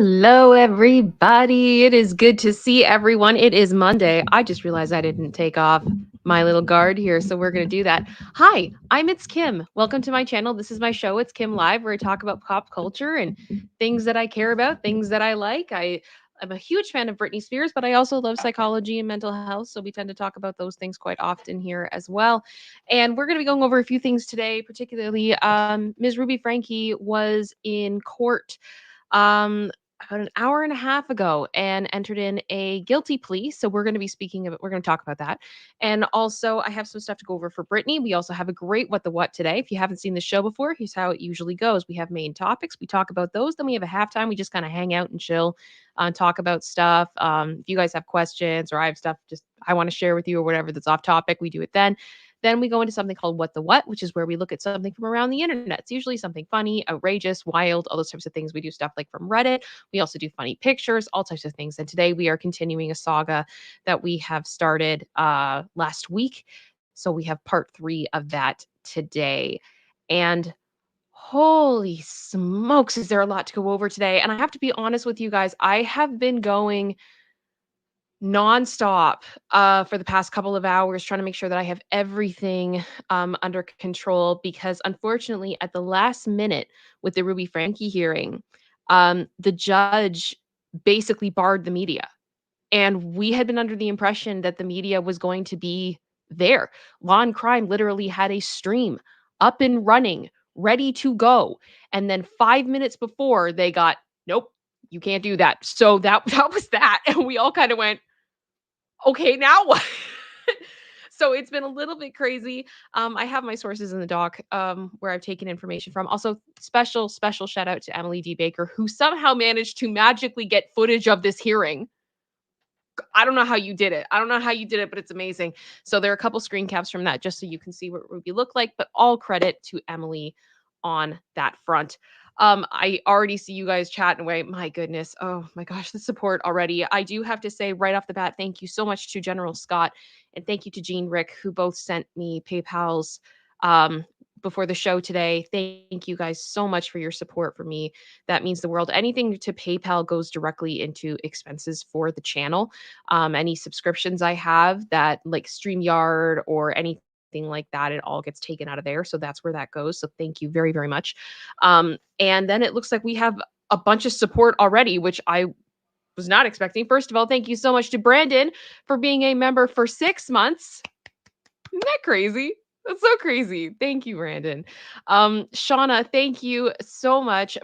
Hello, everybody. It is good to see everyone. It is Monday. I just realized I didn't take off my little guard here, so we're going to do that. Hi, I'm ItsKim. Welcome to my channel. This is my show, ItsKim Live, where I talk about pop culture and things that I care about, things that I like. I'm a huge fan of Britney Spears, but I also love psychology and mental health, so we tend to talk about those things quite often here as well. And we're going to be going over a few things today, particularly Ms. Ruby Franke was in court about an hour and a half ago and entered in a guilty plea. So we're going to be speaking of it. We're going to talk about that. And also, I have some stuff to go over for Brittany. We also have a great What the What today. If you haven't seen the show before, here's how it usually goes. We have main topics. We talk about those. Then we have a halftime. We just kind of hang out and chill and talk about stuff. If you guys have questions or I have stuff just I want to share with you or whatever that's off topic, we do it then. Then we go into something called What the What, which is where we look at something from around the internet. It's usually something funny, outrageous, wild, all those types of things. We do stuff like from Reddit. We also do funny pictures, all types of things. And today we are continuing a saga that we have started last week. So we have part 3 of that today. And holy smokes, is there a lot to go over today? And I have to be honest with you guys, I have been going nonstop for the past couple of hours trying to make sure that I have everything under control because unfortunately at the last minute with the Ruby Franke hearing, the judge basically barred the media. And we had been under the impression that the media was going to be there. Law and Crime literally had a stream up and running, ready to go. And then 5 minutes before they got, nope, you can't do that. So that was that. And we all kind of went, okay, now what? So it's been a little bit crazy. I have my sources in the doc where I've taken information from. Also, special shout out to Emily D. Baker, who somehow managed to magically get footage of this hearing. I don't know how you did it. I don't know how you did it, but it's amazing. So there are a couple screen caps from that just so you can see what Ruby looked like, but all credit to Emily on that front. I already see you guys chatting away. My goodness. Oh my gosh, the support already. I do have to say right off the bat, thank you so much to General Scott and thank you to Jean Rick, who both sent me PayPal's before the show today. Thank you guys so much for your support for me. That means the world. Anything to PayPal goes directly into expenses for the channel. Any subscriptions I have that like StreamYard or anything like that, it all gets taken out of there. So that's where that goes. So thank you very, very much. And then it looks like we have a bunch of support already, which I was not expecting. First of all, thank you so much to Brandon for being a member for 6 months. Isn't that crazy? That's so crazy. Thank you, Brandon. Shauna, thank you so much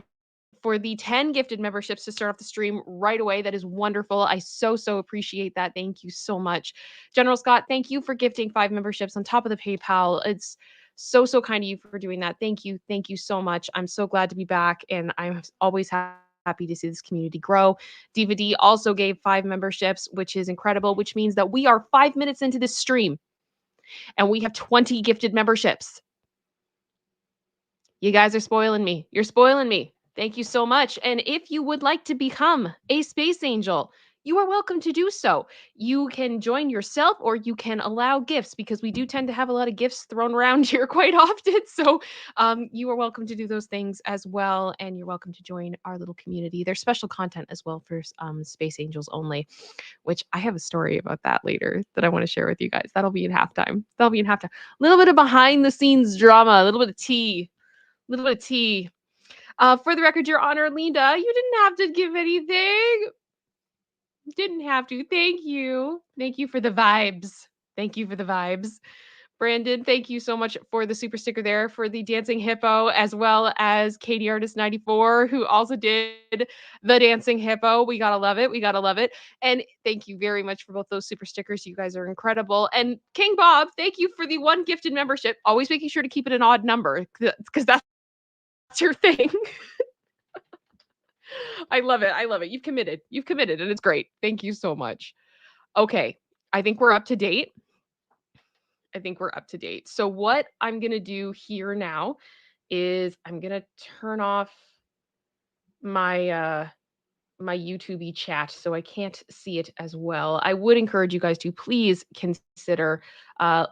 for the 10 gifted memberships to start off the stream right away. That is wonderful. I so appreciate that. Thank you so much. General Scott, thank you for gifting 5 memberships on top of the PayPal. It's so kind of you for doing that. Thank you. Thank you so much. I'm so glad to be back and I'm always happy to see this community grow. DVD also gave 5 memberships, which is incredible, which means that we are 5 minutes into this stream and we have 20 gifted memberships. You guys are spoiling me. You're spoiling me. Thank you so much. And if you would like to become a space angel, you are welcome to do so. You can join yourself or you can allow gifts because we do tend to have a lot of gifts thrown around here quite often. So you are welcome to do those things as well. And you're welcome to join our little community. There's special content as well for space angels only, which I have a story about that later that I want to share with you guys. That'll be in halftime. A little bit of behind the scenes drama, a little bit of tea. For the record, Your Honor, Linda, you didn't have to give anything. Didn't have to. Thank you. Thank you for the vibes. Brandon, thank you so much for the super sticker there for the Dancing Hippo, as well as Katie Artist 94, who also did the Dancing Hippo. We gotta love it. And thank you very much for both those super stickers. You guys are incredible. And King Bob, thank you for the 1 gifted membership. Always making sure to keep it an odd number because that's your thing. I love it. You've committed, and it's great. Thank you so much. Okay, I think we're up to date. So what I'm gonna do here now is I'm gonna turn off my my YouTube chat so I can't see it as well. I would encourage you guys to please consider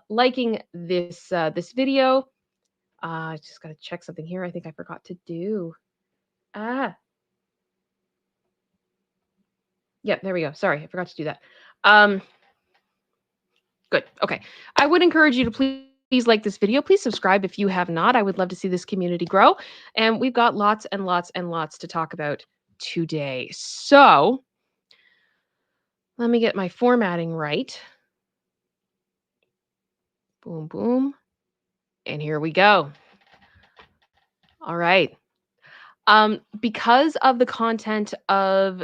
liking this video. I just gotta check something here. I think I forgot to do. Yeah, there we go. Sorry, I forgot to do that. Um, Good. Okay. I would encourage you to please like this video. Please subscribe if you have not. I would love to see this community grow. And we've got lots and lots and lots to talk about today. So let me get my formatting right. Boom, boom. And here we go. All right. Because of the content of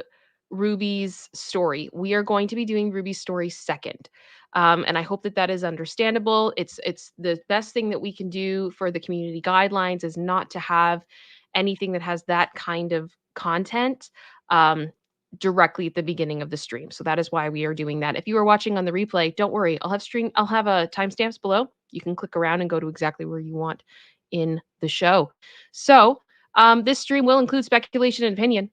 Ruby's story, we are going to be doing Ruby's story second. And I hope that that is understandable. It's the best thing that we can do for the community guidelines is not to have anything that has that kind of content um, directly at the beginning of the stream. So that is why we are doing that. If you are watching on the replay, don't worry. I'll have a timestamps below. You can click around and go to exactly where you want in the show. So this stream will include speculation and opinion.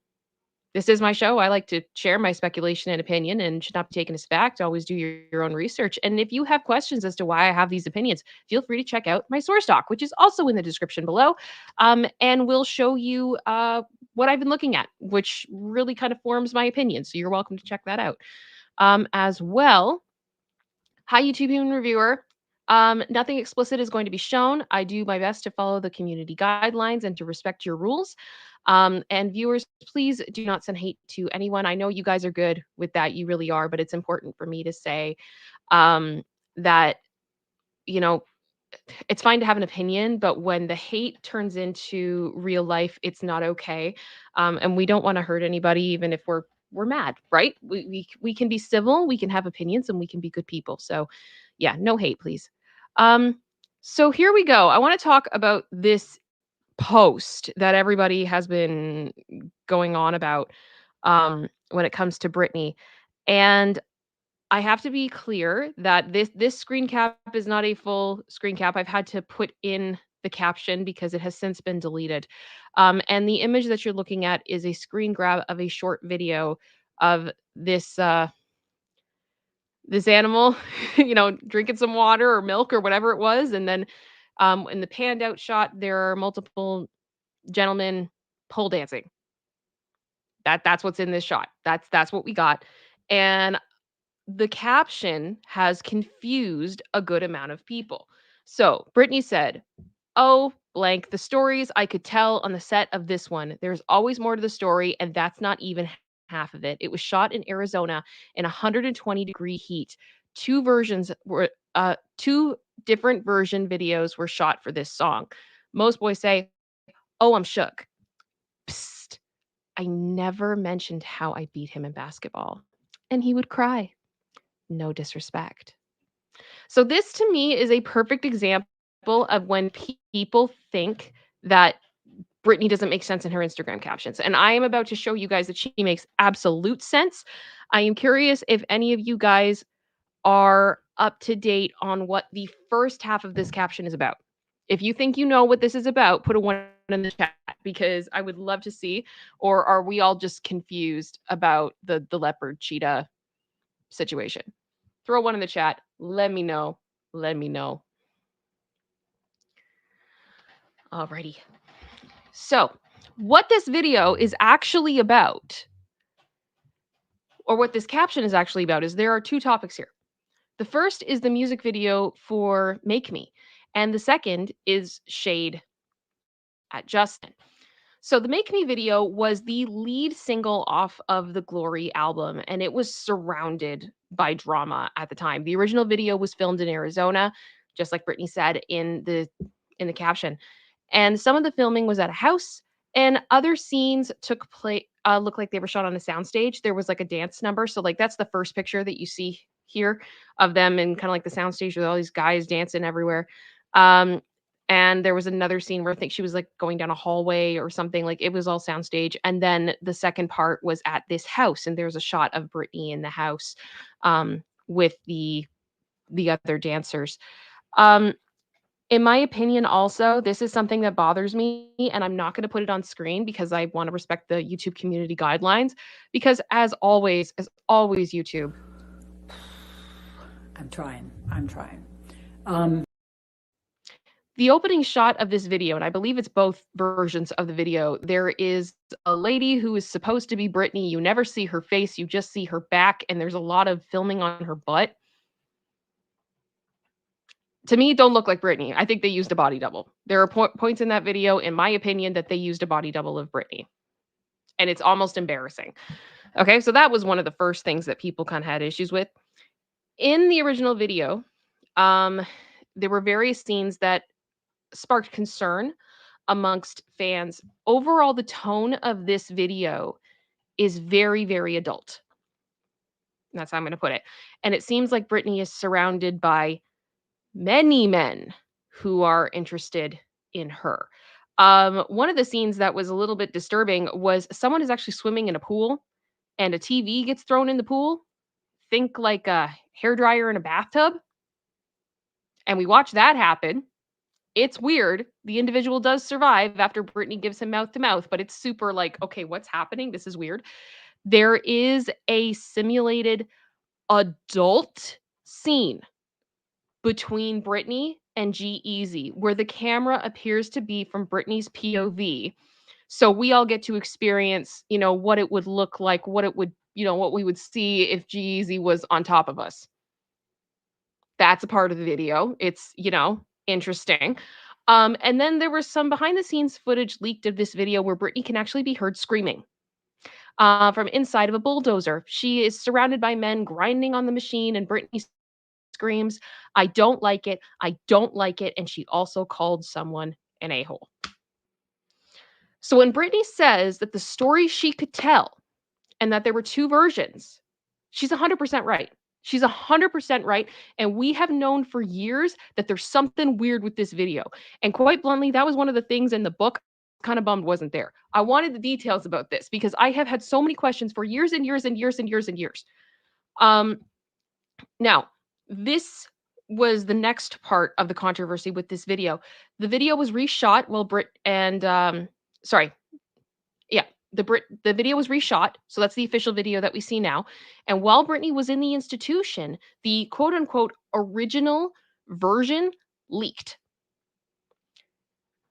This is my show. I like to share my speculation and opinion and should not be taken as fact. Always do your own research. And if you have questions as to why I have these opinions, feel free to check out my source doc, which is also in the description below. And we'll show you what I've been looking at, which really kind of forms my opinion. So you're welcome to check that out. As well, hi, YouTube human reviewer. Nothing explicit is going to be shown. I do my best to follow the community guidelines and to respect your rules. And viewers, please do not send hate to anyone. I know you guys are good with that. You really are, but it's important for me to say that, you know, it's fine to have an opinion, but when the hate turns into real life, it's not okay. And we don't want to hurt anybody, even if we're mad, right? We can be civil, we can have opinions, and we can be good people. So, yeah, no hate, please. So here we go. I want to talk about this post that everybody has been going on about when it comes to Britney, and I have to be clear that this screen cap is not a full screen cap. I've had to put in the caption because it has since been deleted. And the image that you're looking at is a screen grab of a short video of this animal, drinking some water or milk or whatever it was. And then in the panned out shot, there are multiple gentlemen pole dancing. That's what's in this shot. That's what we got. And the caption has confused a good amount of people. So Brittany said, "Oh, blank, the stories I could tell on the set of this one. There's always more to the story, and that's not even half of it. It was shot in Arizona in 120-degree heat. Two different version videos were shot for this song. Most boys say, 'Oh, I'm shook.' Psst, I never mentioned how I beat him in basketball. And he would cry. No disrespect." So this to me is a perfect example of when people think that Brittany doesn't make sense in her Instagram captions. And I am about to show you guys that she makes absolute sense. I am curious if any of you guys are up to date on what the first half of this caption is about. If you think you know what this is about, put a 1 in the chat because I would love to see. Or are we all just confused about the leopard cheetah situation? Throw 1 in the chat. Let me know. Let me know. Alrighty. So, what this video is actually about, or what this caption is actually about, is there are 2 topics here. The first is the music video for Make Me, and the second is shade at Justin. So, the Make Me video was the lead single off of the Glory album, and it was surrounded by drama at the time. The original video was filmed in Arizona, just like Brittany said in the caption. And some of the filming was at a house, and other scenes took place looked like they were shot on a soundstage. There was like a dance number. So like that's the first picture that you see here of them in kind of like the soundstage with all these guys dancing everywhere. Um, and there was another scene where I think she was like going down a hallway or something. Like it was all soundstage. And then the second part was at this house, and there's a shot of Britney in the house with the other dancers. Um, in my opinion, also, this is something that bothers me, and I'm not going to put it on screen because I want to respect the YouTube community guidelines. Because as always, YouTube. I'm trying. The opening shot of this video, and I believe it's both versions of the video, there is a lady who is supposed to be Britney. You never see her face, you just see her back, and there's a lot of filming on her butt. To me, don't look like Britney. I think they used a body double. There are points in that video, in my opinion, that they used a body double of Britney, and it's almost embarrassing. Okay, so that was one of the first things that people kind of had issues with. In the original video, um, there were various scenes that sparked concern amongst fans. Overall, the tone of this video is very, very adult. That's how I'm going to put it. And it seems like Britney is surrounded by many men who are interested in her. One of the scenes that was a little bit disturbing was someone is actually swimming in a pool and a TV gets thrown in the pool. Think like a hairdryer in a bathtub. And we watch that happen. It's weird. The individual does survive after Britney gives him mouth to mouth, but it's super like, okay, what's happening? This is weird. There is a simulated adult scene between Britney and G-Eazy where the camera appears to be from Britney's POV. So we all get to experience, what it would look like, what it would, what we would see if G-Eazy was on top of us. That's a part of the video. It's, interesting. And then there was some behind the scenes footage leaked of this video where Britney can actually be heard screaming from inside of a bulldozer. She is surrounded by men grinding on the machine, and Britney screams, "I don't like it. I don't like it." And she also called someone an a-hole. So when Britney says that the story she could tell and that there were two versions, she's 100% right. She's 100% right. And we have known for years that there's something weird with this video. And quite bluntly, that was one of the things in the book kind of bummed wasn't there. I wanted the details about this because I have had so many questions for years and years and years and years and years. Now, this was the next part of the controversy with this video. The video was reshot while the video was reshot, so that's the official video that we see now. And while Britney was in the institution, the quote unquote original version leaked.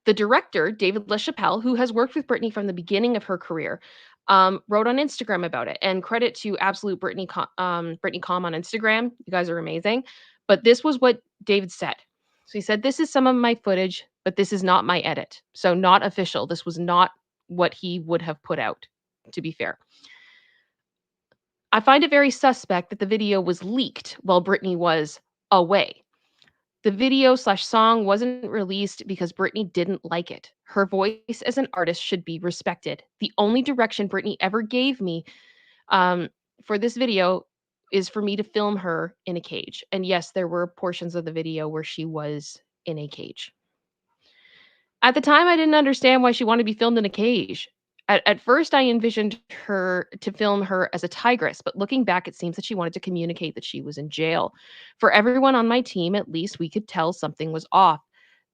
The director, David LaChapelle, who has worked with Britney from the beginning of her career, wrote on Instagram about it. And credit to absolute Britney Com on Instagram. You guys are amazing. But this was what David said. So he said, "This is some of my footage, but this is not my edit. So not official. This was not what he would have put out, to be fair. I find it very suspect that the video was leaked while Britney was away. The video/song wasn't released because Britney didn't like it. Her voice as an artist should be respected. The only direction Britney ever gave me for this video is for me to film her in a cage." And yes, there were portions of the video where she was in a cage. At the time, I didn't understand why she wanted to be filmed in a cage. At first, I envisioned her to film her as a tigress, but looking back, it seems that she wanted to communicate that she was in jail. For everyone on my team, at least we could tell something was off.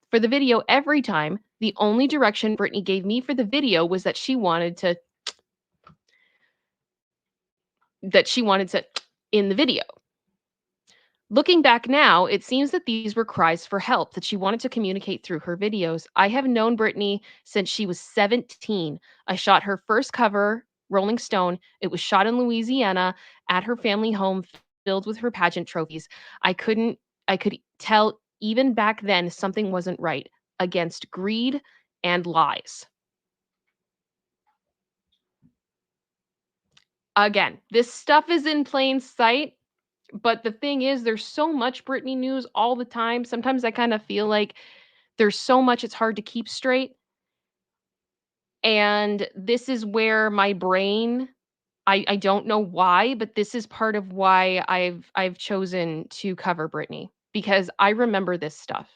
For the video, every time, the only direction Britney gave me for the video was that she wanted to in the video. Looking back now, it seems that these were cries for help that she wanted to communicate through her videos. I have known Britney since she was 17. I shot her first cover, Rolling Stone. It was shot in Louisiana at her family home filled with her pageant trophies. I could tell even back then something wasn't right, against greed and lies. Again, this stuff is in plain sight. But the thing is, there's so much Britney news all the time. Sometimes I kind of feel like there's so much it's hard to keep straight. And this is where my brain, I don't know why, but this is part of why I've chosen to cover Britney, because I remember this stuff.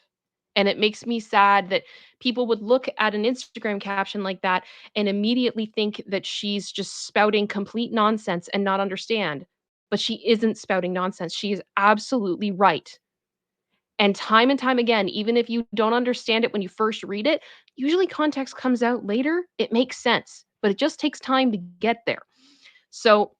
And it makes me sad that people would look at an Instagram caption like that and immediately think that she's just spouting complete nonsense and not understand. But she isn't spouting nonsense. She is absolutely right. And time again, even if you don't understand it when you first read it, usually context comes out later. It makes sense, but it just takes time to get there. So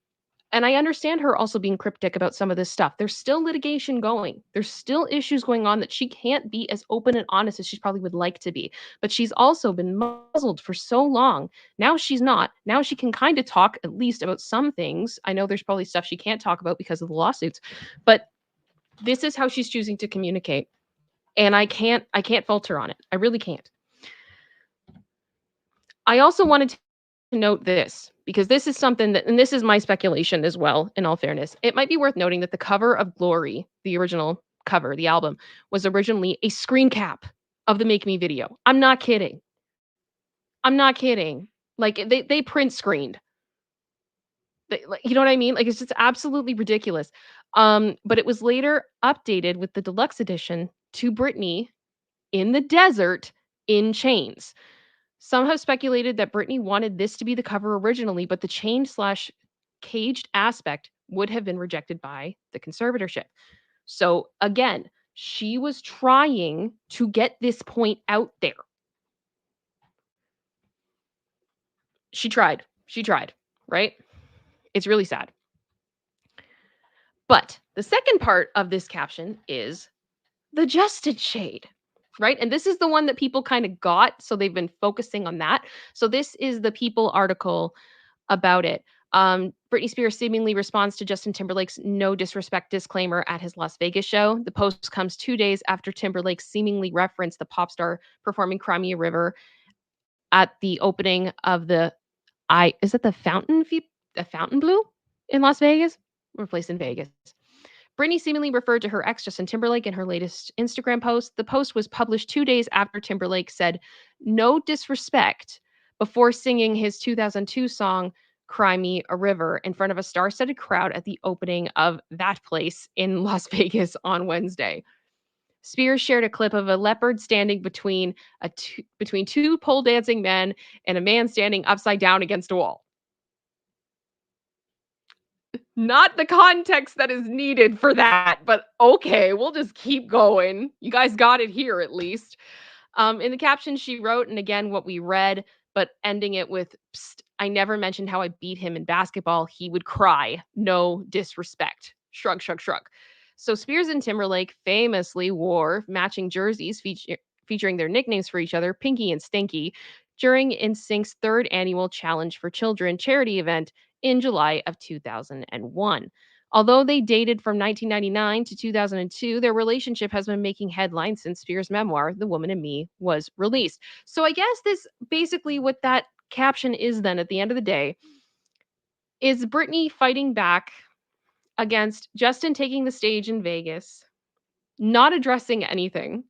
And I understand her also being cryptic about some of this stuff. There's still litigation going. There's still issues going on that she can't be as open and honest as she probably would like to be. But she's also been muzzled for so long. Now she's not. Now she can kind of talk at least about some things. I know there's probably stuff she can't talk about because of the lawsuits, but this is how she's choosing to communicate. And I can't fault her on it. I really can't. I also wanted to note this because this is something that, and this is my speculation as well, in all fairness. It might be worth noting that the cover of Glory, the original cover, the album, was originally a screen cap of the Make Me video. I'm not kidding. I'm not kidding. Like they print screened. Like, you know what I mean? Like it's just absolutely ridiculous. But it was later updated with the deluxe edition to Britney in the desert in chains. Some have speculated that Britney wanted this to be the cover originally, but the chained slash caged aspect would have been rejected by the conservatorship. So again, she was trying to get this point out there. She tried. She tried, right? It's really sad. But the second part of this caption is the Justin shade, right? And this is the one that people kind of got. So they've been focusing on that. So this is the People article about it. Britney Spears seemingly responds to Justin Timberlake's no disrespect disclaimer at his Las Vegas show. The post comes 2 days after Timberlake seemingly referenced the pop star performing Crimea River at the opening of the is it the Fountain Blue in Las Vegas? Or place in Vegas. Britney seemingly referred to her ex Justin Timberlake in her latest Instagram post. The post was published 2 days after Timberlake said no disrespect before singing his 2002 song Cry Me a River in front of a star-studded crowd at the opening of that place in Las Vegas on Wednesday. Spears shared a clip of a leopard standing between two pole dancing men and a man standing upside down against a wall. Not the context that is needed for that, but okay, we'll just keep going. You guys got it here at least. In the caption she wrote, and again, what we read, but ending it with, Psst, I never mentioned how I beat him in basketball. He would cry. No disrespect. Shrug, shrug, shrug. So Spears and Timberlake famously wore matching jerseys featuring their nicknames for each other, Pinky and Stinky, during NSYNC's third annual Challenge for Children charity event in July of 2001. Although they dated from 1999 to 2002, their relationship has been making headlines since Spears' memoir, The Woman in Me, was released. So I guess this basically what that caption is then at the end of the day is Britney fighting back against Justin taking the stage in Vegas, not addressing anything,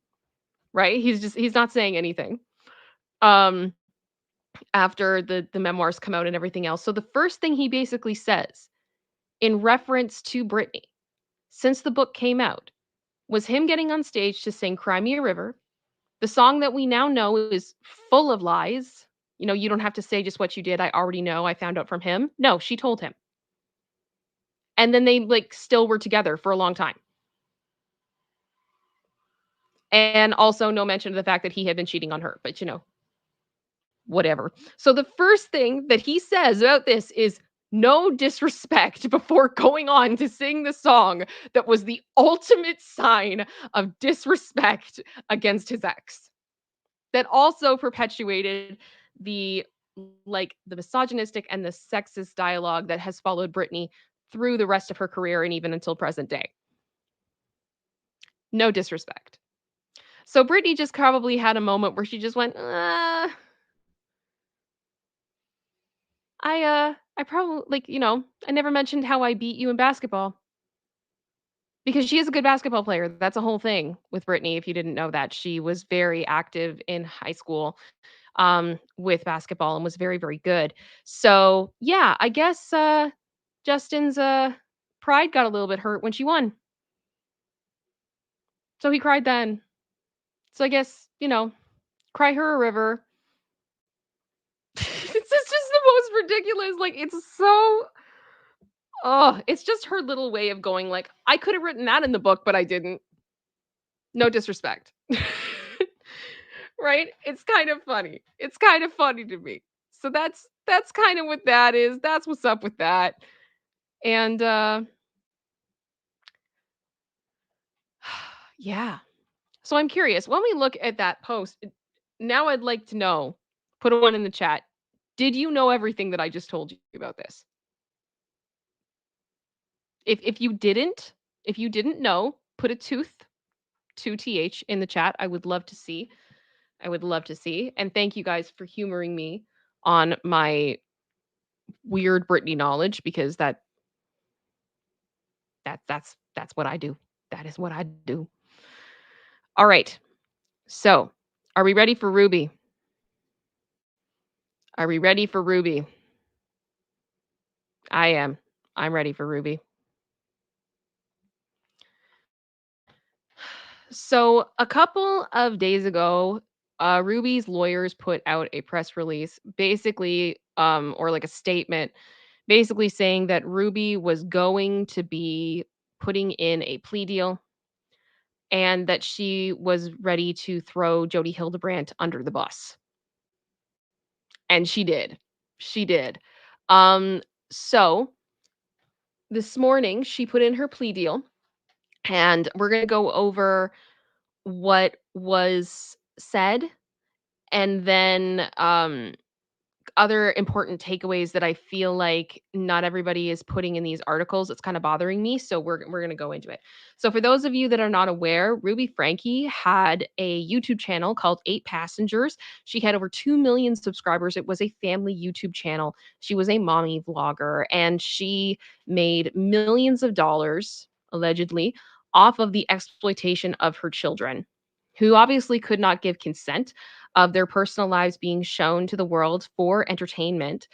right? He's not saying anything. After the memoirs come out and everything else. So the first thing he basically says in reference to Britney since the book came out was him getting on stage to sing Cry Me a River. The song that we now know is full of lies. You know, you don't have to say just what you did. I already know. I found out from him. No, she told him. And then they like still were together for a long time. And also no mention of the fact that he had been cheating on her, but you know, whatever. So the first thing that he says about this is no disrespect before going on to sing the song that was the ultimate sign of disrespect against his ex. That also perpetuated the the misogynistic and the sexist dialogue that has followed Britney through the rest of her career and even until present day. No disrespect. So Britney just probably had a moment where she just went, I probably like, you know, I never mentioned how I beat you in basketball. Because she is a good basketball player. That's a whole thing with Britney, if you didn't know that. She was very active in high school, with basketball and was very, very good. So, yeah, I guess, Justin's, pride got a little bit hurt when she won. So he cried then. So I guess, you know, cry her a river. It's just the most ridiculous, like, it's so oh, it's just her little way of going like, "I could have written that in the book, but I didn't." No disrespect. Right? It's kind of funny. It's kind of funny to me. So that's kind of what that is. That's what's up with that. And, yeah. So I'm curious, when we look at that post, now I'd like to know, put a 1 in the chat. Did you know everything that I just told you about this? If you didn't, if you didn't know, put a tooth, 2th, in the chat. I would love to see. I would love to see. And thank you guys for humoring me on my weird Britney knowledge because that's what I do. That is what I do. All right. So, are we ready for Ruby? Are we ready for Ruby? I am. I'm ready for Ruby. So, a couple of days ago, Ruby's lawyers put out a press release, basically, or like a statement, basically saying that Ruby was going to be putting in a plea deal and that she was ready to throw Jody Hildebrandt under the bus. And she did. She did. Um, so this morning she put in her plea deal, and we're gonna go over what was said and then other important takeaways that I feel like not everybody is putting in these articles. It's kind of bothering me, so we're going to go into it. So for those of you that are not aware, Ruby Franke had a YouTube channel called 8 Passengers. She had over 2 million subscribers. It was a family YouTube channel. She was a mommy vlogger and she made millions of dollars allegedly off of the exploitation of her children, who obviously could not give consent of their personal lives being shown to the world for entertainment,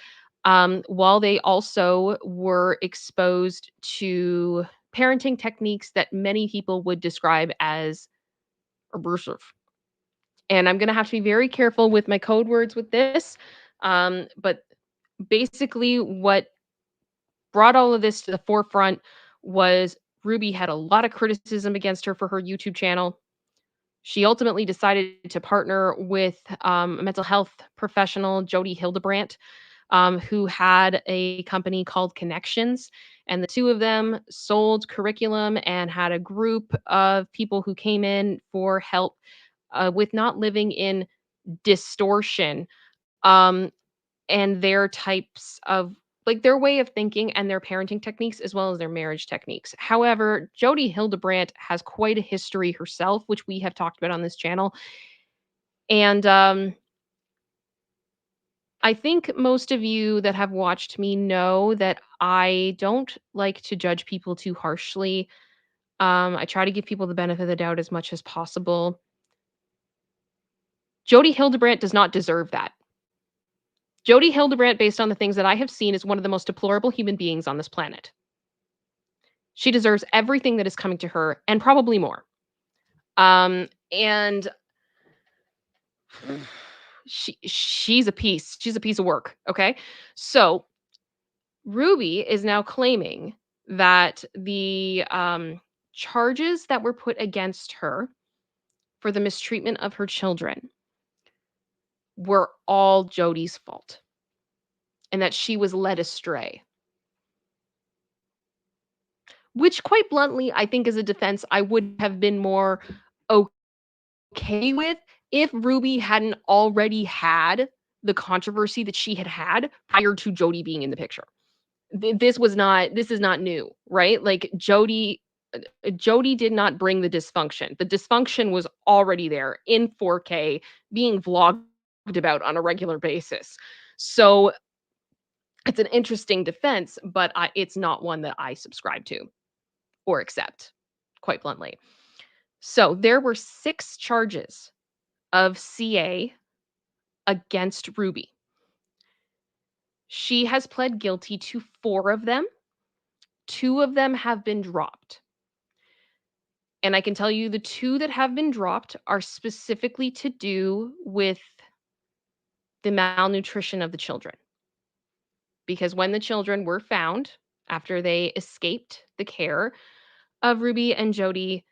while they also were exposed to parenting techniques that many people would describe as abusive. And I'm going to have to be very careful with my code words with this. But basically, what brought all of this to the forefront was Ruby had a lot of criticism against her for her YouTube channel. She ultimately decided to partner with a mental health professional, Jody Hildebrandt, who had a company called Connections. And the two of them sold curriculum and had a group of people who came in for help with not living in distortion, um, and their types of like their way of thinking and their parenting techniques as well as their marriage techniques. However, Jody Hildebrandt has quite a history herself, which we have talked about on this channel. And I think most of you that have watched me know that I don't like to judge people too harshly. I try to give people the benefit of the doubt as much as possible. Jody Hildebrandt does not deserve that. Jody Hildebrandt, based on the things that I have seen, is one of the most deplorable human beings on this planet. She deserves everything that is coming to her and probably more. And she's a piece. She's a piece of work. Okay. So Ruby is now claiming that the charges that were put against her for the mistreatment of her children were all Jody's fault and that she was led astray. Which, quite bluntly, I think as a defense, I would have been more okay with if Ruby hadn't already had the controversy that she had had prior to Jody being in the picture. This is not new, right? Like Jody did not bring the dysfunction. The dysfunction was already there in 4K being vlogged about on a regular basis. So it's an interesting defense, but it's not one that I subscribe to or accept, quite bluntly. So there were 6 charges of CA against Ruby. She has pled guilty to 4 of them. 2 of them have been dropped. And I can tell you the 2 that have been dropped are specifically to do with the malnutrition of the children. Because when the children were found after they escaped the care of Ruby and Jody,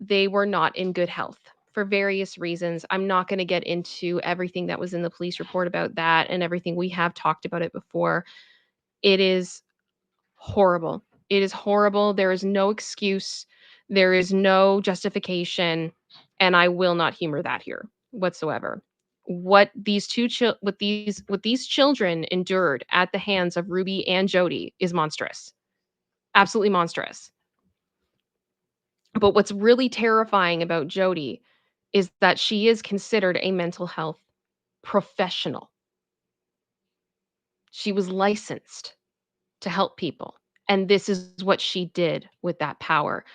they were not in good health for various reasons. I'm not going to get into everything that was in the police report about that and everything. We have talked about it before. It is Horrible. It is horrible. There is no excuse. There is no justification, and I will not humor that here whatsoever. What these children endured at the hands of Ruby and Jody is monstrous. Absolutely monstrous. But what's really terrifying about Jody is that she is considered a mental health professional. She was licensed to help people, and this is what she did with that power.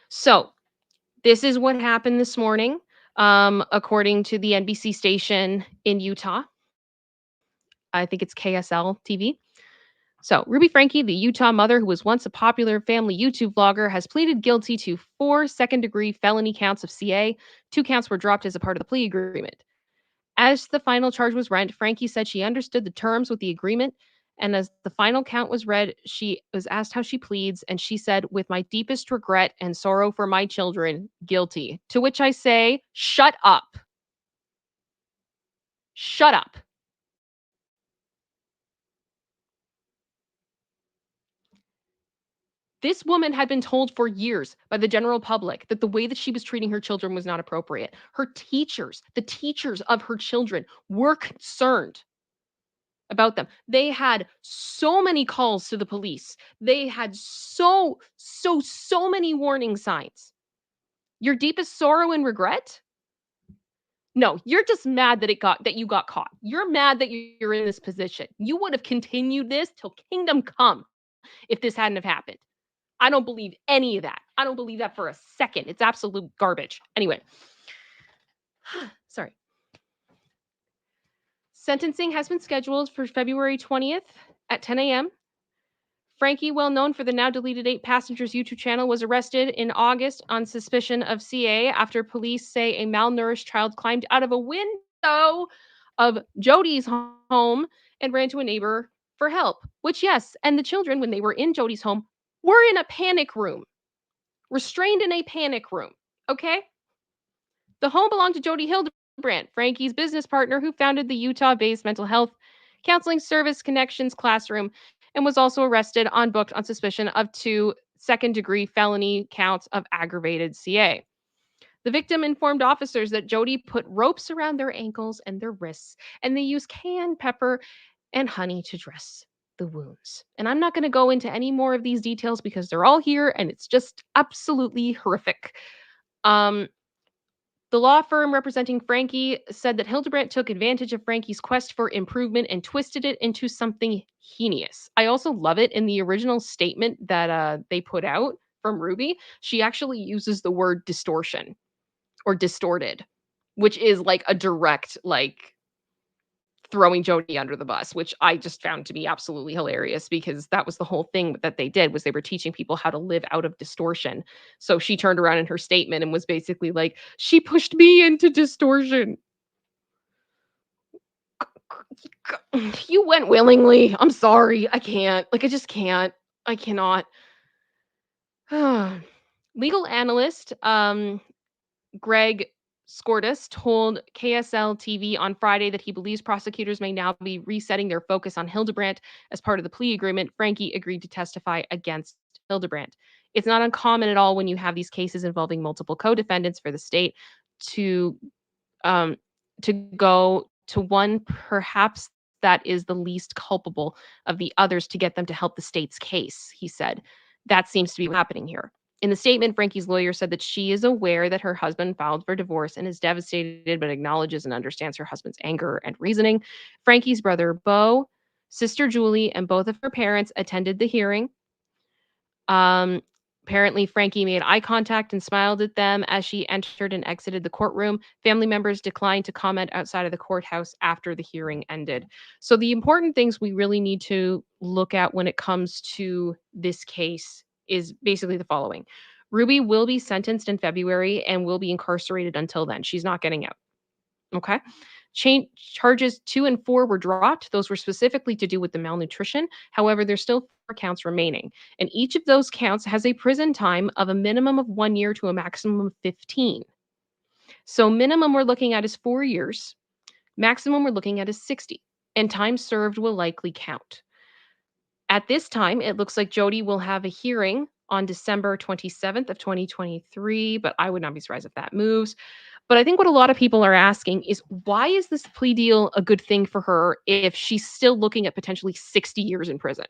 So, this is what happened this morning, according to the NBC station in Utah. I think it's KSL TV. So, Ruby Franke, the Utah mother who was once a popular family YouTube vlogger, has pleaded guilty to 4 second-degree felony counts of CA. 2 counts were dropped as a part of the plea agreement. As the final charge was read, Franke said she understood the terms with the agreement. And as the final count was read, she was asked how she pleads. And she said, with my deepest regret and sorrow for my children, guilty. To which I say, shut up. Shut up. This woman had been told for years by the general public that the way that she was treating her children was not appropriate. Her teachers, the teachers of her children, were concerned about them. They had so many calls to the police. They had so many warning signs. Your deepest sorrow and regret? No, you're just mad that you got caught. You're mad that you're in this position. You would have continued this till kingdom come if this hadn't have happened. I don't believe any of that. I don't believe that for a second. It's absolute garbage. Anyway, sorry. Sentencing has been scheduled for February 20th at 10 a.m. Franke, well known for the now deleted 8 Passengers YouTube channel, was arrested in August on suspicion of CA after police say a malnourished child climbed out of a window of Jody's home and ran to a neighbor for help. Which, yes, and the children, when they were in Jody's home, were in a panic room, restrained in a panic room. Okay? The home belonged to Jody Hildebrandt, Franke's business partner, who founded the Utah-based mental health counseling service Connections Classroom, and was also arrested on booked on suspicion of 2 second-degree felony counts of aggravated CA. The victim informed officers that Jody put ropes around their ankles and their wrists, and they used cayenne pepper and honey to dress the wounds. And I'm not going to go into any more of these details because they're all here, and it's just absolutely horrific. The law firm representing Franke said that Hildebrandt took advantage of Franke's quest for improvement and twisted it into something heinous. I also love it in the original statement that they put out from Ruby. She actually uses the word distortion or distorted, which is like a direct throwing Jody under the bus, which I just found to be absolutely hilarious because that was the whole thing that they did was they were teaching people how to live out of distortion. So she turned around in her statement and was basically like, she pushed me into distortion. You went willingly. I'm sorry. I can't. I just can't. I cannot. Legal analyst Greg Skordas told KSL TV on Friday that he believes prosecutors may now be resetting their focus on Hildebrandt as part of the plea agreement. Franke agreed to testify against Hildebrandt. It's not uncommon at all when you have these cases involving multiple co-defendants for the state to um, to go to one perhaps that is the least culpable of the others to get them to help the state's case, he said. That seems to be happening here. In the statement, Franke's lawyer said that she is aware that her husband filed for divorce and is devastated, but acknowledges and understands her husband's anger and reasoning. Franke's brother, Bo, sister Julie, and both of her parents attended the hearing. Apparently, Franke made eye contact and smiled at them as she entered and exited the courtroom. Family members declined to comment outside of the courthouse after the hearing ended. So, the important things we really need to look at when it comes to this case is basically the following. Ruby will be sentenced in February and will be incarcerated until then. She's not getting out. Okay. Charges 2 and 4 were dropped. Those were specifically to do with the malnutrition. However, there's still 4 counts remaining. And each of those counts has a prison time of a minimum of 1 year to a maximum of 15. So minimum we're looking at is 4 years. Maximum we're looking at is 60. And time served will likely count. At this time, it looks like Jody will have a hearing on December 27th of 2023, but I would not be surprised if that moves. But I think what a lot of people are asking is why is this plea deal a good thing for her if she's still looking at potentially 60 years in prison?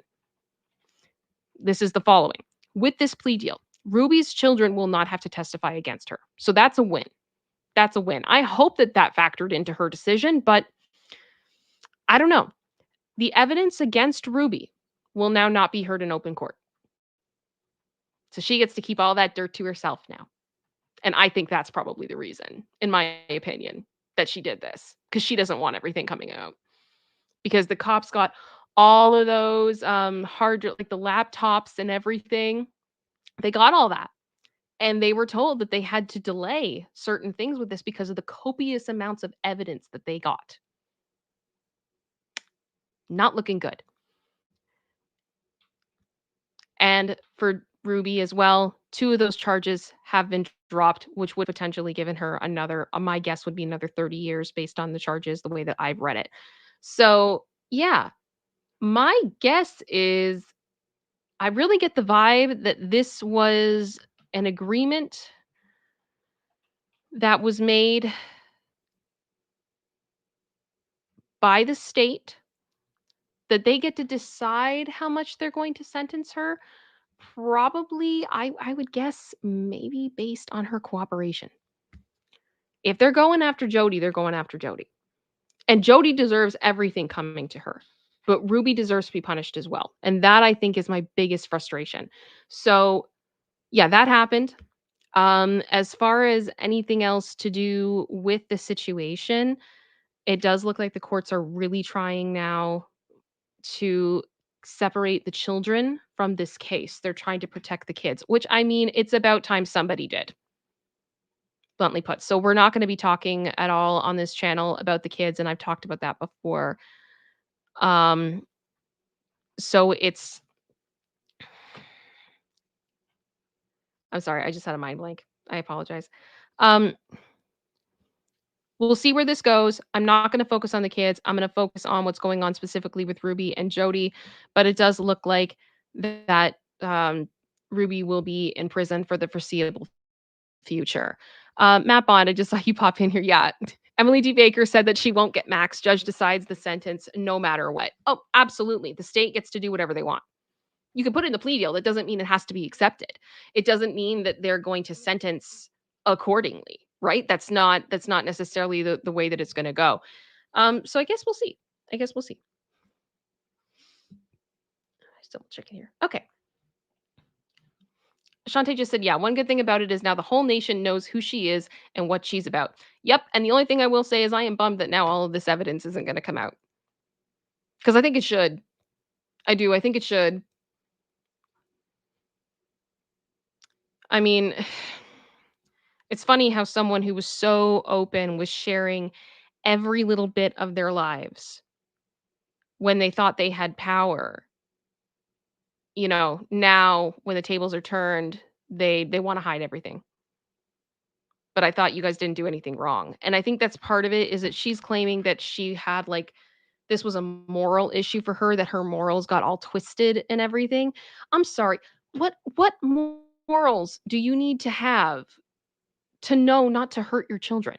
This is the following. With this plea deal, Ruby's children will not have to testify against her. So that's a win. That's a win. I hope that that factored into her decision, but I don't know. The evidence against Ruby will now not be heard in open court. So she gets to keep all that dirt to herself now. And I think that's probably the reason, in my opinion, that she did this because she doesn't want everything coming out. Because the cops got all of those like the laptops and everything. They got all that. And they were told that they had to delay certain things with this because of the copious amounts of evidence that they got. Not looking good. And for Ruby as well, 2 of those charges have been dropped, which would potentially given her another my guess would be another 30 years based on the charges the way that I've read it. So, yeah, my guess is I really get the vibe that this was an agreement that was made by the state that they get to decide how much they're going to sentence her. Probably, I would guess maybe based on her cooperation. If they're going after Jody, they're going after Jody. And Jody deserves everything coming to her. But Ruby deserves to be punished as well. And that I think is my biggest frustration. So, yeah, that happened. As far as anything else to do with the situation, it does look like the courts are really trying now to separate the children from this case. They're trying to protect the kids, which I mean, it's about time somebody did, bluntly put. So we're not going to be talking at all on this channel about the kids, and I've talked about that before. Um, so it's I'm sorry, I just had a mind blank. I apologize. Um, we'll see where this goes. I'm not going to focus on the kids. I'm going to focus on what's going on specifically with Ruby and Jody. But it does look like that Ruby will be in prison for the foreseeable future. Matt Bond, I just saw you pop in here. Yeah. Emily D. Baker said that she won't get max. Judge decides the sentence no matter what. Oh, absolutely. The state gets to do whatever they want. You can put it in the plea deal. That doesn't mean it has to be accepted. It doesn't mean that they're going to sentence accordingly, right? That's not necessarily the way that it's going to go. So I guess we'll see. I guess we'll see. Still checking here. Okay. Shantae just said, yeah, one good thing about it is now the whole nation knows who she is and what she's about. Yep. And the only thing I will say is I am bummed that now all of this evidence isn't going to come out. Because I think it should. I do. I think it should. I mean, it's funny how someone who was so open was sharing every little bit of their lives when they thought they had power. Now when the tables are turned, they want to hide everything. But I thought you guys didn't do anything wrong. And I think that's part of it is that she's claiming that she had like this was a moral issue for her, that her morals got all twisted and everything. I'm sorry. What morals do you need to have to know not to hurt your children?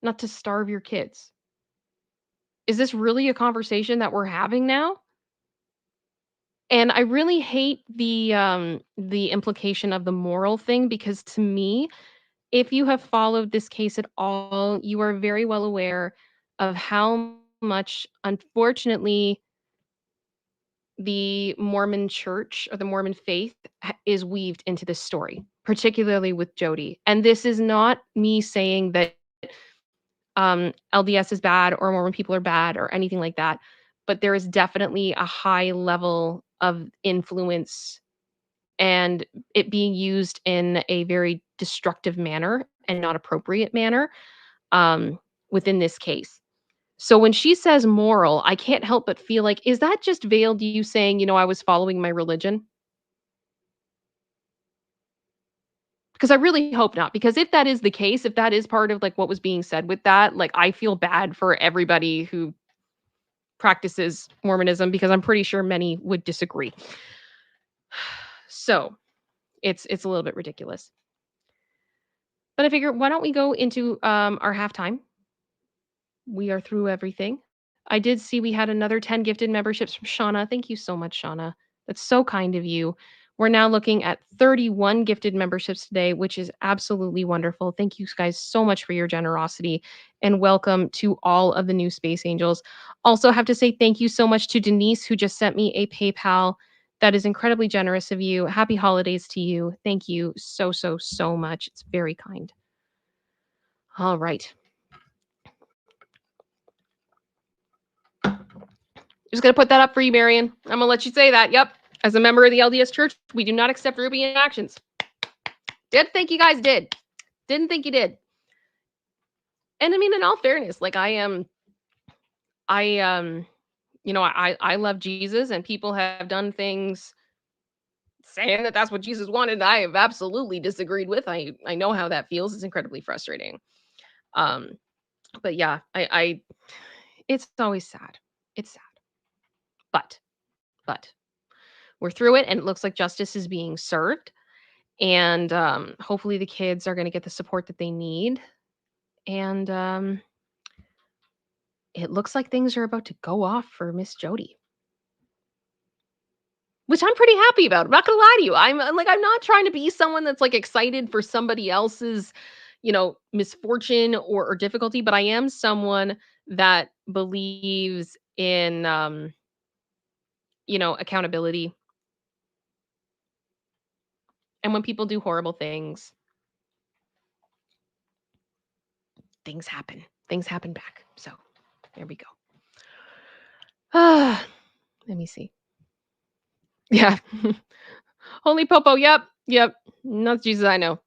Not to starve your kids? Is this really a conversation that we're having now? And I really hate the implication of the moral thing because to me, if you have followed this case at all, you are very well aware of how much, unfortunately, the Mormon church or the Mormon faith is weaved into this story, particularly with Jody. And this is not me saying that LDS is bad or Mormon people are bad or anything like that, but there is definitely a high level of influence and it being used in a very destructive manner and not appropriate manner within this case. So when she says moral, I can't help but feel like, is that just veiled you saying, I was following my religion? Because I really hope not. Because if that is the case, if that is part of like what was being said with that, like I feel bad for everybody who practices Mormonism because I'm pretty sure many would disagree. So, it's a little bit ridiculous. But I figure why don't we go into our halftime? We are through everything. I did see we had another 10 gifted memberships from Shauna. Thank you so much, Shauna. That's so kind of you. We're now looking at 31 gifted memberships today, which is absolutely wonderful. Thank you guys so much for your generosity and welcome to all of the new Space Angels. Also, have to say thank you so much to Denise, who just sent me a PayPal. That is incredibly generous of you. Happy holidays to you. Thank you so, so, so much. It's very kind. All right. Just gonna put that up for you, Marion. I'm gonna let you say that. Yep. As a member of the LDS Church, we do not accept Ruby in actions. Did think you guys did. Didn't think you did. And I mean, in all fairness, like I love Jesus, and people have done things saying that that's what Jesus wanted. I have absolutely disagreed with. I know how that feels. It's incredibly frustrating. Um, but yeah, I it's always sad. It's sad. But we're through it, and it looks like justice is being served. And hopefully the kids are going to get the support that they need. And it looks like things are about to go off for Miss Jody, which I'm pretty happy about. I'm not going to lie to you. I'm not trying to be someone that's like excited for somebody else's, misfortune or difficulty, but I am someone that believes in, accountability. And when people do horrible things, things happen. Things happen back. So there we go. Let me see. Yeah. Holy Popo. Yep. Yep. Not Jesus I know.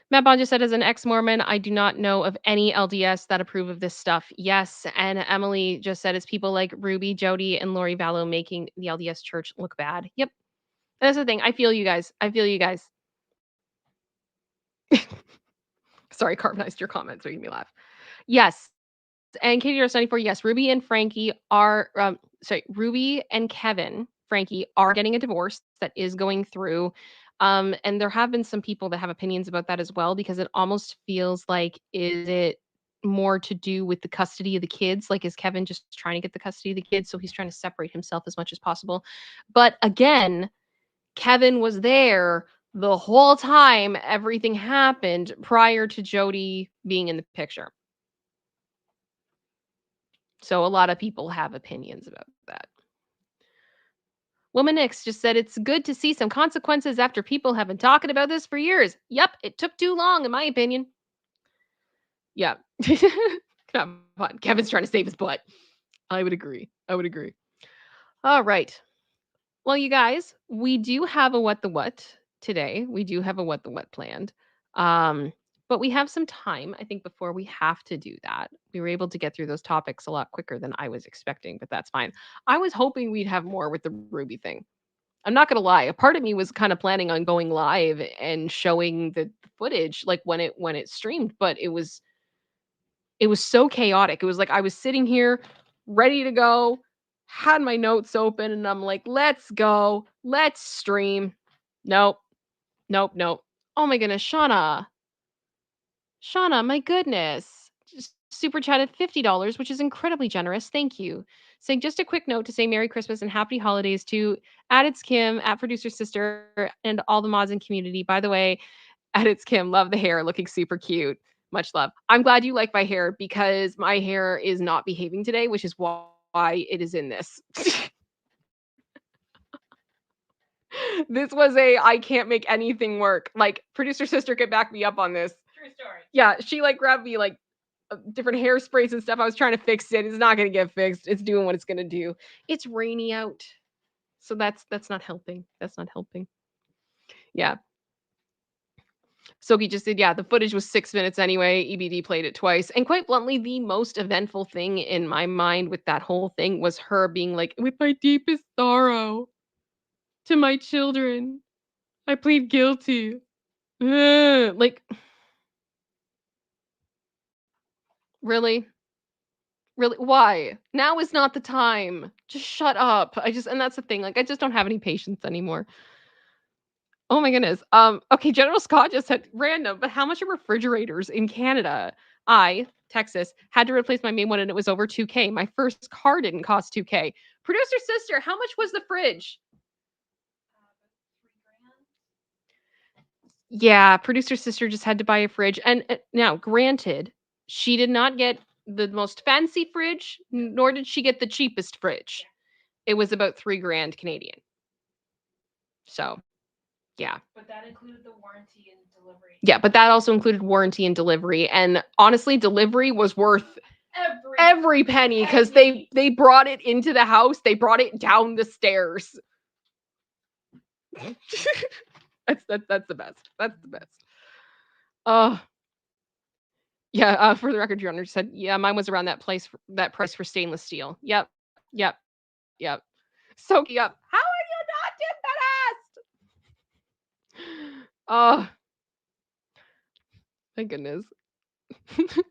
Matt Bond just said, as an ex-Mormon, I do not know of any LDS that approve of this stuff. Yes. And Emily just said, it's people like Ruby, Jody, and Lori Vallow making the LDS church look bad. Yep. That's the thing. I feel you guys. I feel you guys. Sorry, carbonized your comments making me laugh. Yes. And Katie Rose 94, yes, Ruby and Frankie are, Ruby and Kevin, Frankie, are getting a divorce that is going through. And there have been some people that have opinions about that as well, because it almost feels like, is it more to do with the custody of the kids? Like, is Kevin just trying to get the custody of the kids? So he's trying to separate himself as much as possible. But again, Kevin was there the whole time everything happened prior to Jody being in the picture. So a lot of people have opinions about that. Woman X just said, it's good to see some consequences after people have been talking about this for years. Yep, it took too long, in my opinion. Yeah. Come on. Kevin's trying to save his butt. I would agree. All right. Well, you guys, we do have a What the What today. We do have a What the What planned. But we have some time, I think, before we have to do that. We were able to get through those topics a lot quicker than I was expecting, but that's fine. I was hoping we'd have more with the Ruby thing. I'm not gonna lie. A part of me was kind of planning on going live and showing the footage like when it streamed, but it was so chaotic. It was like I was sitting here ready to go, had my notes open, and I'm like, let's go, let's stream. Nope, nope, nope. Oh my goodness, Shauna, my goodness. Just super chatted $50, which is incredibly generous. Thank you. Saying just a quick note to say Merry Christmas and Happy Holidays to at ItsKim, at Producer Sister, and all the mods and community. By the way, at ItsKim, love the hair, looking super cute. Much love. I'm glad you like my hair because my hair is not behaving today, which is why it is in this. This was I can't make anything work. Like, Producer Sister could back me up on this. True story. Yeah, she like grabbed me like different hairsprays and stuff. I was trying to fix it. It's not going to get fixed. It's doing what it's going to do. It's rainy out. So that's not helping. That's not helping. Yeah. Soki just said, yeah, the footage was 6 minutes anyway. EBD played it twice. And quite bluntly, the most eventful thing in my mind with that whole thing was her being like, with my deepest sorrow to my children, I plead guilty. Like, really? Really? Why? Now is not the time. Just shut up. And that's the thing, like, I just don't have any patience anymore. Oh my goodness. Okay, General Scott just said random, but how much are refrigerators in Canada? Texas, had to replace my main one and it was over 2K. My first car didn't cost 2K. Producer sister, how much was the fridge? Yeah, producer sister just had to buy a fridge. And now, granted, she did not get the most fancy fridge, nor did she get the cheapest fridge. It was about 3 grand Canadian. So, yeah. But that included the warranty and delivery. Yeah, but that also included warranty and delivery. And honestly, delivery was worth every penny because they brought it into the house. They brought it down the stairs. That's the best. That's the best. Yeah, for the record, your honor said, yeah, mine was around that price for stainless steel. Yep, yep, yep. Soaking up. How are you not embarrassed? Oh, thank goodness.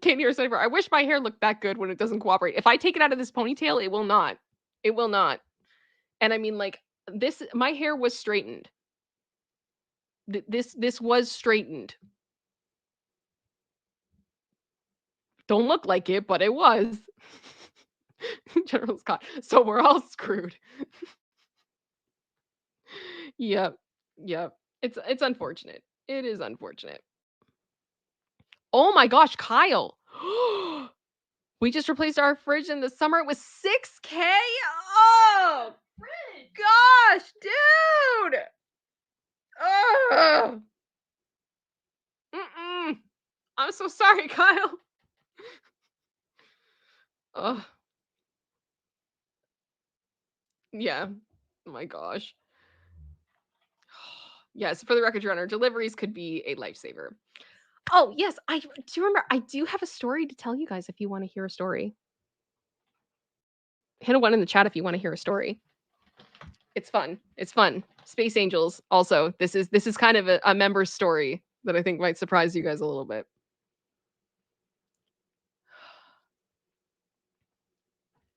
Can't hear Cypher. I wish my hair looked that good when it doesn't cooperate. If I take it out of this ponytail, it will not. It will not. And I mean, like this, my hair was straightened. This was straightened. Don't look like it, but it was. General Scott. So we're all screwed. Yep. Yep. It's unfortunate. It is unfortunate. Oh my gosh, Kyle. We just replaced our fridge in the summer. It was 6K. Oh, gosh, dude. Ugh. Mm-mm. I'm so sorry, Kyle. Ugh. Yeah. Oh my gosh. Yes, for the record, your honor, deliveries could be a lifesaver. Oh, yes, I do remember. I do have a story to tell you guys if you want to hear a story. Hit a 1 in the chat if you want to hear a story. It's fun. It's fun. Space Angels also. This is kind of a member's story that I think might surprise you guys a little bit.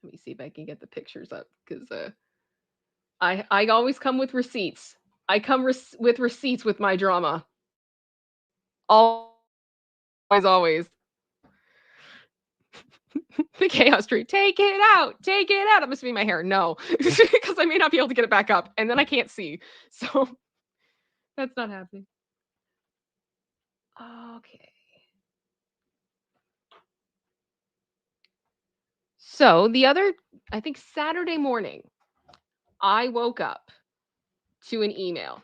Let me see if I can get the pictures up because I always come with receipts. I come with receipts with my drama. Always. The chaos tree. Take it out. Take it out. It must be my hair. No, because I may not be able to get it back up, and then I can't see. So that's not happening. Okay. So the other, I think Saturday morning, I woke up to an email.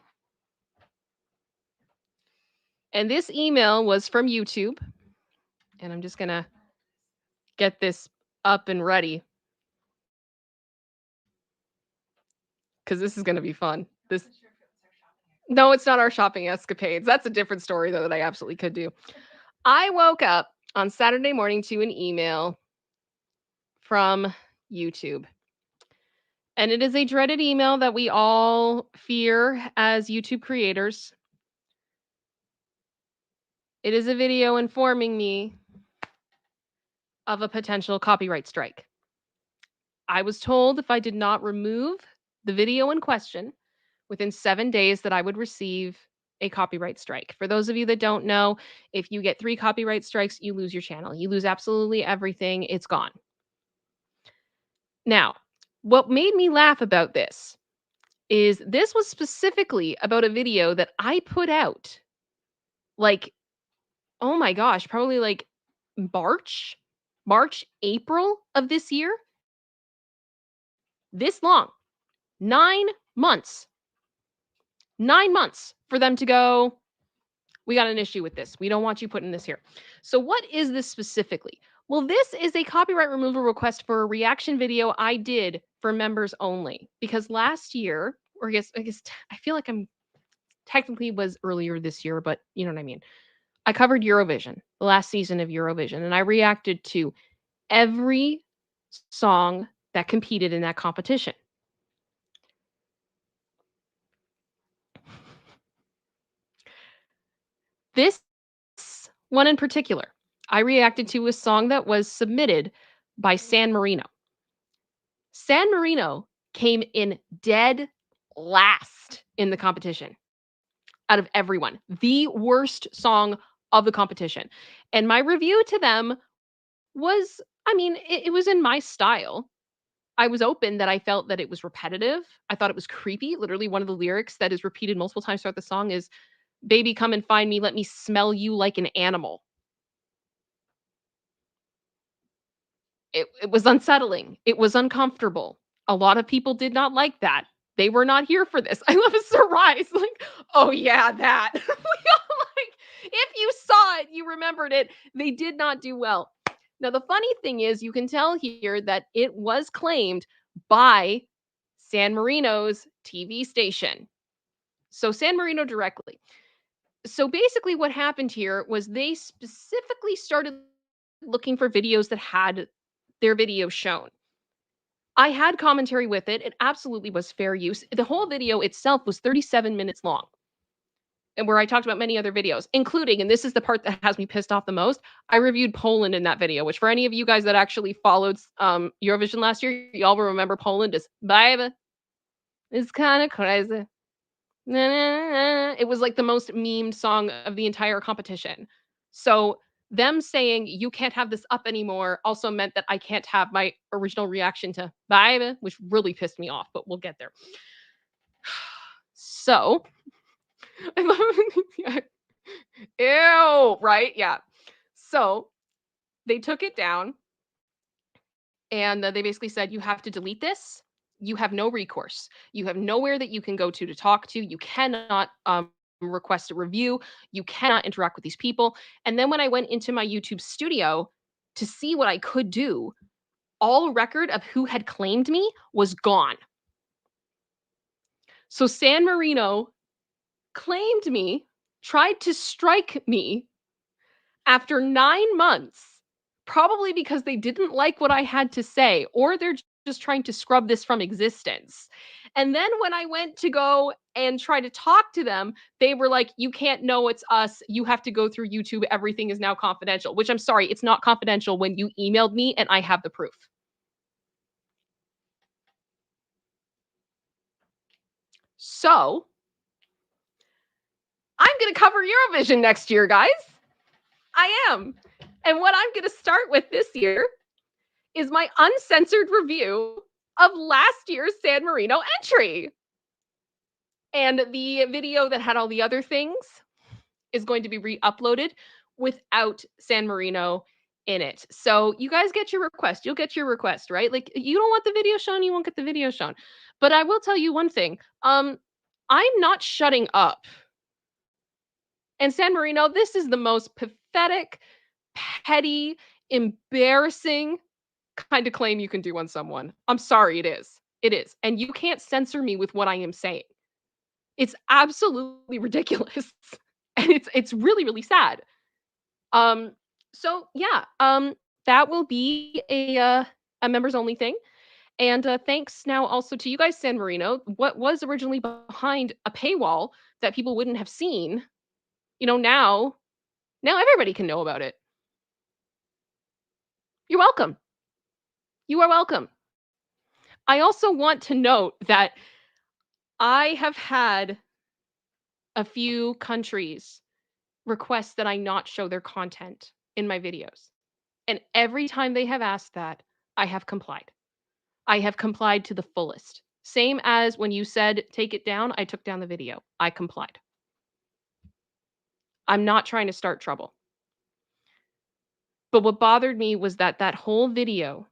And this email was from YouTube. And I'm just going to get this up and ready. Because this is going to be fun. No, it's not our shopping escapades. That's a different story, though, that I absolutely could do. I woke up on Saturday morning to an email from YouTube. And it is a dreaded email that we all fear as YouTube creators. It is a video informing me of a potential copyright strike. I was told if I did not remove the video in question within 7 days that I would receive a copyright strike. For those of you that don't know, if you get 3 copyright strikes, you lose your channel. You lose absolutely everything. It's gone. Now, what made me laugh about this is this was specifically about a video that I put out like, oh my gosh, probably like March, April of this year. This long. 9 months. 9 months for them to go, we got an issue with this. We don't want you putting this here. So what is this specifically? Well, this is a copyright removal request for a reaction video I did for members only. Because last year, or I feel like I'm technically was earlier this year, but you know what I mean. I covered Eurovision, the last season of Eurovision, and I reacted to every song that competed in that competition. This one in particular, I reacted to a song that was submitted by San Marino. San Marino came in dead last in the competition out of everyone. The worst song of the competition. And my review to them was, I mean, it was in my style. I was open that I felt that it was repetitive. I thought it was creepy. Literally, one of the lyrics that is repeated multiple times throughout the song is, "Baby, come and find me. Let me smell you like an animal." It was unsettling. It was uncomfortable. A lot of people did not like that. They were not here for this. I love a surprise. Like, oh yeah, that. We all like, if you saw it, you remembered it. They did not do well. Now, the funny thing is, you can tell here that it was claimed by San Marino's TV station. So, San Marino directly. So, basically, what happened here was they specifically started looking for videos that had their video shown. I had commentary with it. It absolutely was fair use. The whole video itself was 37 minutes long, and where I talked about many other videos, including, and this is the part that has me pissed off the most, I reviewed Poland in that video, which for any of you guys that actually followed Eurovision last year, y'all will remember Poland as baby. It's kind of crazy. Na, na, na. It was like the most memed song of the entire competition. So them saying you can't have this up anymore also meant that I can't have my original reaction to baby, which really pissed me off, but we'll get there. So I love ew, right? Yeah. So they took it down and they basically said, you have to delete this. You have no recourse. You have nowhere that you can go to talk to. You cannot request a review. You cannot interact with these people. And then when I went into my YouTube studio to see what I could do, all record of who had claimed me was gone. So San Marino claimed me, tried to strike me after 9 months, probably because they didn't like what I had to say, or they're just trying to scrub this from existence. And then when I went to go and try to talk to them, they were like, you can't know it's us. You have to go through YouTube. Everything is now confidential, which I'm sorry, it's not confidential when you emailed me and I have the proof. So I'm going to cover Eurovision next year, guys. I am. And what I'm going to start with this year is my uncensored review of last year's San Marino entry. And the video that had all the other things is going to be re-uploaded without San Marino in it. So you guys get your request. You'll get your request, right? Like, you don't want the video shown, you won't get the video shown. But I will tell you one thing. I'm not shutting up. And San Marino, this is the most pathetic, petty, embarrassing kind of claim you can do on someone. I'm sorry, it is. It is. And you can't censor me with what I am saying. It's absolutely ridiculous. And it's really, really sad. So yeah, that will be a members only thing. And thanks now also to you guys, San Marino. What was originally behind a paywall that people wouldn't have seen, now everybody can know about it. You're welcome. You are welcome. I also want to note that I have had a few countries request that I not show their content in my videos. And every time they have asked that, I have complied. I have complied to the fullest. Same as when you said, take it down, I took down the video. I complied. I'm not trying to start trouble. But what bothered me was that that whole video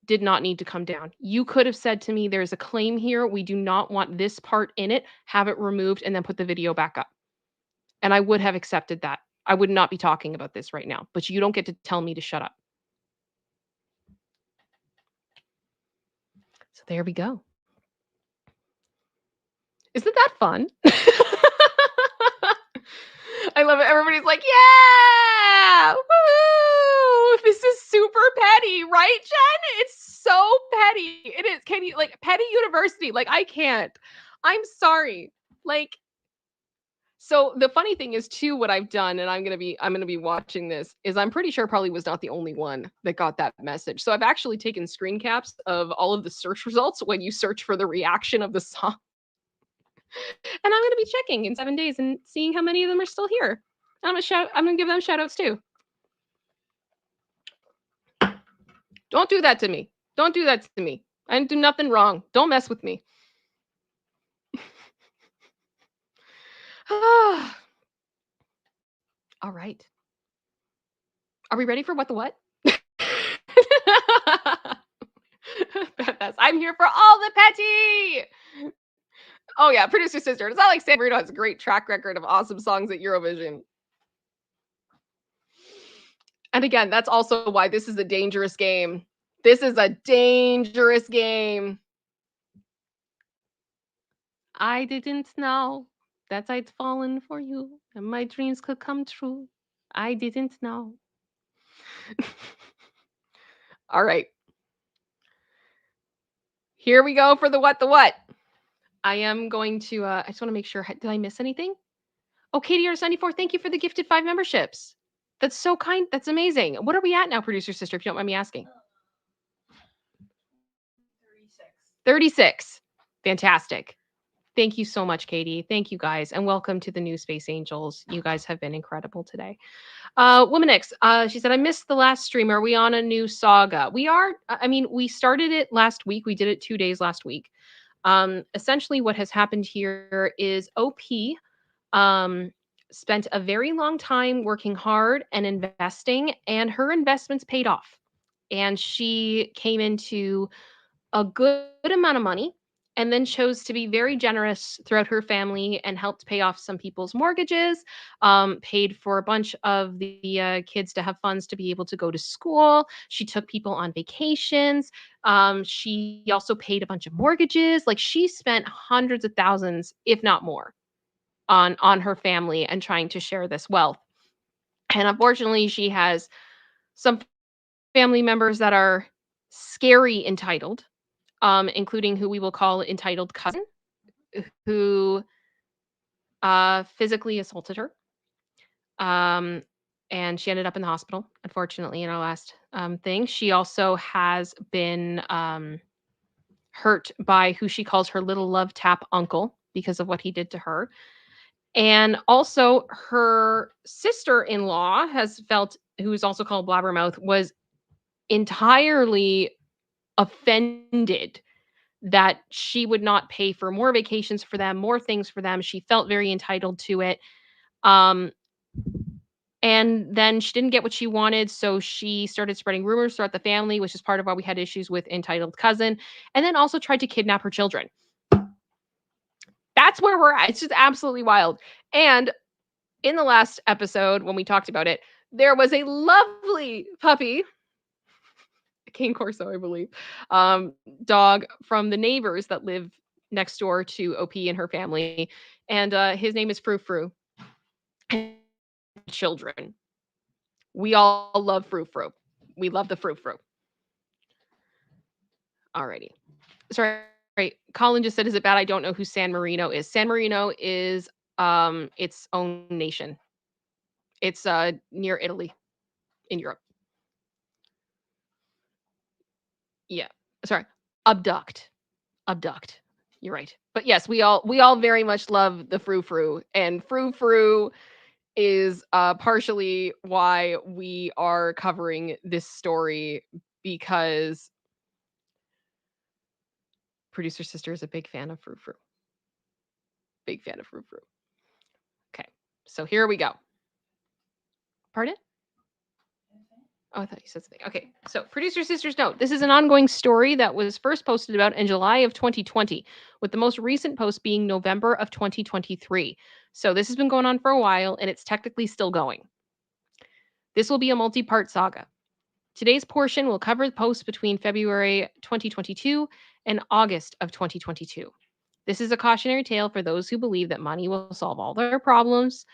did not need to come down. You could have said to me, there's a claim here. We do not want this part in it. Have it removed and then put the video back up. And I would have accepted that. I would not be talking about this right now, but you don't get to tell me to shut up. So there we go. Isn't that fun? I love it. Everybody's like, yeah, woo! This is super petty, right, Jen? It's so petty. It is. Can you, like, petty university? Like, I can't. I'm sorry. Like, So the funny thing is too, what I've done, and I'm gonna be watching this, is I'm pretty sure probably was not the only one that got that message. So I've actually taken screen caps of all of the search results when you search for the reaction of the song. And I'm gonna be checking in 7 days and seeing how many of them are still here. I'm gonna give them shout outs too. Don't do that to me. Don't do that to me. I didn't do nothing wrong. Don't mess with me. All right. Are we ready for what the what? I'm here for all the petty. Oh yeah, producer sister. It's not like San Marino has a great track record of awesome songs at Eurovision. And again, that's also why this is a dangerous game. This is a dangerous game. I didn't know that I'd fallen for you and my dreams could come true. I didn't know. All right. Here we go for the what the what. I am going to I just want to make sure, did I miss anything? Oh, KDR94, thank you for the gifted 5 memberships. That's so kind. That's amazing. What are we at now, producer sister, if you don't mind me asking? 36. 36. Fantastic. Thank you so much, Katie. Thank you guys. And welcome to the new Space Angels. You guys have been incredible today. Woman X, she said, I missed the last stream. Are we on a new saga? We are. I mean, we started it last week. We did it 2 days last week. Essentially, what has happened here is OP spent a very long time working hard and investing, and her investments paid off. And she came into a good amount of money and then chose to be very generous throughout her family and helped pay off some people's mortgages, paid for a bunch of the kids to have funds to be able to go to school. She took people on vacations. She also paid a bunch of mortgages. Like, she spent hundreds of thousands, if not more, on her family and trying to share this wealth. And unfortunately, she has some family members that are scary entitled, including who we will call entitled cousin, who physically assaulted her. And she ended up in the hospital, unfortunately, in our last thing. She also has been hurt by who she calls her little love tap uncle because of what he did to her. And also, her sister in law has felt, who is also called Blabbermouth, was entirely offended that she would not pay for more vacations for them, more things for them. She felt very entitled to it. And then she didn't get what she wanted, so she started spreading rumors throughout the family, which is part of why we had issues with entitled cousin, and then also tried to kidnap her children. That's where we're at. It's just absolutely wild. And in the last episode, when we talked about it, there was a lovely puppy, a Cane Corso, I believe, dog from the neighbors that live next door to OP and her family. And his name is Frou Frou. Children. We all love Frou Frou. We love the Frou Frou. Alrighty. Sorry. Colin just said, is it bad I don't know who San Marino is? San Marino is its own nation. It's near Italy in Europe. Yeah. Sorry. Abduct. You're right. But yes, we all very much love the Frou Frou, and Frou Frou is partially why we are covering this story, because producer sister is a big fan of Frou Frou. Big fan of Frou Frou. Okay. So here we go. Pardon? Oh, I thought you said something. Okay, so producer sisters note, this is an ongoing story that was first posted about in July of 2020, with the most recent post being November of 2023. So this has been going on for a while, and it's technically still going. This will be a multi-part saga. Today's portion will cover the posts between February 2022 and August of 2022. This is a cautionary tale for those who believe that money will solve all their problems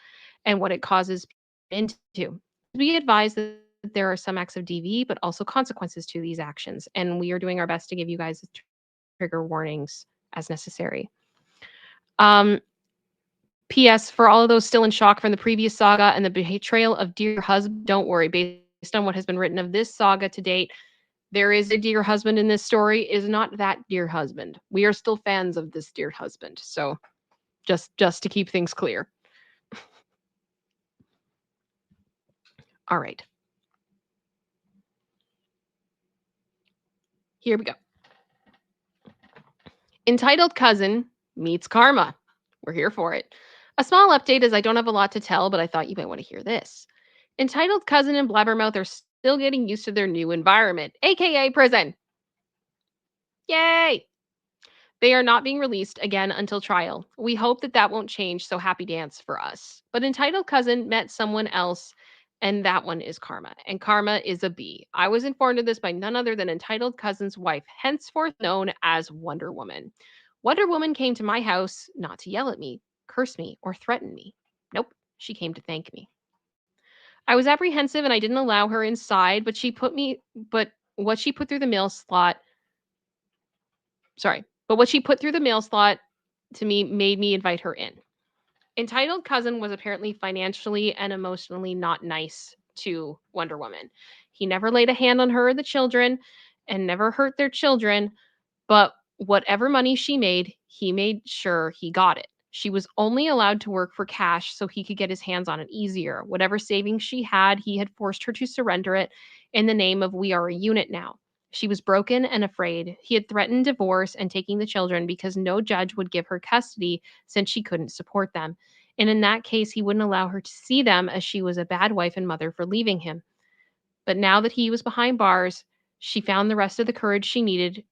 and what it causes into. Be advised that there are some acts of DV, but also consequences to these actions. And we are doing our best to give you guys trigger warnings as necessary. P.S. For all of those still in shock from the previous saga and the betrayal of dear husband, don't worry. Based on what has been written of this saga to date, there is a dear husband in this story. Is not that dear husband. We are still fans of this dear husband. So just to keep things clear. All right. Here we go. Entitled Cousin Meets Karma. We're here for it. A small update as I don't have a lot to tell, but I thought you might want to hear this. Entitled Cousin and Blabbermouth are still getting used to their new environment, aka prison. Yay! They are not being released again until trial. We hope that that won't change, so happy dance for us. But Entitled Cousin met someone else, and that one is Karma. And Karma is a bee. I was informed of this by none other than Entitled Cousin's wife, henceforth known as Wonder Woman. Wonder Woman came to my house not to yell at me, curse me, or threaten me. Nope, she came to thank me. I was apprehensive and I didn't allow her inside, but what she put through the mail slot but what she put through the mail slot to me made me invite her in. Entitled Cousin was apparently financially and emotionally not nice to Wonder Woman. He never laid a hand on her or the children and never hurt their children, but whatever money she made, he made sure he got it. She was only allowed to work for cash so he could get his hands on it easier. Whatever savings she had, he had forced her to surrender it in the name of we are a unit now. She was broken and afraid. He had threatened divorce and taking the children because no judge would give her custody since she couldn't support them. And in that case, he wouldn't allow her to see them as she was a bad wife and mother for leaving him. But now that he was behind bars, she found the rest of the courage she needed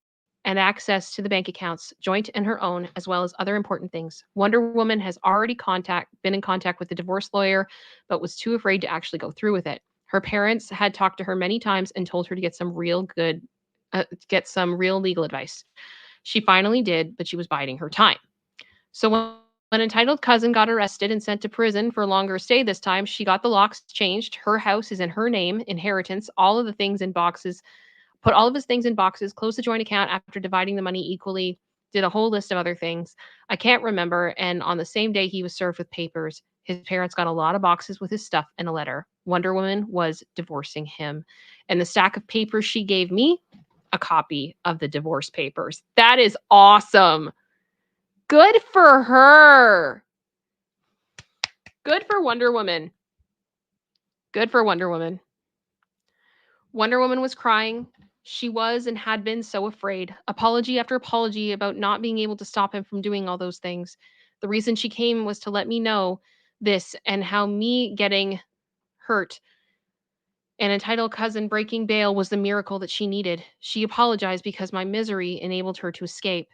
and access to the bank accounts, joint and her own, as well as other important things. Wonder Woman has already been in contact with the divorce lawyer, but was too afraid to actually go through with it. Her parents had talked to her many times and told her to get some real legal advice. She finally did, but she was biding her time. So when Entitled Cousin got arrested and sent to prison for a longer stay this time, she got the locks changed. Her house is in her name, inheritance, all of the things in boxes, put all of his things in boxes, closed the joint account after dividing the money equally, did a whole list of other things. I can't remember. And on the same day he was served with papers, his parents got a lot of boxes with his stuff and a letter. Wonder Woman was divorcing him. And the stack of papers she gave me, a copy of the divorce papers. That is awesome. Good for her. Good for Wonder Woman. Good for Wonder Woman. Wonder Woman was crying. She was and had been so afraid. Apology after apology about not being able to stop him from doing all those things. The reason she came was to let me know this and how me getting hurt and Entitled Cousin breaking bail was the miracle that she needed. She apologized because my misery enabled her to escape.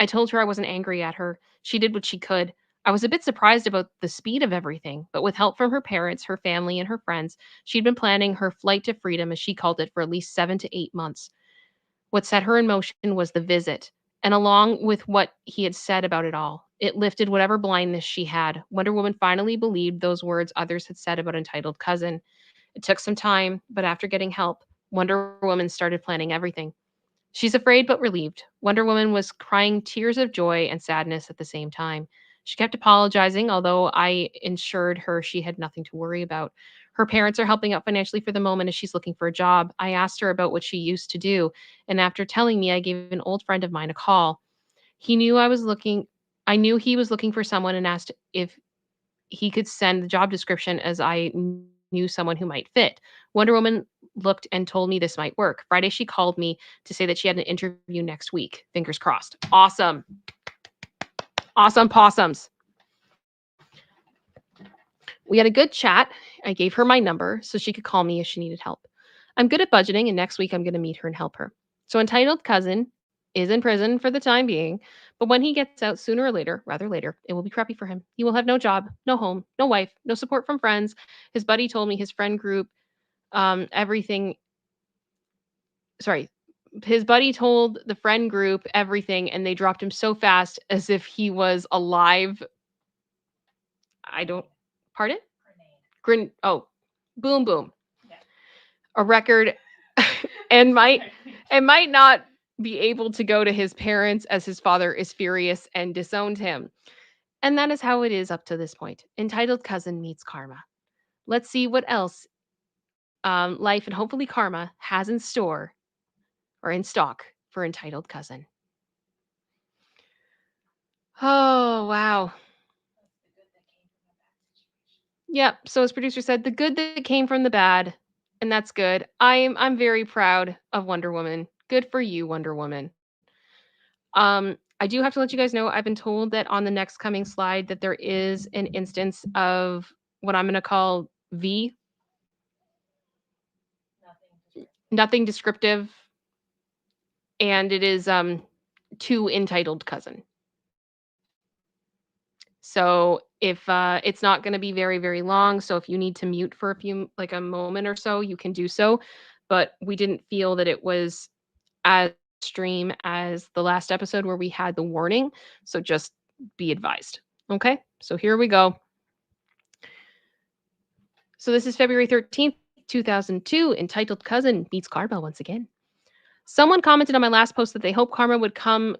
I told her I wasn't angry at her. She did what she could. I was a bit surprised about the speed of everything, but with help from her parents, her family, and her friends, she'd been planning her flight to freedom, as she called it, for at least 7 to 8 months. What set her in motion was the visit, and along with what he had said about it all, it lifted whatever blindness she had. Wonder Woman finally believed those words others had said about Entitled Cousin. It took some time, but after getting help, Wonder Woman started planning everything. She's afraid but relieved. Wonder Woman was crying tears of joy and sadness at the same time. She kept apologizing, although I assured her she had nothing to worry about. Her parents are helping out financially for the moment as she's looking for a job. I asked her about what she used to do, and after telling me, I gave an old friend of mine a call. He knew I knew he was looking for someone and asked if he could send the job description as I knew someone who might fit. Wonder Woman looked and told me this might work. Friday, she called me to say that she had an interview next week. Fingers crossed. Awesome. Awesome possums. We had a good chat. I gave her my number so she could call me if she needed help. I'm good at budgeting, and next week I'm going to meet her and help her. So, Entitled Cousin is in prison for the time being, but when he gets out sooner or later, rather later, it will be crappy for him. He will have no job, no home, no wife, no support from friends. His buddy told me his friend group, everything. Sorry, his buddy told the friend group everything, and they dropped him so fast as if he was alive. I don't. Pardon? Oh, boom, boom. Yeah. A record, and might not be able to go to his parents as his father is furious and disowned him. And that is how it is up to this point. Entitled cousin meets karma. Let's see what else life and hopefully karma has in store or in stock for entitled cousin. Oh, wow. Yep. So as producer said, the good that came from the bad, and that's good. I'm very proud of Wonder Woman. Good for you, Wonder Woman. I do have to let you guys know I've been told that on the next coming slide that there is an instance of what I'm going to call V, nothing descriptive, and it is to entitled cousin. So if it's not going to be very very long, so if you need to mute for a few like a moment or so, you can do so. But we didn't feel that it was as extreme as the last episode where we had the warning. So just be advised. Okay? So here we go. So this is February 13th, 2002, entitled Cousin Meets Karma once again. Someone commented on my last post that they hope karma would come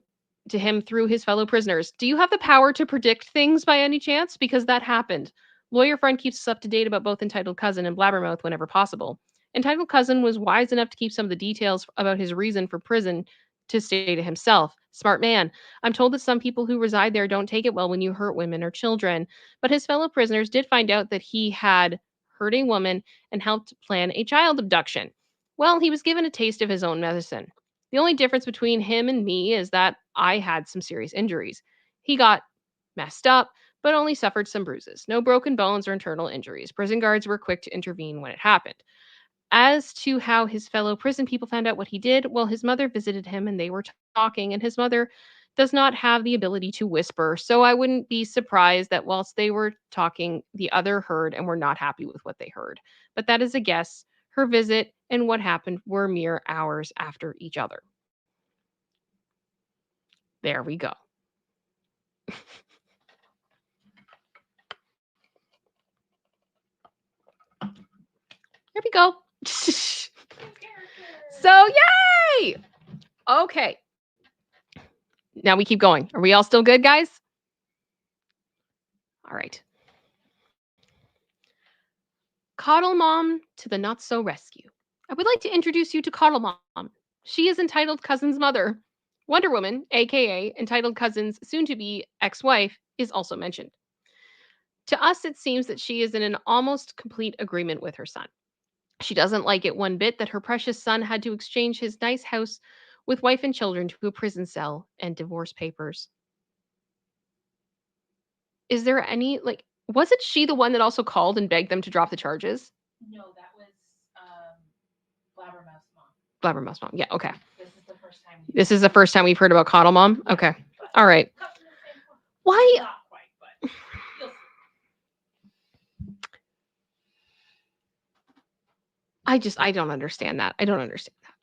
to him through his fellow prisoners. Do you have the power to predict things by any chance? Because that happened. Lawyer friend keeps us up to date about both Entitled Cousin and Blabbermouth whenever possible. Entitled Cousin was wise enough to keep some of the details about his reason for prison to stay to himself. Smart man. I'm told that some people who reside there don't take it well when you hurt women or children, but his fellow prisoners did find out that he had hurt a woman and helped plan a child abduction. Well, he was given a taste of his own medicine. The only difference between him and me is that I had some serious injuries. He got messed up, but only suffered some bruises. No broken bones or internal injuries. Prison guards were quick to intervene when it happened. As to how his fellow prison people found out what he did, well, his mother visited him and they were talking, and his mother does not have the ability to whisper. So I wouldn't be surprised that whilst they were talking, the other heard and were not happy with what they heard. But that is a guess. Her visit and what happened were mere hours after each other. There we go. Here we go. So, yay! Okay. Now we keep going. Are we all still good, guys? All right. Coddle Mom to the Not So Rescue. I would like to introduce you to Coddle Mom. She is Entitled Cousin's mother. Wonder Woman, aka Entitled Cousin's soon to be ex wife, is also mentioned. To us, it seems that she is in an almost complete agreement with her son. She doesn't like it one bit that her precious son had to exchange his nice house with wife and children to a prison cell and divorce papers. Is there any, like, wasn't she the one that also called and begged them to drop the charges? No, that was Blabbermouth's mom. Blabbermouth's mom. Yeah, okay. This is the first time. This is the first time we've heard about Coddle Mom? Okay. All right. Why? Not quite, but you'll see. I don't understand that. I don't understand that.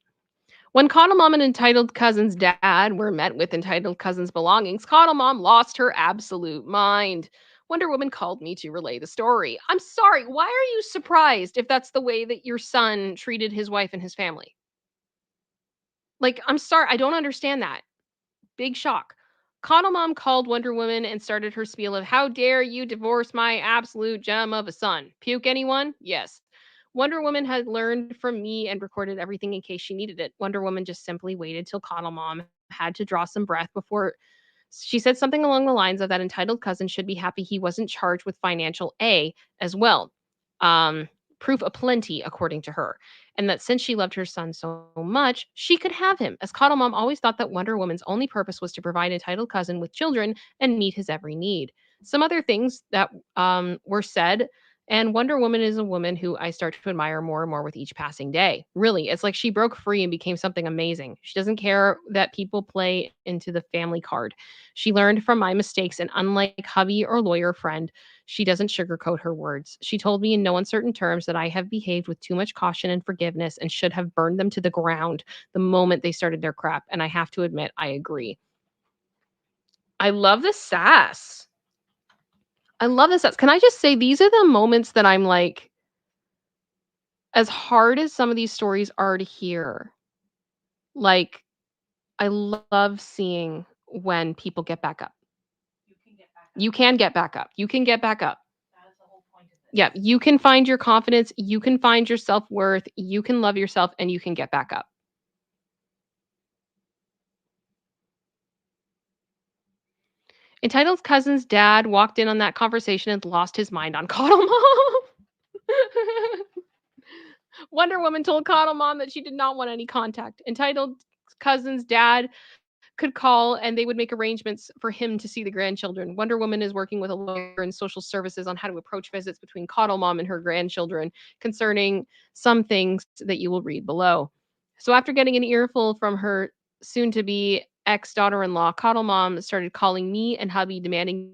When Coddle Mom and Entitled Cousin's dad were met with Entitled Cousin's belongings, Coddle Mom lost her absolute mind. Wonder Woman called me to relay the story. I'm sorry, why are you surprised if that's the way that your son treated his wife and his family? Like, I'm sorry, I don't understand that. Big shock. Coddle Mom called Wonder Woman and started her spiel of how dare you divorce my absolute gem of a son. Puke anyone? Yes. Wonder Woman had learned from me and recorded everything in case she needed it. Wonder Woman just simply waited till Coddle Mom had to draw some breath before she said something along the lines of that Entitled Cousin should be happy he wasn't charged with financial A as well. Um, Proof aplenty, according to her, and that since she loved her son so much, she could have him, as Coddle Mom always thought that Wonder Woman's only purpose was to provide Entitled Cousin with children and meet his every need. Some other things that were said, and Wonder Woman is a woman who I start to admire more and more with each passing day. Really, it's like she broke free and became something amazing. She doesn't care that people play into the family card. She learned from my mistakes, and unlike hubby or lawyer friend, she doesn't sugarcoat her words. She told me in no uncertain terms that I have behaved with too much caution and forgiveness and should have burned them to the ground the moment they started their crap. And I have to admit, I agree. I love the sass. I love the sass. Can I just say, these are the moments that I'm like, as hard as some of these stories are to hear, like, I love seeing when people get back up. You can get back You can get back up. You can get back up. That is the whole point of this. Yeah, you can find your confidence, you can find your self-worth, you can love yourself, and you can get back up. Entitled Cousin's dad walked in on that conversation and lost his mind on Coddle Mom. Wonder Woman told Coddle Mom that she did not want any contact. Entitled Cousin's dad could call and they would make arrangements for him to see the grandchildren. Wonder Woman is working with a lawyer and social services on how to approach visits between Coddle Mom and her grandchildren concerning some things that you will read below. So after getting an earful from her soon to be ex daughter in law, Coddle Mom started calling me and hubby demanding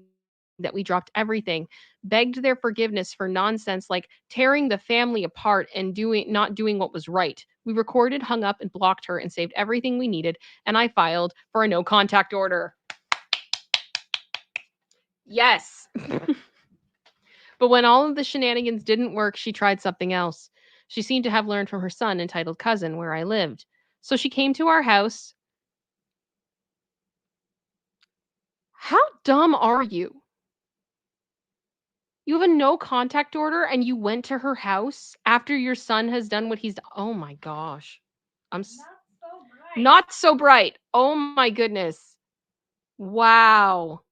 that we dropped everything, begged their forgiveness for nonsense like tearing the family apart and not doing what was right. We recorded, hung up, and blocked her and saved everything we needed, and I filed for a no contact order. Yes. But when all of the shenanigans didn't work, she tried something else. She seemed to have learned from her son, entitled Cousin, where I lived. So she came to our house. How dumb are you? You have a no contact order and you went to her house after your son has done what he's done. Oh my gosh. I'm Not so bright. not so bright. Oh my goodness. Wow.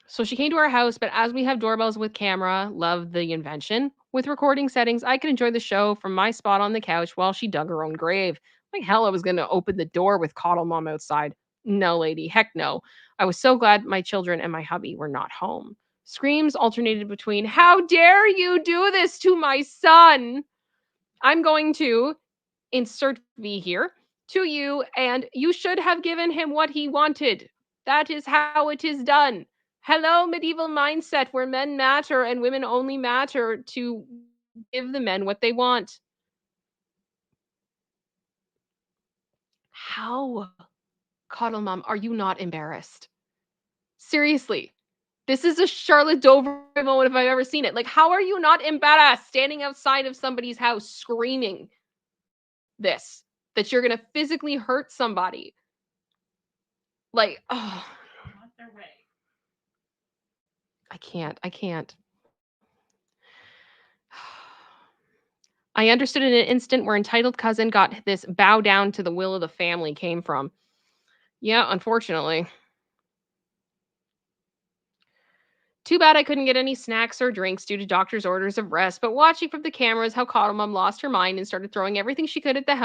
So she came to our house, but as we have doorbells with camera, love the invention. With recording settings, I could enjoy the show from my spot on the couch while she dug her own grave. Like hell, I was going to open the door with Coddle Mom outside. No, lady, heck no. I was so glad my children and my hubby were not home. Screams alternated between, how dare you do this to my son? I'm going to insert V here to you, and you should have given him what he wanted. That is how it is done. Hello, medieval mindset where men matter and women only matter to give the men what they want. How, Coddle Mom, are you not embarrassed? Seriously, this is a Charlotte Dover moment if I've ever seen it. Like, how are you not embarrassed standing outside of somebody's house screaming this? That you're going to physically hurt somebody. Like, oh. Want their way. I can't. I understood in an instant where entitled cousin got this bow down to the will of the family came from. Yeah, unfortunately. Too bad I couldn't get any snacks or drinks due to doctor's orders of rest, but watching from the cameras how Coddle Mom lost her mind and started throwing everything she could at the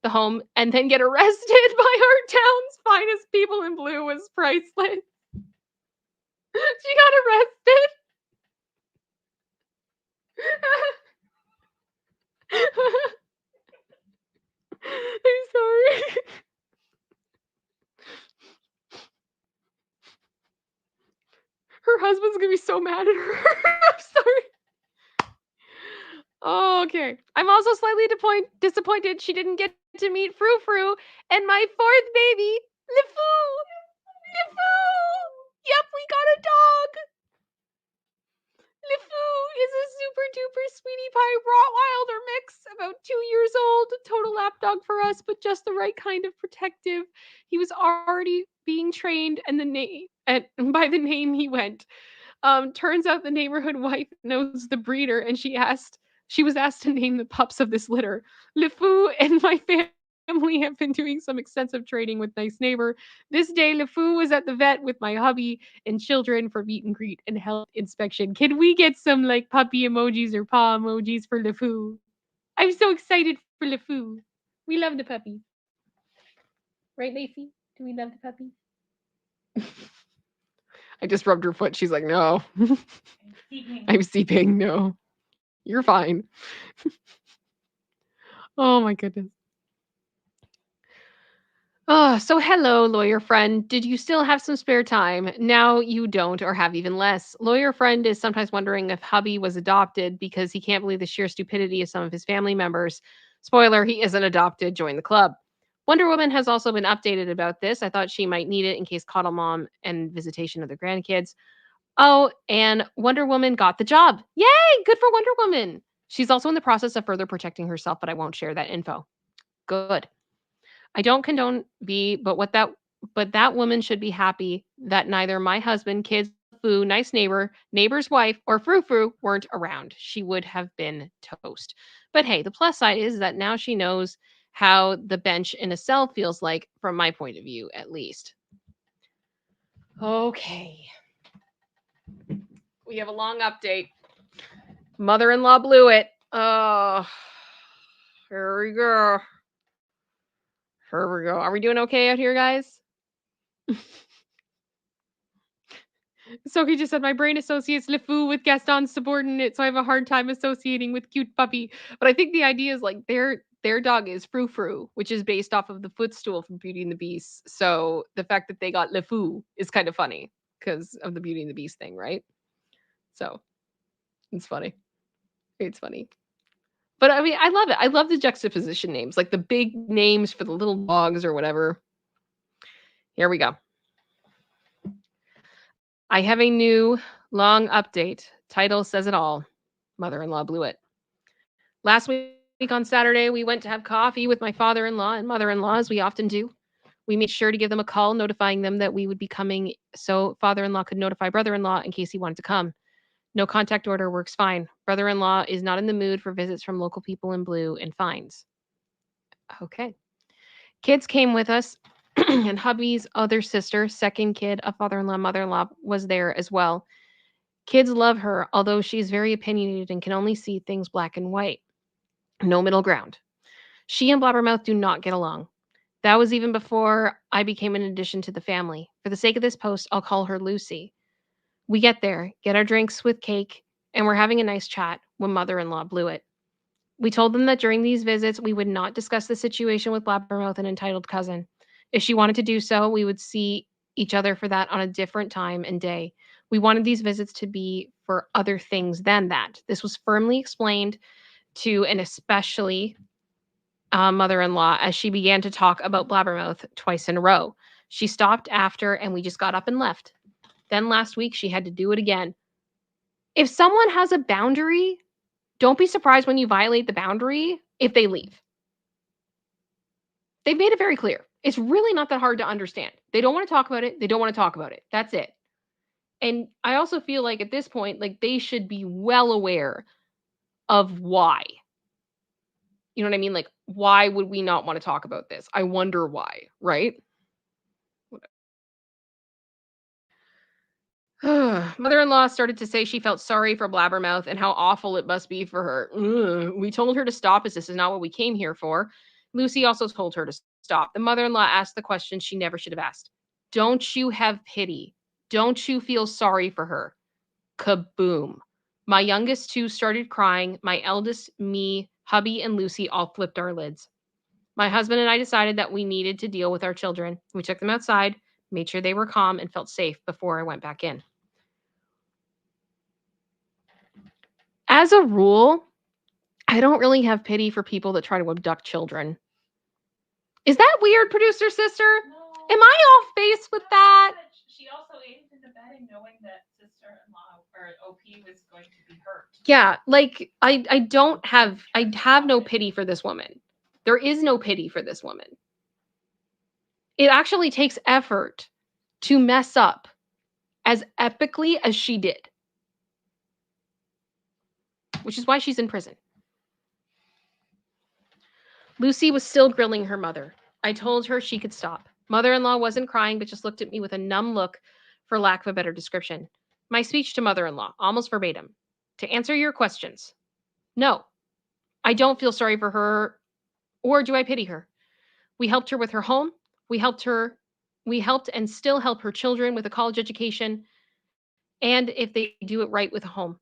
home, and then get arrested by our town's finest people in blue was priceless. She got arrested. I'm sorry. Her husband's gonna be so mad at her. I'm sorry. Oh, okay. I'm also slightly disappointed she didn't get to meet Frou Frou and my fourth baby, LeFou. LeFou. Yep, we got a dog. LeFou is a super duper sweetie pie Rottweiler mix, about 2 years old, total lapdog for us, but just the right kind of protective. He was already being trained, and by the name he went. Turns out the neighborhood wife knows the breeder, and she was asked to name the pups of this litter. LeFou and my family have been doing some extensive training with Nice Neighbor. This day, LeFou was at the vet with my hubby and children for meet and greet and health inspection. Can we get some like puppy emojis or paw emojis for LeFou? I'm so excited for LeFou. We love the puppy. Right, Lacey? Do we love the puppy? I just rubbed her foot. She's like, no. I'm seeping. No. You're fine. Oh my goodness. Oh, so hello, lawyer friend. Did you still have some spare time? Now you don't, or have even less. Lawyer friend is sometimes wondering if hubby was adopted because he can't believe the sheer stupidity of some of his family members. Spoiler, he isn't adopted. Join the club. Wonder Woman has also been updated about this. I thought she might need it in case Coddle Mom and visitation of the grandkids. Oh, and Wonder Woman got the job. Yay! Good for Wonder Woman. She's also in the process of further protecting herself, but I won't share that info. Good. I don't condone B, but but that woman should be happy that neither my husband, kids, foo, nice neighbor, neighbor's wife, or frou frou weren't around. She would have been toast. But hey, the plus side is that now she knows how the bench in a cell feels like from my point of view, at least. Okay. We have a long update. Mother in law blew it. Oh, here we go. Here we go. Are we doing okay out here, guys? Sophie just said my brain associates Le Fou with Gaston's subordinate, so I have a hard time associating with cute puppy. But I think the idea is like their dog is Frou Frou, which is based off of the footstool from Beauty and the Beast. So the fact that they got Le Fou is kind of funny because of the Beauty and the Beast thing, right? So it's funny. It's funny. But I mean, I love it. I love the juxtaposition names, like the big names for the little dogs or whatever. Here we go. I have a new long update. Title says it all. Mother-in-law blew it. Last week on Saturday, we went to have coffee with my father-in-law and mother-in-law, as we often do. We made sure to give them a call notifying them that we would be coming so father-in-law could notify brother-in-law in case he wanted to come. No contact order works fine. Brother-in-law is not in the mood for visits from local people in blue and fines. Okay. Kids came with us, and hubby's other sister, second kid of father-in-law, mother-in-law, was there as well. Kids love her, although she's very opinionated and can only see things black and white. No middle ground. She and Blabbermouth do not get along. That was even before I became an addition to the family. For the sake of this post, I'll call her Lucy. We get there, get our drinks with cake, and we're having a nice chat when mother-in-law blew it. We told them that during these visits, we would not discuss the situation with Blabbermouth and entitled cousin. If she wanted to do so, we would see each other for that on a different time and day. We wanted these visits to be for other things than that. This was firmly explained to and especially mother-in-law as she began to talk about Blabbermouth twice in a row. She stopped after and we just got up and left. Then last week she had to do it again. If someone has a boundary, don't be surprised when you violate the boundary if they leave. They've made it very clear. It's really not that hard to understand. They don't want to talk about it. They don't want to talk about it. That's it. And I also feel like at this point, like they should be well aware of why. You know what I mean? Like, why would we not want to talk about this? I wonder why, right? Mother-in-law started to say she felt sorry for Blabbermouth and how awful it must be for her. We told her to stop as this is not what we came here for. Lucy also told her to stop. The mother-in-law asked the question she never should have asked. Don't you have pity? Don't you feel sorry for her? Kaboom. My youngest two started crying. My eldest, me, hubby, and Lucy all flipped our lids. My husband and I decided that we needed to deal with our children. We took them outside, made sure they were calm and felt safe before I went back in. As a rule, I don't really have pity for people that try to abduct children. Is that weird, producer sister? No. Am I off base with that? She also ate into bedding knowing that sister-in-law or OP was going to be hurt. Yeah, like I have no pity for this woman. There is no pity for this woman. It actually takes effort to mess up as epically as she did. Which is why she's in prison. Lucy was still grilling her mother. I told her she could stop. Mother-in-law wasn't crying, but just looked at me with a numb look, for lack of a better description. My speech to mother-in-law, almost verbatim. To answer your questions, no, I don't feel sorry for her, or do I pity her? We helped her with her home. We helped and still help her children with a college education, and if they do it right with a home.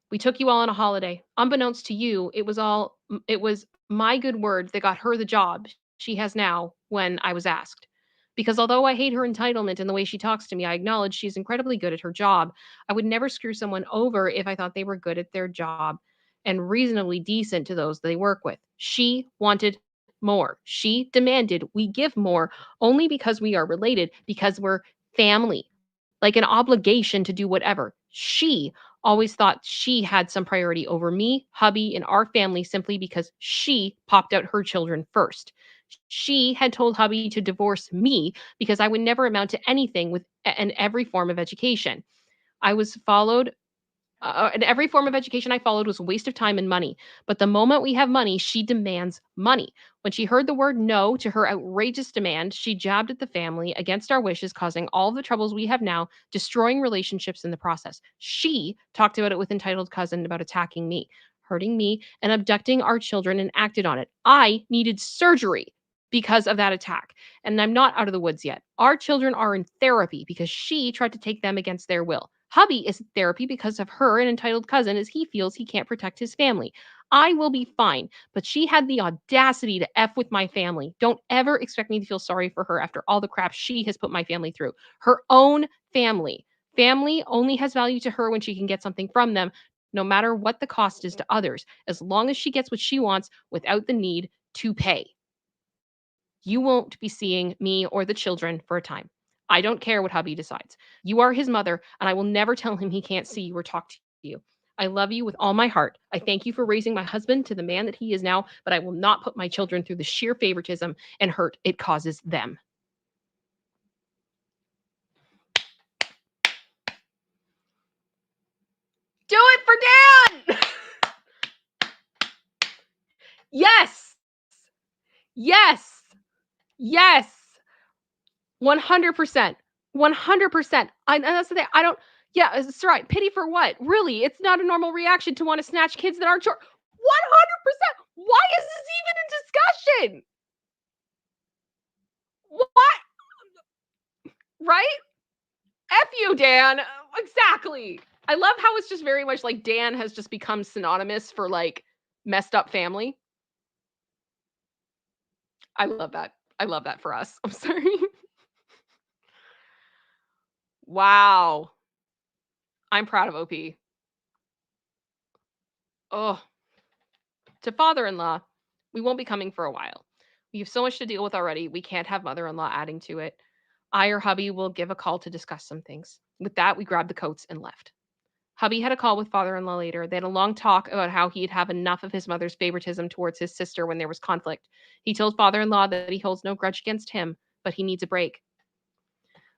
We took you all on a holiday. Unbeknownst to you, it was my good word that got her the job she has now when I was asked. Because although I hate her entitlement and the way she talks to me, I acknowledge she's incredibly good at her job. I would never screw someone over if I thought they were good at their job and reasonably decent to those they work with. She wanted more. She demanded we give more only because we are related, because we're family, like an obligation to do whatever. She always thought she had some priority over me, hubby, and our family simply because she popped out her children first. She had told hubby to divorce me because I would never amount to anything with and every form of education. I was followed and every form of education I followed was a waste of time and money. But the moment we have money, she demands money. When she heard the word no to her outrageous demand, she jabbed at the family against our wishes, causing all the troubles we have now, destroying relationships in the process. She talked about it with entitled cousin about attacking me, hurting me, and abducting our children and acted on it. I needed surgery because of that attack. And I'm not out of the woods yet. Our children are in therapy because she tried to take them against their will. Hubby is in therapy because of her an entitled cousin as he feels he can't protect his family. I will be fine, but she had the audacity to F with my family. Don't ever expect me to feel sorry for her after all the crap she has put my family through. Her own family. Family only has value to her when she can get something from them, no matter what the cost is to others, as long as she gets what she wants without the need to pay. You won't be seeing me or the children for a time. I don't care what hubby decides. You are his mother, and I will never tell him he can't see you or talk to you. I love you with all my heart. I thank you for raising my husband to the man that he is now, but I will not put my children through the sheer favoritism and hurt it causes them. Do it for Dan! Yes! Yes! Yes! 100%. 100%. And that's the thing. I don't, yeah, it's right. Pity for what? Really, it's not a normal reaction to want to snatch kids that aren't your 100%. Why is this even a discussion? What? Right? F you, Dan. Exactly. I love how it's just very much like Dan has just become synonymous for like messed up family. I love that. I love that for us. I'm sorry. Wow. I'm proud of OP. Oh, to father-in-law, we won't be coming for a while. We have so much to deal with already. We can't have mother-in-law adding to it. I or hubby will give a call to discuss some things. With that, we grabbed the coats and left. Hubby had a call with father-in-law later. They had a long talk about how he'd have enough of his mother's favoritism towards his sister when there was conflict. He told father-in-law that he holds no grudge against him, but he needs a break.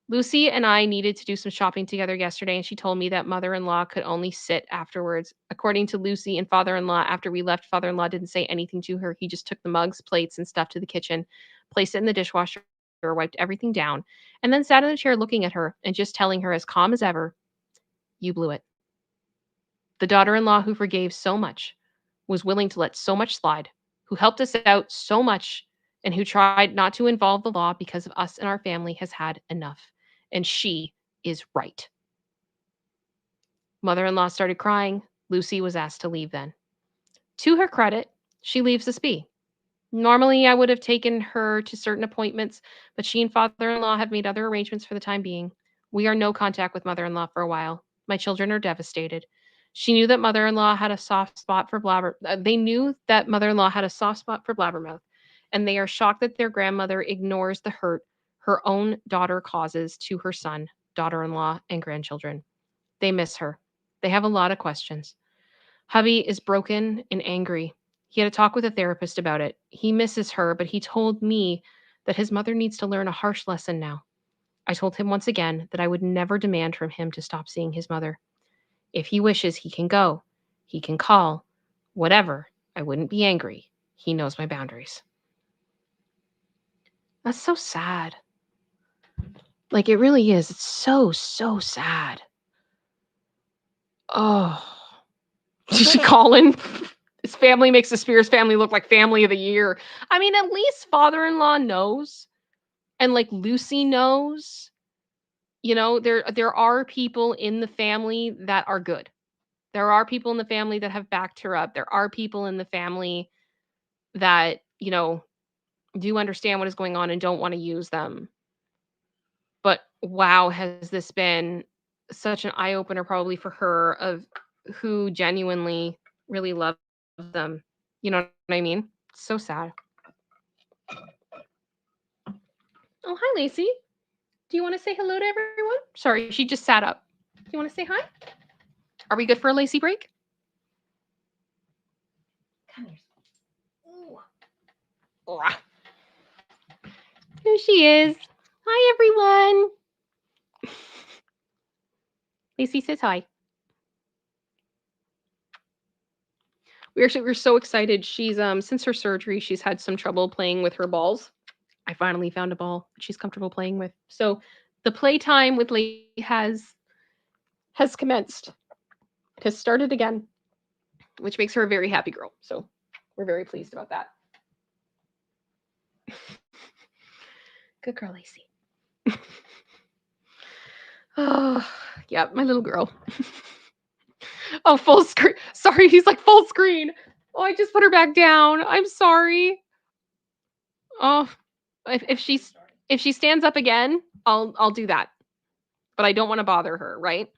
Lucy and I needed to do some shopping together yesterday, and she told me that mother in law could only sit afterwards. According to Lucy and father in law, after we left, father in law didn't say anything to her. He just took the mugs, plates, and stuff to the kitchen, placed it in the dishwasher, wiped everything down, and then sat in the chair looking at her and just telling her as calm as ever, "You blew it." The daughter in law who forgave so much, was willing to let so much slide, who helped us out so much, and who tried not to involve the law because of us and our family has had enough. And she is right. Mother in law started crying. Lucy was asked to leave then. To her credit, she leaves us be. Normally, I would have taken her to certain appointments, but she and father in law have made other arrangements for the time being. We are no contact with mother in law for a while. My children are devastated. She knew that mother in law had a soft spot for blabber. They knew that mother in law had a soft spot for blabbermouth, and they are shocked that their grandmother ignores the hurt her own daughter causes to her son, daughter in law, and grandchildren. They miss her. They have a lot of questions. Hubby is broken and angry. He had a talk with a therapist about it. He misses her, but he told me that his mother needs to learn a harsh lesson now. I told him once again that I would never demand from him to stop seeing his mother. If he wishes, he can go. He can call. Whatever. I wouldn't be angry. He knows my boundaries. That's so sad. Like, it really is. It's so, so sad. Oh. Did she call in? His family makes the Spears family look like family of the year. I mean, at least father-in-law knows. And like Lucy knows. You know, there are people in the family that are good. There are people in the family that have backed her up. There are people in the family that, you know, do understand what is going on and don't want to use them. But wow, has this been such an eye opener probably for her of who genuinely really loves them. You know what I mean? So sad. Oh, hi, Lacey. Do you want to say hello to everyone? Sorry, she just sat up. Do you want to say hi? Are we good for a Lacey break? Come here. Ooh. Here she is. Hi, everyone. Lacey says hi. We're so excited. She's since her surgery, she's had some trouble playing with her balls. I finally found a ball that she's comfortable playing with. So the playtime with Lacey has commenced. It has started again, which makes her a very happy girl. So we're very pleased about that. Good girl, Lacey. Oh, yeah, my little girl. Oh, full screen. Sorry, he's like full screen. Oh, I just put her back down. I'm sorry. Oh, if she stands up again, I'll do that. But I don't want to bother her, right?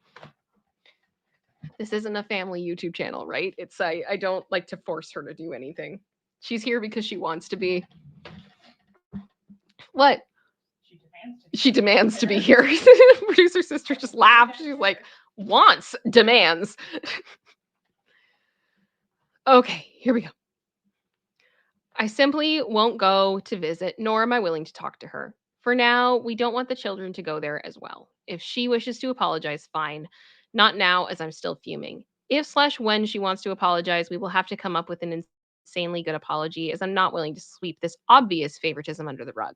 This isn't a family YouTube channel, right? It's I don't like to force her to do anything. She's here because she wants to be. What? She demands to be here. Producer sister just laughed. She's like, wants, demands. Okay, here we go. I simply won't go to visit, nor am I willing to talk to her. For now, we don't want the children to go there as well. If she wishes to apologize, fine. Not now, as I'm still fuming. If/when she wants to apologize, we will have to come up with an insanely good apology, as I'm not willing to sweep this obvious favoritism under the rug.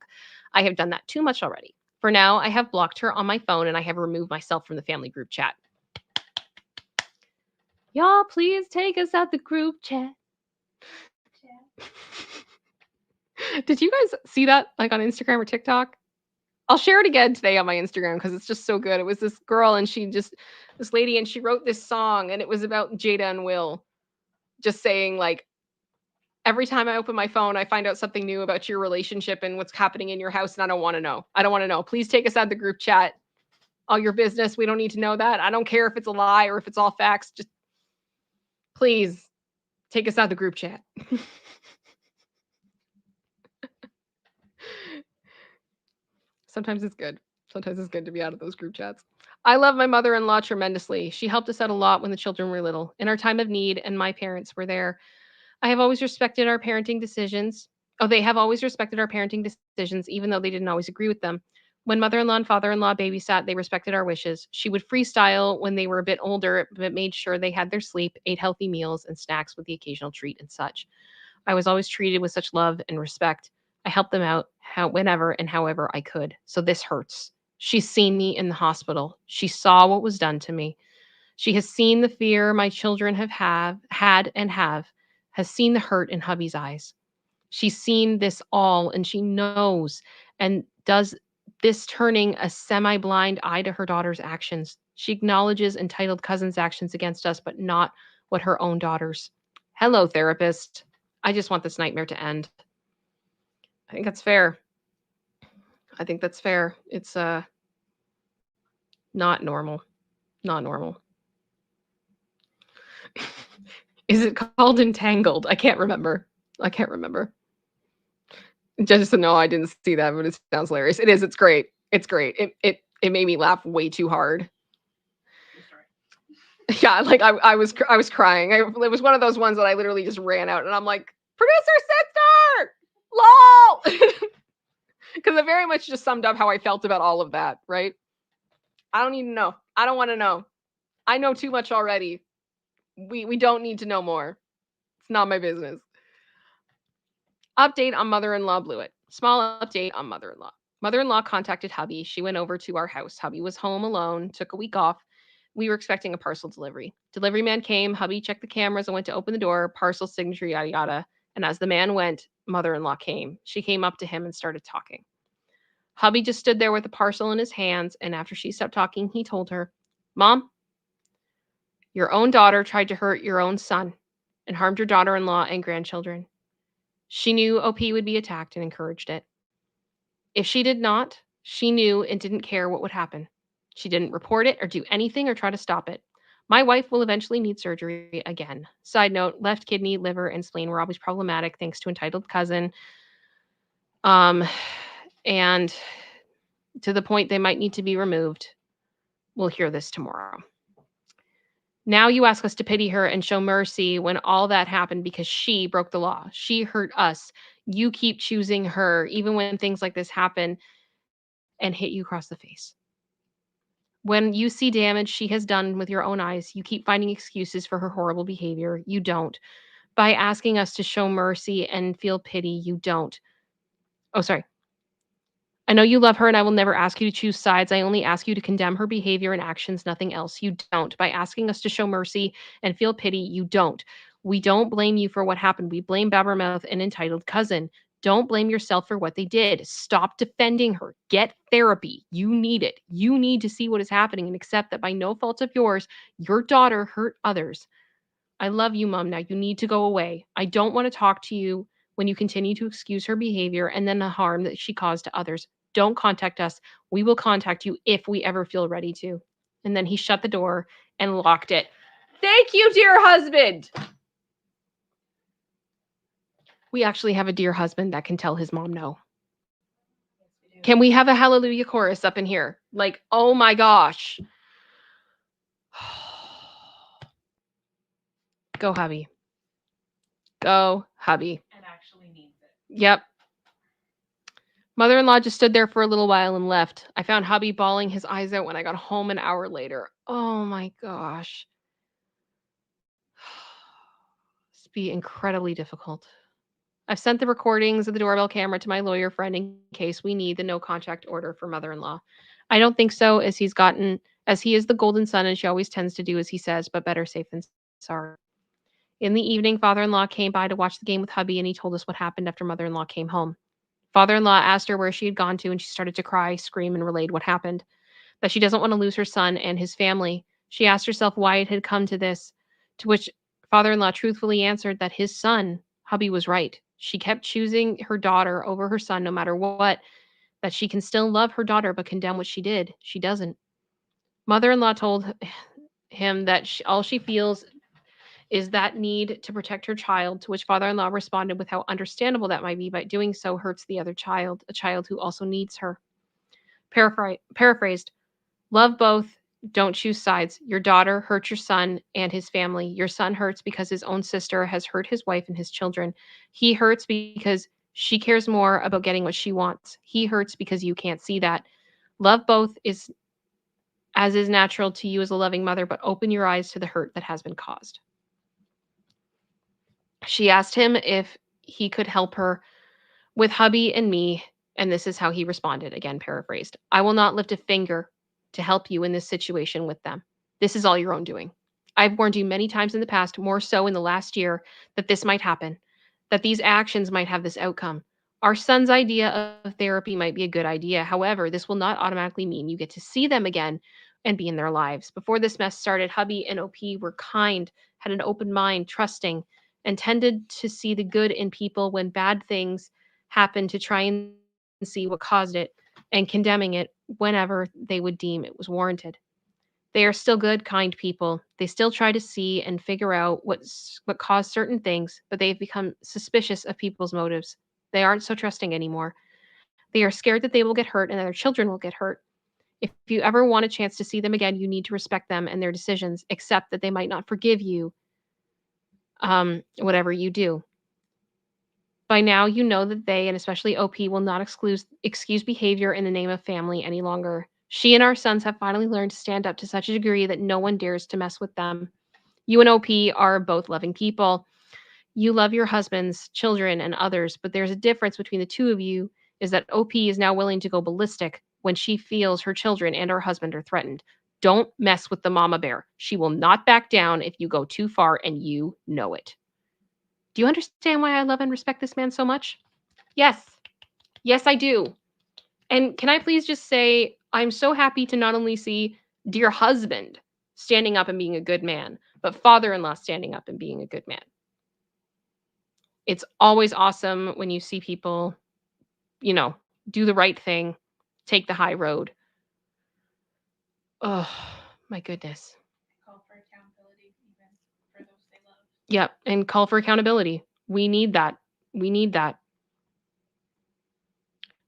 I have done that too much already. For now, I have blocked her on my phone and I have removed myself from the family group chat. Y'all, please take us out the group chat. Did you guys see that like on Instagram or TikTok? I'll share it again today on my Instagram because it's just so good. It was this girl and this lady, and she wrote this song and it was about Jada and Will. Just saying, like, every time I open my phone, I find out something new about your relationship and what's happening in your house, and I don't want to know. I don't want to know. Please take us out of the group chat. All your business. We don't need to know that. I don't care if it's a lie or if it's all facts. Just please take us out of the group chat. Sometimes it's good. Sometimes it's good to be out of those group chats. I love my mother-in-law tremendously. She helped us out a lot when the children were little, in our time of need, and my parents were there. I have always respected our parenting decisions. Oh, they have always respected our parenting decisions, even though they didn't always agree with them. When mother-in-law and father-in-law babysat, they respected our wishes. She would freestyle when they were a bit older, but made sure they had their sleep, ate healthy meals and snacks with the occasional treat and such. I was always treated with such love and respect. I helped them out whenever and however I could. So this hurts. She's seen me in the hospital. She saw what was done to me. She has seen the fear my children had and have, has seen the hurt in hubby's eyes. She's seen this all and she knows and does this turning a semi-blind eye to her daughter's actions. She acknowledges entitled cousin's actions against us, but not what her own daughters. Hello, therapist. I just want this nightmare to end. I think that's fair. I think that's fair. It's not normal. Not normal. Is it called Entangled? I can't remember. I can't remember. Just to know I didn't see that, but it sounds hilarious. It is. It's great. It's great. It made me laugh way too hard. Yeah, like I was crying. It was one of those ones that I literally just ran out, and I'm like, producer sister, lol, because it very much just summed up how I felt about all of that. Right? I don't need to know. I don't want to know. I know too much already. We don't need to know more. It's not my business. Update on mother-in-law blew it. Small update on mother-in-law. Mother-in-law contacted hubby. She went over to our house. Hubby was home alone, took a week off. We were expecting a parcel delivery. Delivery man came. Hubby checked the cameras and went to open the door. Parcel signature, yada yada. And as the man went, mother-in-law came. She came up to him and started talking. Hubby just stood there with the parcel in his hands, and after she stopped talking, he told her, "Mom, your own daughter tried to hurt your own son and harmed your daughter-in-law and grandchildren. She knew OP would be attacked and encouraged it. If she did not, she knew and didn't care what would happen. She didn't report it or do anything or try to stop it. My wife will eventually need surgery again. Side note, left kidney, liver, and spleen were always problematic thanks to entitled cousin. And to the point they might need to be removed. We'll hear this tomorrow." Now you ask us to pity her and show mercy when all that happened because she broke the law. She hurt us. You keep choosing her, even when things like this happen and hit you across the face. When you see damage she has done with your own eyes, you keep finding excuses for her horrible behavior. You don't. By asking us to show mercy and feel pity, you don't. Oh, sorry. I know you love her and I will never ask you to choose sides. I only ask you to condemn her behavior and actions, nothing else. You don't. By asking us to show mercy and feel pity, you don't. We don't blame you for what happened. We blame Babbermouth and entitled cousin. Don't blame yourself for what they did. Stop defending her. Get therapy. You need it. You need to see what is happening and accept that by no fault of yours, your daughter hurt others. I love you, Mom. Now you need to go away. I don't want to talk to you when you continue to excuse her behavior and then the harm that she caused to others. Don't contact us. We will contact you if we ever feel ready to. And then he shut the door and locked it. Thank you, dear husband. We actually have a dear husband that can tell his mom no. Can we have a hallelujah chorus up in here? Like, oh my gosh. Go, hubby. Go, hubby. And actually means it. Yep. Mother-in-law just stood there for a little while and left. I found hubby bawling his eyes out when I got home an hour later. Oh my gosh. This be incredibly difficult. I've sent the recordings of the doorbell camera to my lawyer friend in case we need the no contact order for mother-in-law. I don't think so, as he is the golden son and she always tends to do as he says, but better safe than sorry. In the evening, father-in-law came by to watch the game with hubby and he told us what happened after mother-in-law came home. Father-in-law asked her where she had gone to and she started to cry, scream, and relayed what happened. That she doesn't want to lose her son and his family. She asked herself why it had come to this, to which father-in-law truthfully answered that his son, hubby, was right. She kept choosing her daughter over her son no matter what, that she can still love her daughter but condemn what she did. She doesn't. Mother-in-law told him that all she feels is that need to protect her child, to which father-in-law responded with how understandable that might be, but doing so hurts the other child, a child who also needs her. Paraphrased, love both, don't choose sides. Your daughter hurts your son and his family. Your son hurts because his own sister has hurt his wife and his children. He hurts because she cares more about getting what she wants. He hurts because you can't see that. Love both is as is natural to you as a loving mother, but open your eyes to the hurt that has been caused. She asked him if he could help her with hubby and me, and this is how he responded, again paraphrased. I will not lift a finger to help you in this situation with them. This is all your own doing. I've warned you many times in the past, more so in the last year, that this might happen, that these actions might have this outcome. Our son's idea of therapy might be a good idea. However, this will not automatically mean you get to see them again and be in their lives. Before this mess started, hubby and OP were kind, had an open mind, trusting, and tended to see the good in people when bad things happened to try and see what caused it and condemning it whenever they would deem it was warranted. They are still good, kind people. They still try to see and figure out what caused certain things, but they've become suspicious of people's motives. They aren't so trusting anymore. They are scared that they will get hurt and that their children will get hurt. If you ever want a chance to see them again, you need to respect them and their decisions, accept that they might not forgive you, whatever you do. By now, you know that they, and especially OP, will not excuse behavior in the name of family any longer. She and our sons have finally learned to stand up to such a degree that no one dares to mess with them. You and OP are both loving people. You love your husbands, children, and others, but there's a difference between the two of you is that OP is now willing to go ballistic when she feels her children and her husband are threatened. Don't mess with the mama bear. She will not back down if you go too far, and you know it. Do you understand why I love and respect this man so much? Yes. Yes, I do. And can I please just say, I'm so happy to not only see dear husband standing up and being a good man, but father in law standing up and being a good man. It's always awesome when you see people, do the right thing, take the high road. Oh, my goodness. Call for accountability even for those they love. Yep. And call for accountability. We need that. We need that.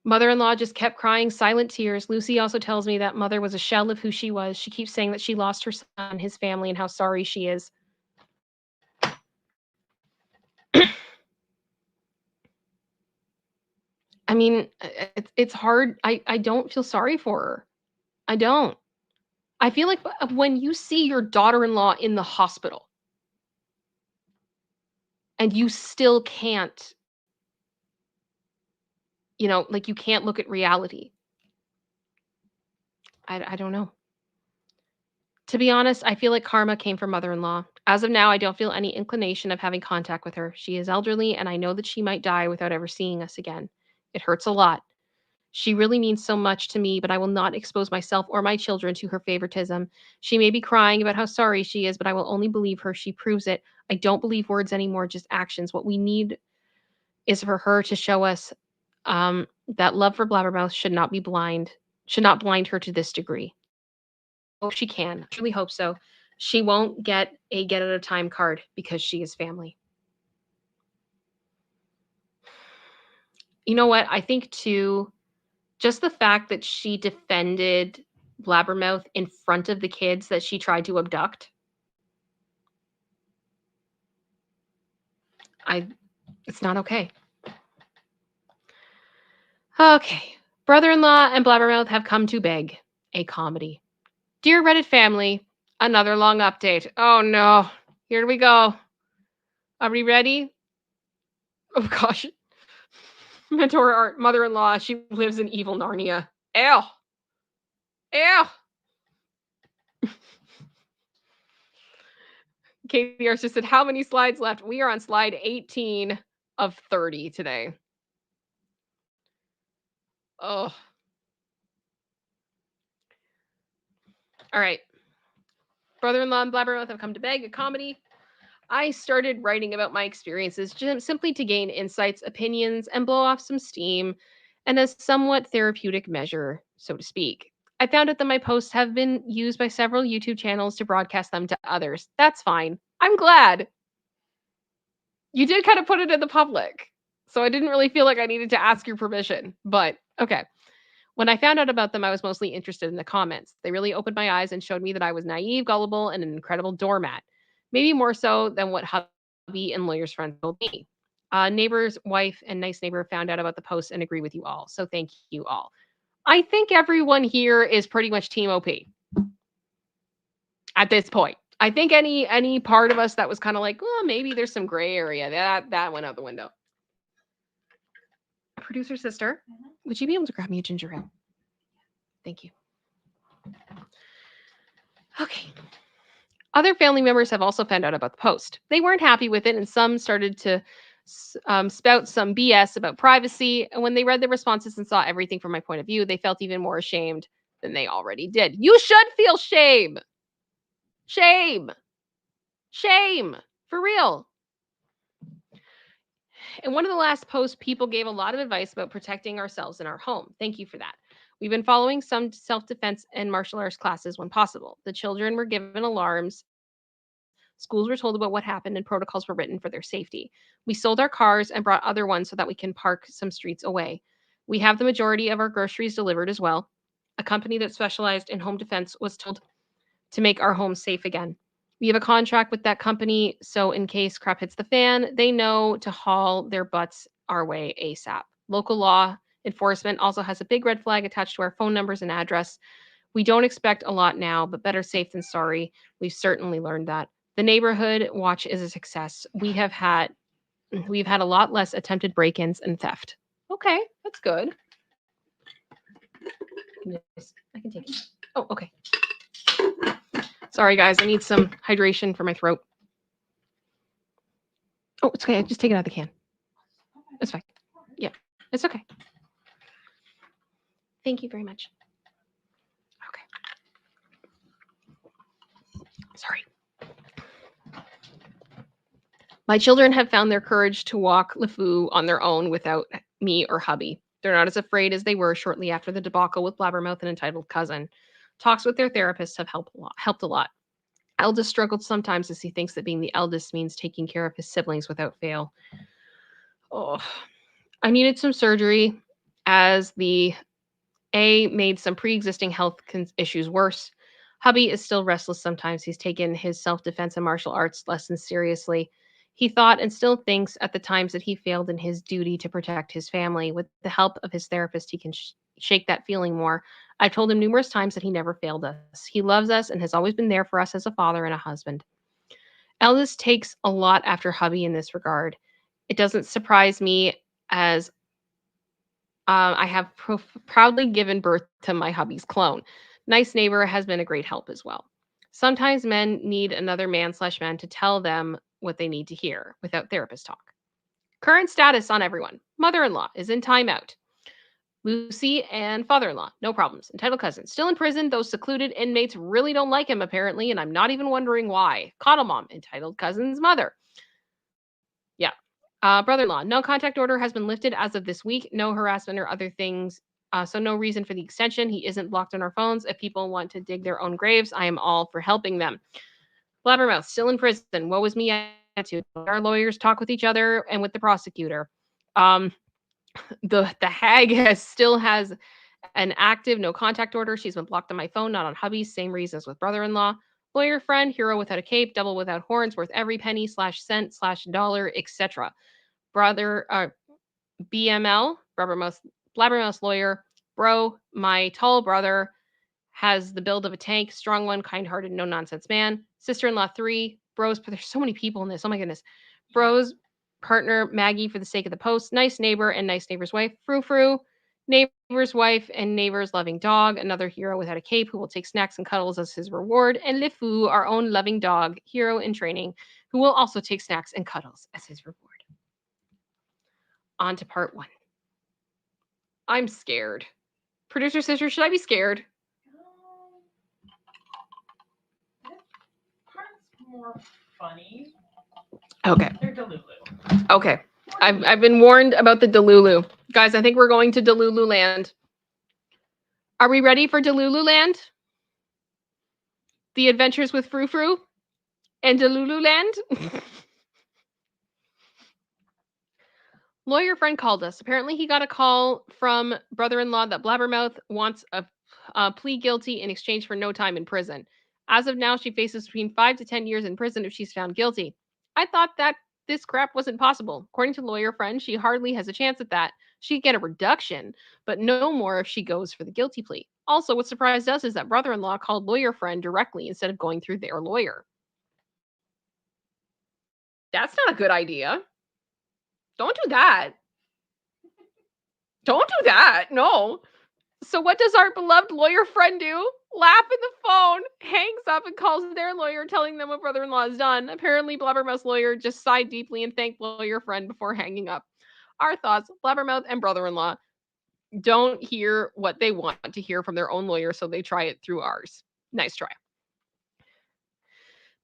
Mother-in-law just kept crying silent tears. Lucy also tells me that mother was a shell of who she was. She keeps saying that she lost her son, his family, and how sorry she is. I mean, it's hard. I don't feel sorry for her. I don't. I feel like when you see your daughter-in-law in the hospital and you still can't, like you can't look at reality. I don't know. To be honest, I feel like karma came from mother-in-law. As of now, I don't feel any inclination of having contact with her. She is elderly, and I know that she might die without ever seeing us again. It hurts a lot. She really means so much to me, but I will not expose myself or my children to her favoritism. She may be crying about how sorry she is, but I will only believe her if she proves it. I don't believe words anymore, just actions. What we need is for her to show us that love for Blabbermouth should not blind her to this degree. Hope she can. I truly hope so. She won't get a get out of time card because she is family. You know what? I think too, just the fact that she defended Blabbermouth in front of the kids that she tried to abduct. It's not okay. Okay. Brother-in-law and Blabbermouth have come to beg a comedy. Dear Reddit family, another long update. Oh no. Here we go. Are we ready? Oh gosh. Mentor art mother-in-law. She lives in evil Narnia. Ew. Ew. Katie Arce just said, how many slides left? We are on slide 18 of 30 today. Oh. All right. Brother-in-law and Blabbermouth have come to beg a comedy. I started writing about my experiences simply to gain insights, opinions, and blow off some steam, and as somewhat therapeutic measure, so to speak. I found out that my posts have been used by several YouTube channels to broadcast them to others. That's fine. I'm glad. You did kind of put it in the public, so I didn't really feel like I needed to ask your permission, but okay. When I found out about them, I was mostly interested in the comments. They really opened my eyes and showed me that I was naive, gullible, and an incredible doormat. Maybe more so than what hubby and lawyers friends told me. Neighbor's wife and nice neighbor found out about the post and agree with you all. So thank you all. I think everyone here is pretty much Team OP at this point. I think any part of us that was kind of like, well, maybe there's some gray area, that went out the window. Producer sister, would you be able to grab me a ginger ale? Thank you. Okay. Other family members have also found out about the post. They weren't happy with it, and some started to spout some BS about privacy. And when they read the responses and saw everything from my point of view, they felt even more ashamed than they already did. You should feel shame. Shame. Shame. For real. In one of the last posts, people gave a lot of advice about protecting ourselves in our home. Thank you for that. We've been following some self-defense and martial arts classes when possible. The children were given alarms. Schools were told about what happened and protocols were written for their safety. We sold our cars and brought other ones so that we can park some streets away. We have the majority of our groceries delivered as well. A company that specialized in home defense was told to make our homes safe again. We have a contract with that company, so in case crap hits the fan, they know to haul their butts our way ASAP. Local law enforcement also has a big red flag attached to our phone numbers and address. We don't expect a lot now, but better safe than sorry. We've certainly learned that. The neighborhood watch is a success. We've had a lot less attempted break-ins and theft. Okay, that's good. Yes, I can take it. Oh, okay. Sorry, guys. I need some hydration for my throat. Oh, it's okay. Just take it out of the can. It's fine. Yeah, it's okay. Thank you very much. Okay. Sorry. My children have found their courage to walk LeFou on their own without me or hubby. They're not as afraid as they were shortly after the debacle with Blabbermouth and entitled cousin. Talks with their therapists have helped a lot. Eldest struggled sometimes as he thinks that being the eldest means taking care of his siblings without fail. Oh, I needed some surgery. as the A made some pre-existing health issues worse. Hubby is still restless sometimes. He's taken his self-defense and martial arts lessons seriously. He thought and still thinks at the times that he failed in his duty to protect his family. With the help of his therapist, he can shake that feeling more. I've told him numerous times that he never failed us. He loves us and has always been there for us as a father and a husband. Eldest takes a lot after hubby in this regard. It doesn't surprise me as I have proudly given birth to my hubby's clone. Nice neighbor has been a great help as well. Sometimes men need another man/man to tell them what they need to hear without therapist talk. Current status on everyone. Mother-in-law is in timeout. Lucy and father-in-law, no problems. Entitled cousin, still in prison. Those secluded inmates really don't like him apparently, and I'm not even wondering why. Coddle mom, entitled cousin's mother. Yeah. Brother-in-law, no contact order has been lifted as of this week. No harassment or other things. So no reason for the extension. He isn't blocked on our phones. If people want to dig their own graves, I am all for helping them. Blabbermouth, still in prison. Woe is me attitude. Our lawyers talk with each other and with the prosecutor. The hag still has an active no contact order. She's been blocked on my phone, not on hubby's. Same reasons with brother-in-law. Lawyer friend, hero without a cape, devil without horns, worth every penny/cent/dollar, etc. Brother, BML, Blabbermouth lawyer. Bro, my tall brother has the build of a tank, strong one, kind-hearted, no nonsense man. Sister-in-law 3, bros. But there's so many people in this. Oh my goodness. Bros, partner Maggie for the sake of the post. Nice neighbor and nice neighbor's wife. Frou. Neighbor's wife and neighbor's loving dog. Another hero without a cape who will take snacks and cuddles as his reward. And Lifu, our own loving dog, hero in training, who will also take snacks and cuddles as his reward. On to part 1. I'm scared. Producer sister, should I be scared? This part's more funny. Okay. They're Delulu. Okay. I've been warned about the Delulu. Guys, I think we're going to Delulu land. Are we ready for Delulu land? The adventures with Frou and Delulu land? Lawyer friend called us. Apparently he got a call from brother-in-law that Blabbermouth wants a plea guilty in exchange for no time in prison. As of now, she faces between 5 to 10 years in prison if she's found guilty. I thought that this crap wasn't possible. According to lawyer friend, she hardly has a chance at that. She'd get a reduction, but no more if she goes for the guilty plea. Also, what surprised us is that brother-in-law called lawyer friend directly instead of going through their lawyer. That's not a good idea. Don't do that. Don't do that. No. So what does our beloved lawyer friend do? Laugh in the phone, hangs up, and calls their lawyer, telling them what brother-in-law has done. Apparently, Blabbermouth's lawyer just sighed deeply and thanked lawyer friend before hanging up. Our thoughts: Blabbermouth and brother-in-law don't hear what they want to hear from their own lawyer, so they try it through ours. Nice try.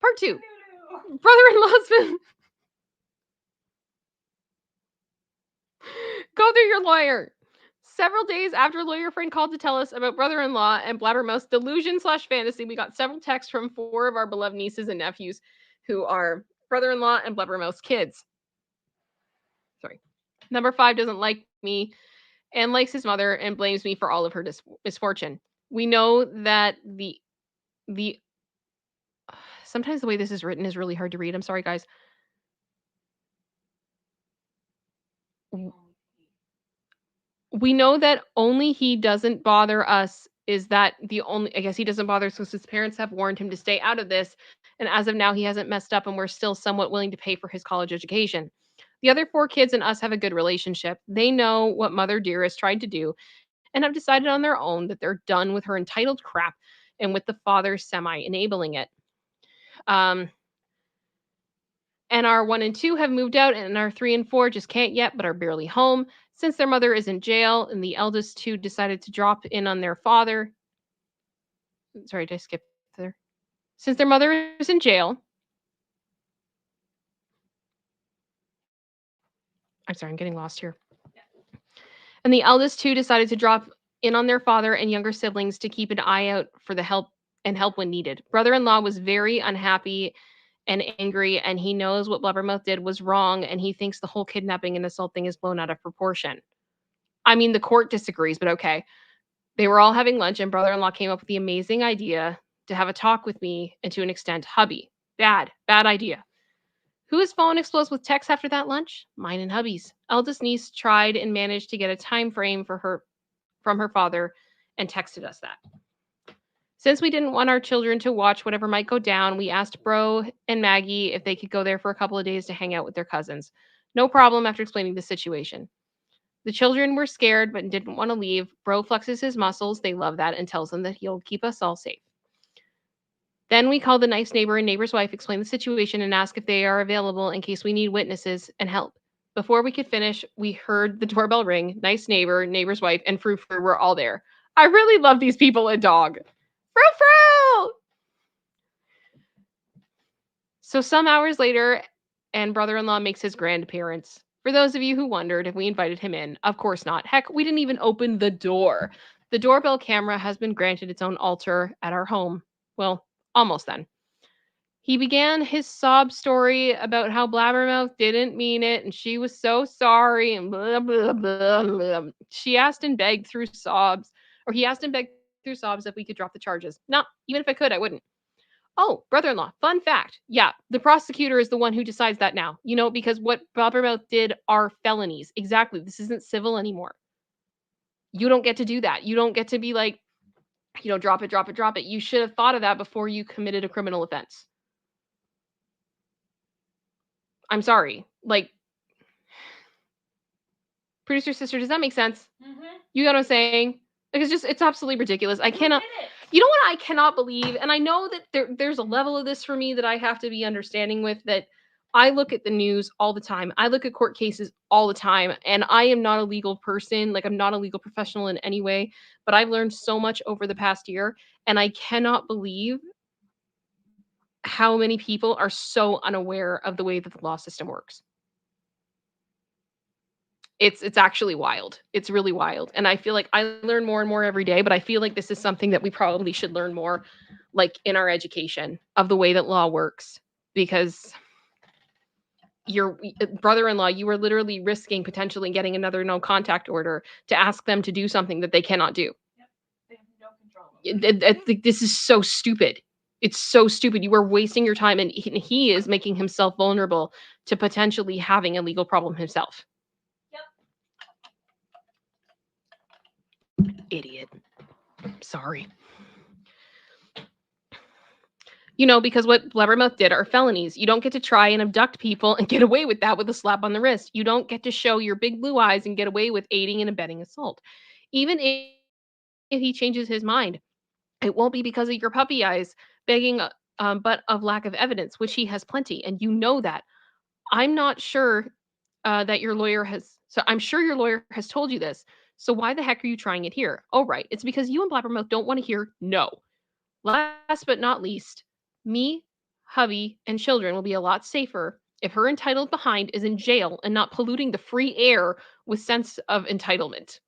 Part 2. Brother-in-law's been... Go through your lawyer. Several days after lawyer friend called to tell us about brother-in-law and Blabbermouth's delusion/fantasy, we got several texts from 4 of our beloved nieces and nephews who are brother-in-law and Blabbermouth's kids. Sorry. Number 5 doesn't like me and likes his mother and blames me for all of her misfortune. We know that the sometimes the way this is written is really hard to read. I'm sorry, guys. We know that only he doesn't bother us is that the only, I guess he doesn't bother us because his parents have warned him to stay out of this. And as of now, he hasn't messed up and we're still somewhat willing to pay for his college education. The other 4 kids and us have a good relationship. They know what Mother Dearest tried to do and have decided on their own that they're done with her entitled crap and with the father semi-enabling it. And our 1 and 2 have moved out, and our 3 and 4 just can't yet, but are barely home. Since their mother is in jail, and the eldest 2 decided to drop in on their father. Sorry, did I skip there? Since their mother is in jail. I'm sorry, I'm getting lost here. And the eldest 2 decided to drop in on their father and younger siblings to keep an eye out for the help when needed. Brother-in-law was very unhappy and angry, and he knows what Blabbermouth did was wrong, and he thinks the whole kidnapping and assault thing is blown out of proportion. I mean, the court disagrees, but okay. They were all having lunch, and brother-in-law came up with the amazing idea to have a talk with me and to an extent, hubby. Bad idea. Whose phone explodes with texts after that lunch? Mine and hubby's. Eldest niece tried and managed to get a time frame for her from her father and texted us that. Since we didn't want our children to watch whatever might go down, we asked Bro and Maggie if they could go there for a couple of days to hang out with their cousins. No problem after explaining the situation. The children were scared but didn't want to leave. Bro flexes his muscles, they love that, and tells them that he'll keep us all safe. Then we call the nice neighbor and neighbor's wife, explain the situation, and ask if they are available in case we need witnesses and help. Before we could finish, we heard the doorbell ring. Nice neighbor, neighbor's wife, and Frou Frou were all there. I really love these people and dog. Frou Frou! So some hours later, and brother-in-law makes his grand appearance. For those of you who wondered if we invited him in, of course not. Heck, we didn't even open the door. The doorbell camera has been granted its own altar at our home. Well, almost then. He began his sob story about how Blabbermouth didn't mean it and she was so sorry and blah, blah, blah, blah. She asked and begged through sobs, or he asked and begged through sobs if we could drop the charges. No, even if I could, I wouldn't. Oh, brother-in-law, fun fact. Yeah, the prosecutor is the one who decides that now. You know, because what Blabbermouth did are felonies. Exactly. This isn't civil anymore. You don't get to do that. You don't get to be like, drop it, drop it, drop it. You should have thought of that before you committed a criminal offense. I'm sorry. Like, producer sister, does that make sense? Mm-hmm. You know what I'm saying? Like, it's absolutely ridiculous. I cannot. You know what I cannot believe, and I know that there's a level of this for me that I have to be understanding with. That I look at the news all the time. I look at court cases all the time, and I am not a legal person. Like, I'm not a legal professional in any way, but I've learned so much over the past year, and I cannot believe how many people are so unaware of the way that the law system works. It's actually wild. It's really wild. And I feel like I learn more and more every day, but I feel like this is something that we probably should learn more, like, in our education of the way that law works, because your brother-in-law, you are literally risking potentially getting another no contact order to ask them to do something that they cannot do. Yep. They have no control. This is so stupid. It's so stupid. You are wasting your time, and he is making himself vulnerable to potentially having a legal problem himself. Idiot. Sorry. Because what Blabbermouth did are felonies. You don't get to try and abduct people and get away with that with a slap on the wrist. You don't get to show your big blue eyes and get away with aiding and abetting assault. Even if he changes his mind, it won't be because of your puppy eyes begging, but of lack of evidence, which he has plenty, and you know that. I'm not sure that your lawyer has. So I'm sure your lawyer has told you this. So why the heck are you trying it here? Oh, right. It's because you and Blabbermouth don't want to hear no. Last but not least, me, hubby, and children will be a lot safer if her entitled behind is in jail and not polluting the free air with sense of entitlement.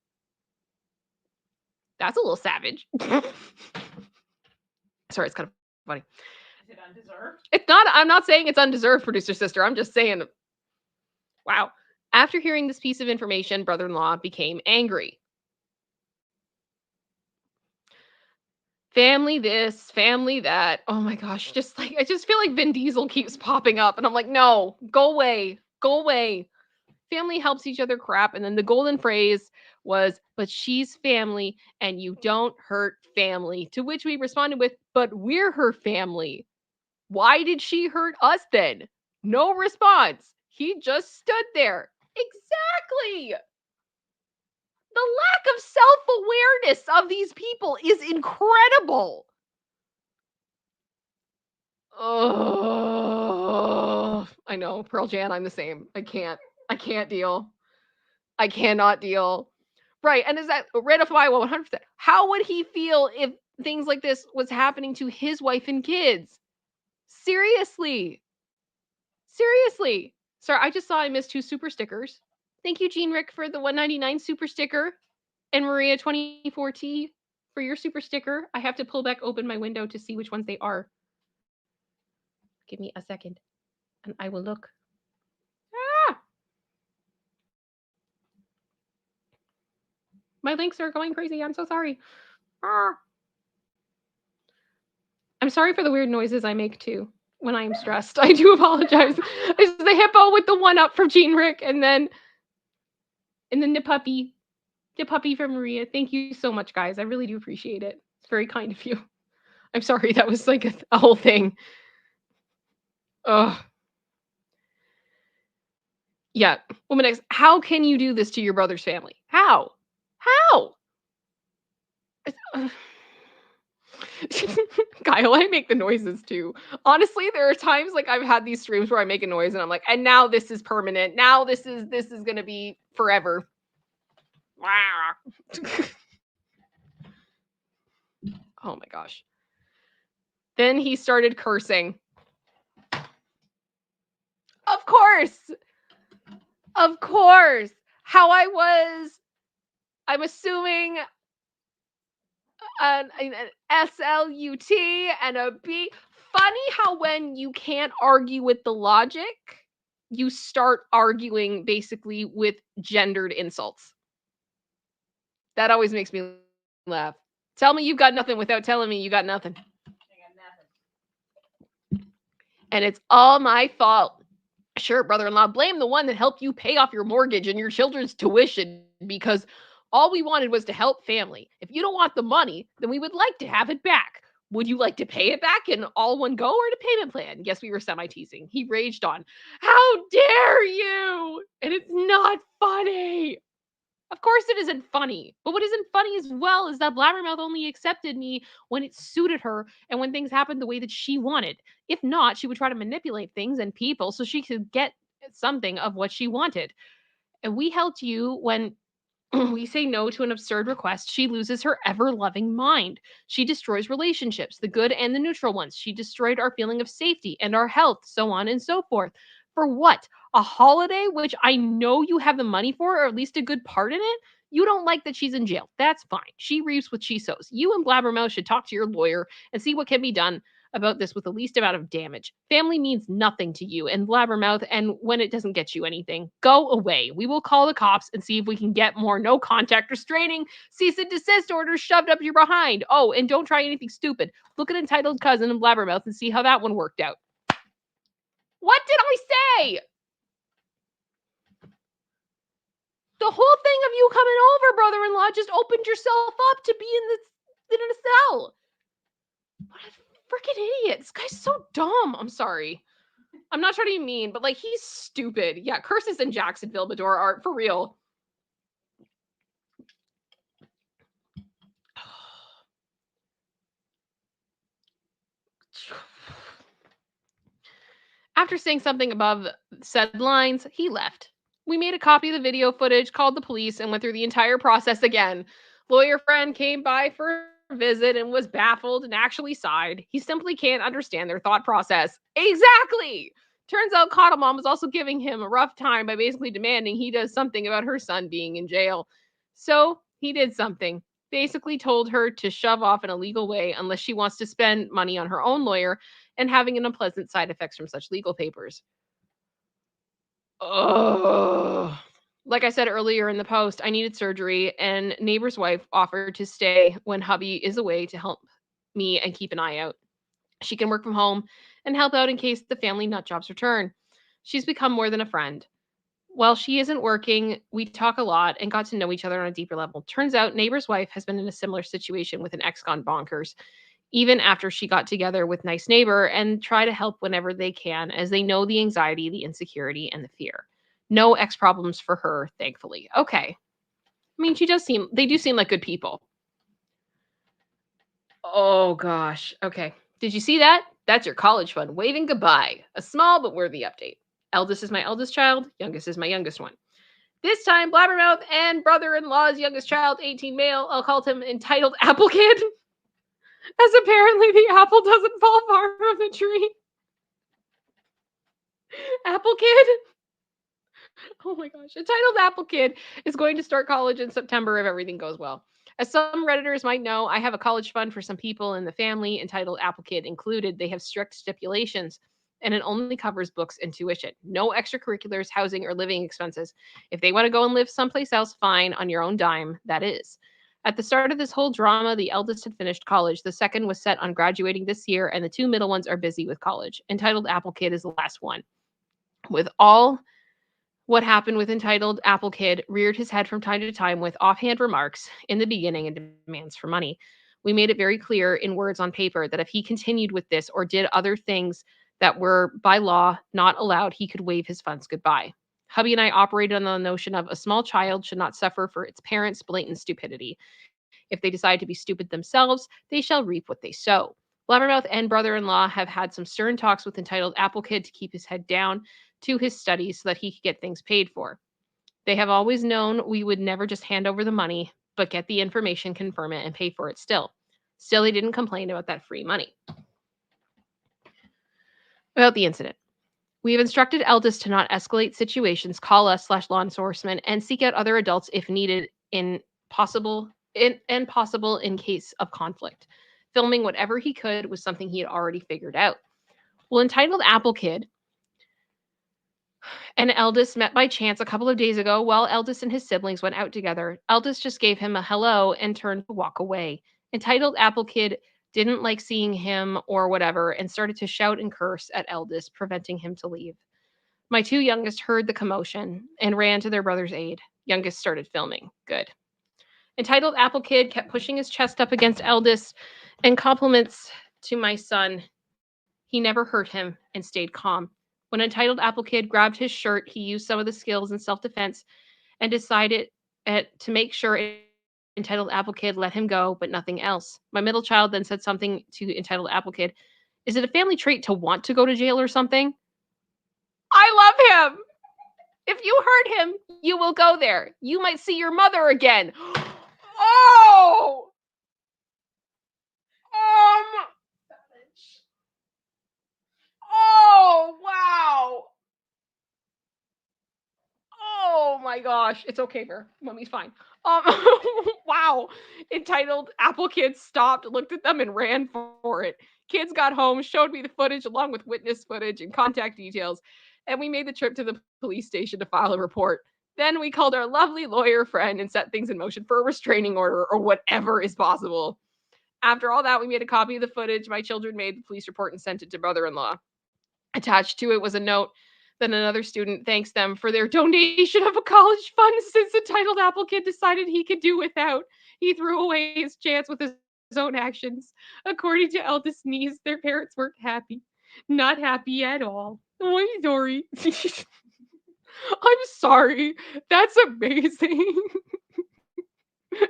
That's a little savage. Sorry, it's kind of funny. Is it undeserved? It's not. I'm not saying it's undeserved, producer sister. I'm just saying, wow. After hearing this piece of information, brother-in-law became angry. Family this, family that. Oh my gosh, I just feel like Vin Diesel keeps popping up, and I'm like, no, go away, go away. Family helps each other crap, and then the golden phrase was, but she's family, and you don't hurt family. To which we responded with, but we're her family. Why did she hurt us then? No response. He just stood there. Exactly. The lack of self-awareness of these people is incredible. Oh, I know, Pearl Jan, I'm the same. I can't deal. I cannot deal. Right, and is that ratify 100%? How would he feel if things like this was happening to his wife and kids? Seriously. Seriously. Sorry, I just saw I missed 2 super stickers. Thank you, Jean Rick, for the $1.99 super sticker. And Maria24T for your super sticker. I have to pull back open my window to see which ones they are. Give me a second, and I will look. Ah! My links are going crazy. I'm so sorry. Ah. I'm sorry for the weird noises I make too when I am stressed. I do apologize. It's the hippo with the one up from Gene Rick, and then the puppy. The puppy from Maria. Thank you so much, guys. I really do appreciate it. It's very kind of you. I'm sorry, that was like a whole thing. Ugh. Yeah. Woman X, how can you do this to your brother's family? How? How? Kyle, I make the noises too. Honestly, there are times like I've had these streams where I make a noise and I'm like, and now this is permanent. Now this is gonna be forever. Oh my gosh. Then he started cursing. Of course. Of course. How I'm assuming an SLUT and a B. Funny how when you can't argue with the logic, you start arguing basically with gendered insults. That always makes me laugh. Tell me you've got nothing without telling me you got nothing. And it's all my fault. Sure, brother-in-law, blame the one that helped you pay off your mortgage and your children's tuition because all we wanted was to help family. If you don't want the money, then we would like to have it back. Would you like to pay it back in all one go or in a payment plan? Yes, we were semi-teasing. He raged on. How dare you? And it's not funny. Of course it isn't funny. But what isn't funny as well is that Blabbermouth only accepted me when it suited her and when things happened the way that she wanted. If not, she would try to manipulate things and people so she could get something of what she wanted. And we helped you when we say no to an absurd request. She loses her ever loving mind. She destroys relationships, the good and the neutral ones. She destroyed our feeling of safety and our health, so on and so forth. For what? A holiday, which I know you have the money for, or at least a good part in it? You don't like that she's in jail. That's fine. She reaps what she sows. You and Blabbermouth should talk to your lawyer and see what can be done about this with the least amount of damage. Family means nothing to you and Blabbermouth, and when it doesn't get you anything, go away. We will call the cops and see if we can get more no contact restraining, cease and desist orders shoved up your behind. Oh, and don't try anything stupid. Look at Entitled Cousin and Blabbermouth and see how that one worked out. What did I say? The whole thing of you coming over, brother-in-law, just opened yourself up to be in a cell. What a freaking idiot. This guy's so dumb. I'm sorry. I'm not trying to be mean, but like he's stupid. Yeah, curses in Jacksonville, Bedore art for real. After saying something above said lines, he left. We made a copy of the video footage, called the police, and went through the entire process again. Lawyer friend came by for a visit and was baffled and actually sighed. He simply can't understand their thought process. Exactly! Turns out Coddle Mom was also giving him a rough time by basically demanding he does something about her son being in jail. So he did something. Basically told her to shove off in a legal way unless she wants to spend money on her own lawyer and having an unpleasant side effects from such legal papers. Oh, like I said earlier in the post, I needed surgery, and neighbor's wife offered to stay when hubby is away to help me and keep an eye out. She can work from home and help out in case the family nut jobs return. She's become more than a friend. While she isn't working, we talk a lot and got to know each other on a deeper level. Turns out, neighbor's wife has been in a similar situation with an ex gone bonkers, even after she got together with nice neighbor and try to help whenever they can, as they know the anxiety, the insecurity, and the fear. No ex problems for her, thankfully. Okay. I mean, they do seem like good people. Oh gosh. Okay. Did you see that? That's your college fund waving goodbye. A small but worthy update. Eldest is my eldest child, youngest is my youngest one. This time, Blabbermouth and brother-in-law's youngest child, 18 male, I'll call him entitled Apple Kid, as apparently the apple doesn't fall far from the tree. Apple Kid? Oh my gosh. Entitled Apple Kid is going to start college in September if everything goes well. As some Redditors might know, I have a college fund for some people in the family, entitled Apple Kid included. They have strict stipulations. and it only covers books and tuition. No extracurriculars, housing, or living expenses. If they want to go and live someplace else, fine, on your own dime, that is. At the start of this whole drama, the eldest had finished college, the second was set on graduating this year, and the two middle ones are busy with college. Entitled Apple Kid is the last one. With all what happened with Entitled, Apple Kid reared his head from time to time with offhand remarks in the beginning and demands for money. We made it very clear in words on paper that if he continued with this or did other things that were by law not allowed, he could wave his funds goodbye. Hubby and I operated on the notion of a small child should not suffer for its parents' blatant stupidity. If they decide to be stupid themselves, they shall reap what they sow. Blabbermouth and brother in law have had some stern talks with Entitled Apple Kid to keep his head down to his studies so that he could get things paid for. They have always known we would never just hand over the money, but get the information, confirm it, and pay for it still. Still, they didn't complain about that free money. About the incident. We have instructed eldest to not escalate situations, call us/law enforcement, and seek out other adults if needed possible in case of conflict. Filming whatever he could was something he had already figured out. Well, Entitled Apple Kid and Eldest met by chance a couple of days ago while Eldest and his siblings went out together. Eldest just gave him a hello and turned to walk away. Entitled Apple Kid didn't like seeing him or whatever and started to shout and curse at Eldest, preventing him to leave. My two youngest heard the commotion and ran to their brother's aid. Youngest started filming. Good. Entitled Apple Kid kept pushing his chest up against Eldest and compliments to my son. He never hurt him and stayed calm. When Entitled Apple Kid grabbed his shirt, he used some of the skills in self-defense and decided to make sure Entitled Apple Kid let him go, but nothing else. My middle child then said something to Entitled Apple Kid. Is it a family trait to want to go to jail or something? I love him. If you hurt him, you will go there. You might see your mother again. Oh! Oh, wow. Oh my gosh. It's okay, Bear. Mommy's fine. Um, wow. Entitled Apple Kid stopped, looked at them, and ran for it. Kids got home, showed me the footage along with witness footage and contact details, and we made the trip to the police station to file a report. Then we called our lovely lawyer friend and set things in motion for a restraining order or whatever is possible. After all that, we made a copy of the footage. My children made the police report and sent it to brother-in-law. Attached to it was a note that another student thanks them for their donation of a college fund since the Entitled Apple Kid decided he could do without. He threw away his chance with his own actions. According to eldest niece, their parents weren't happy. Not happy at all. Oh, I'm sorry. I'm sorry. That's amazing.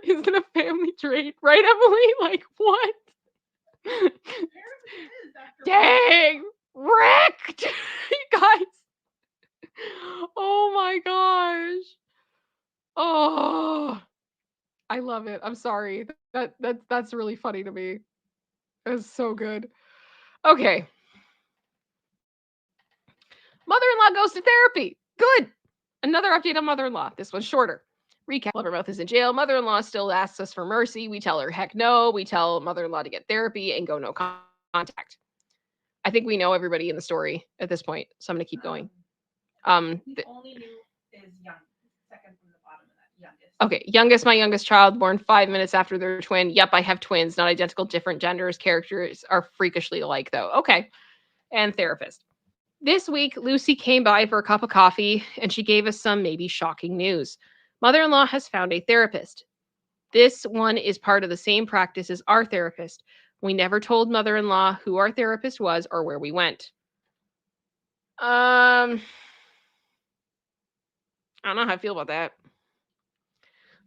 Isn't a family trait, right, Emily? Like, what? Dang! Wrecked! You guys. Oh my gosh. Oh, I love it. I'm sorry. That's really funny to me. It's so good. Okay. Mother-in-law goes to therapy. Good. Another update on mother-in-law. This one's shorter. Recap. Blubbermouth is in jail. Mother-in-law still asks us for mercy. We tell her heck no. We tell mother-in-law to get therapy and go no contact. I think we know everybody in the story at this point, so I'm going to keep going. The only new is young, second from the bottom of that, youngest. Okay, youngest, my youngest child, born 5 minutes after their twin. Yep, I have twins, not identical, different genders. Characters are freakishly alike, though. Okay, and therapist. This week, Lucy came by for a cup of coffee, and she gave us some maybe shocking news. Mother-in-law has found a therapist. This one is part of the same practice as our therapist. We never told mother-in-law who our therapist was or where we went. I don't know how I feel about that.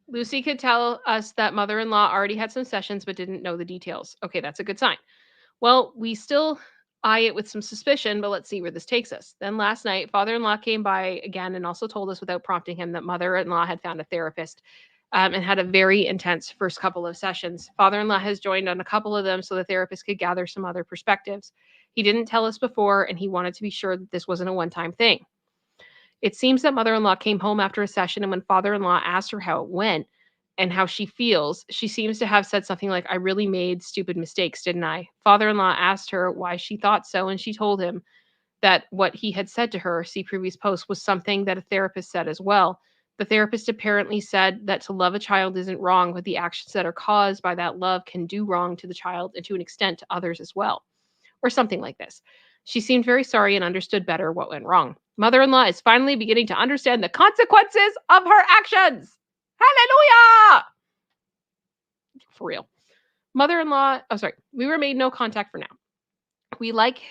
Lucy could tell us that mother-in-law already had some sessions but didn't know the details. Okay, that's a good sign. Well, we still eye it with some suspicion, but let's see where this takes us. Then last night, father-in-law came by again and also told us without prompting him that mother-in-law had found a therapist and had a very intense first couple of sessions. Father-in-law has joined on a couple of them so the therapist could gather some other perspectives. He didn't tell us before, and he wanted to be sure that this wasn't a one-time thing. It seems that mother-in-law came home after a session, and when father-in-law asked her how it went and how she feels, she seems to have said something like, "I really made stupid mistakes, didn't I?" Father-in-law asked her why she thought so, and she told him that what he had said to her, see previous post, was something that a therapist said as well. The therapist apparently said that to love a child isn't wrong, but the actions that are caused by that love can do wrong to the child and to an extent to others as well, or something like this. She seemed very sorry and understood better what went wrong. Mother in law is finally beginning to understand the consequences of her actions. Hallelujah! For real. Mother in law, oh, sorry, we remain no contact for now. We like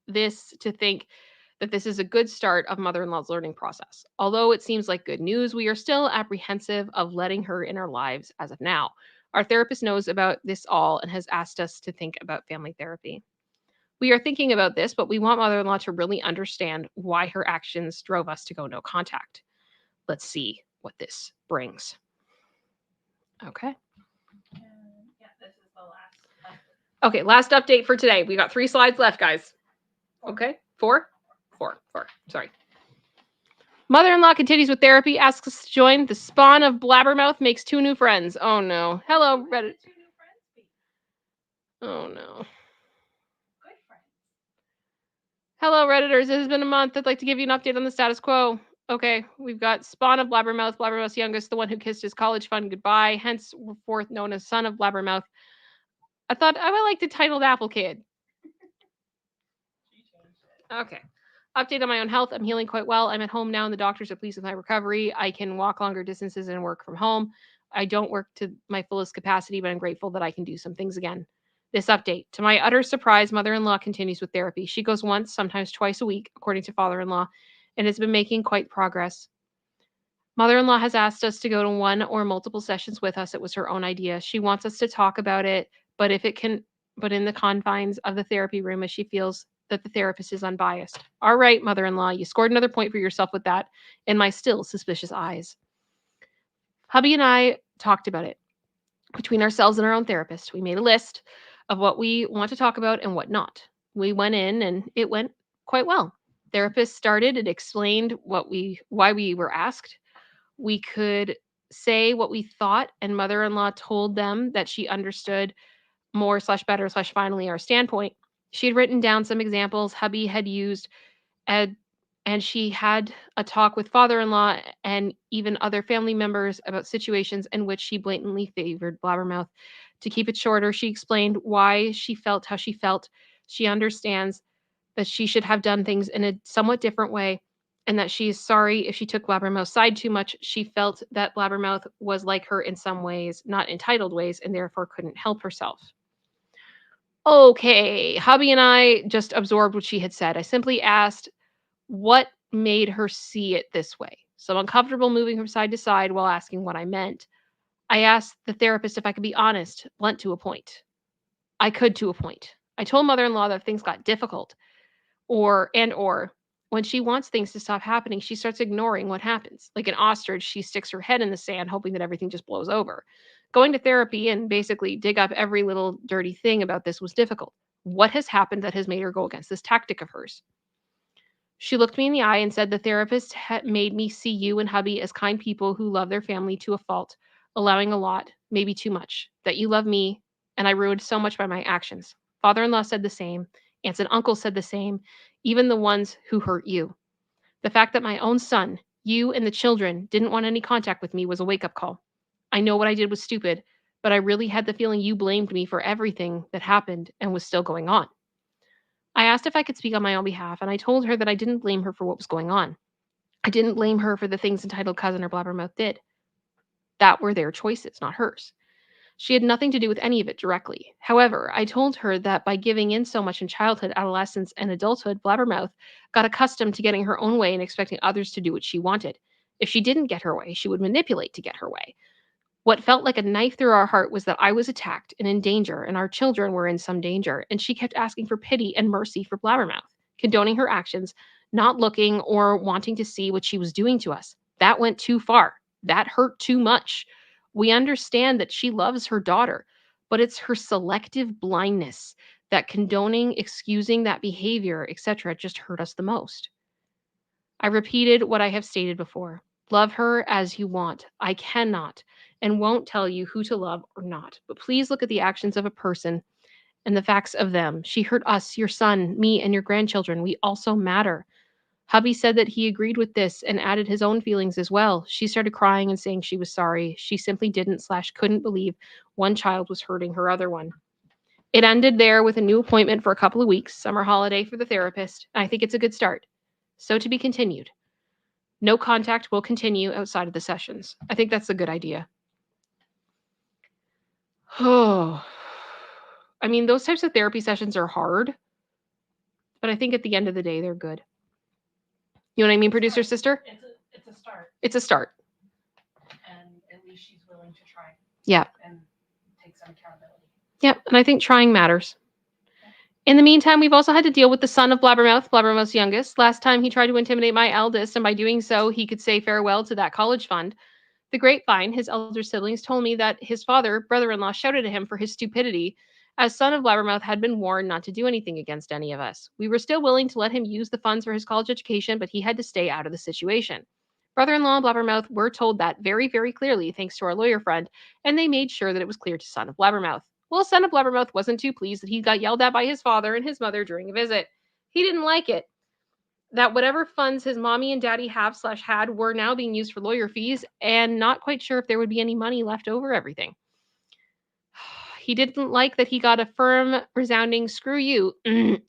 this to think that this is a good start of mother in law's learning process. Although it seems like good news, we are still apprehensive of letting her in our lives as of now. Our therapist knows about this all and has asked us to think about family therapy. We are thinking about this, but we want mother in law to really understand why her actions drove us to go no contact. Let's see what this brings. Okay. Yeah, this is the last. Okay, last update for today. We got 3 slides left, guys. Okay, 4? 4. Sorry. Mother-in-law continues with therapy, asks us to join. The spawn of Blabbermouth makes 2 new friends. Oh no. Hello, Reddit. Oh no. Good friends. Hello, Redditors. It has been a month. I'd like to give you an update on the status quo. Okay, we've got spawn of Blabbermouth, Blabbermouth's youngest, the one who kissed his college fund goodbye, henceforth known as son of Blabbermouth. I thought I would like to title the Apple Kid. Okay. Update on my own health. I'm healing quite well. I'm at home now, and the doctors are pleased with my recovery. I can walk longer distances and work from home. I don't work to my fullest capacity, but I'm grateful that I can do some things again. This update. To my utter surprise, mother in law continues with therapy. She goes once, sometimes twice a week, according to father in law, and has been making quite progress. Mother in law has asked us to go to one or multiple sessions with us. It was her own idea. She wants us to talk about it, but if it can, but in the confines of the therapy room, as she feels that the therapist is unbiased. All right, mother in law, you scored another point for yourself with that, in my still suspicious eyes. Hubby and I talked about it between ourselves and our own therapist. We made a list of what we want to talk about and what not. We went in and it went quite well. Therapist started and explained why we were asked. We could say what we thought, and mother-in-law told them that she understood more slash better slash finally our standpoint. She had written down some examples hubby had used, and, and she had a talk with father-in-law and even other family members about situations in which she blatantly favored Blabbermouth. To keep it shorter, she explained why she felt how she felt. She understands that she should have done things in a somewhat different way, and that she is sorry if she took Blabbermouth's side too much. She felt that Blabbermouth was like her in some ways, not entitled ways, and therefore couldn't help herself. Okay, hubby and I just absorbed what she had said. I simply asked what made her see it this way. So uncomfortable moving from side to side while asking what I meant. I asked the therapist if I could be honest, blunt to a point. I could to a point. I told mother-in-law that if things got difficult, or when she wants things to stop happening, she starts ignoring what happens. Like an ostrich, she sticks her head in the sand, hoping that everything just blows over. Going to therapy and basically dig up every little dirty thing about this was difficult. What has happened that has made her go against this tactic of hers? She looked me in the eye and said the therapist had made me see you and hubby as kind people who love their family to a fault, allowing a lot, maybe too much, that you love me, and I ruined so much by my actions. Father-in-law said the same. Aunts and uncles said the same, even the ones who hurt you. The fact that my own son, you, and the children didn't want any contact with me was a wake-up call. I know what I did was stupid, but I really had the feeling you blamed me for everything that happened and was still going on. I asked if I could speak on my own behalf, and I told her that I didn't blame her for what was going on. I didn't blame her for the things entitled cousin or Blabbermouth did. That were their choices, not hers. She had nothing to do with any of it directly. However, I told her that by giving in so much in childhood, adolescence, and adulthood, Blabbermouth got accustomed to getting her own way and expecting others to do what she wanted. If she didn't get her way, she would manipulate to get her way. What felt like a knife through our heart was that I was attacked and in danger, and our children were in some danger, and she kept asking for pity and mercy for Blabbermouth, condoning her actions, not looking or wanting to see what she was doing to us. That went too far. That hurt too much. We understand that she loves her daughter, but it's her selective blindness that condoning, excusing that behavior, etc., just hurt us the most. I repeated what I have stated before. Love her as you want. I cannot and won't tell you who to love or not. But please look at the actions of a person and the facts of them. She hurt us, your son, me, and your grandchildren. We also matter. Hubby said that he agreed with this and added his own feelings as well. She started crying and saying she was sorry. She simply didn't/couldn't believe one child was hurting her other one. It ended there with a new appointment for a couple of weeks, summer holiday for the therapist. I think it's a good start. So to be continued. No contact will continue outside of the sessions. I think that's a good idea. Oh, I mean, those types of therapy sessions are hard, but I think at the end of the day, they're good. You know what I mean, producer sister? It's a start. It's a start. And at least she's willing to try. Yeah. And take some accountability. Yep, and I think trying matters. In the meantime, we've also had to deal with the son of Blabbermouth, Blabbermouth's youngest. Last time he tried to intimidate my eldest, and by doing so, he could say farewell to that college fund. The grapevine, his elder siblings, told me that his father, brother-in-law, shouted at him for his stupidity, as son of Blabbermouth had been warned not to do anything against any of us. We were still willing to let him use the funds for his college education, but he had to stay out of the situation. Brother-in-law and Blabbermouth were told that very, very clearly, thanks to our lawyer friend, and they made sure that it was clear to son of Blabbermouth. Well, son of Blabbermouth wasn't too pleased that he got yelled at by his father and his mother during a visit. He didn't like it. That whatever funds his mommy and daddy have/had were now being used for lawyer fees, and not quite sure if there would be any money left over everything. He didn't like that he got a firm, resounding "screw you"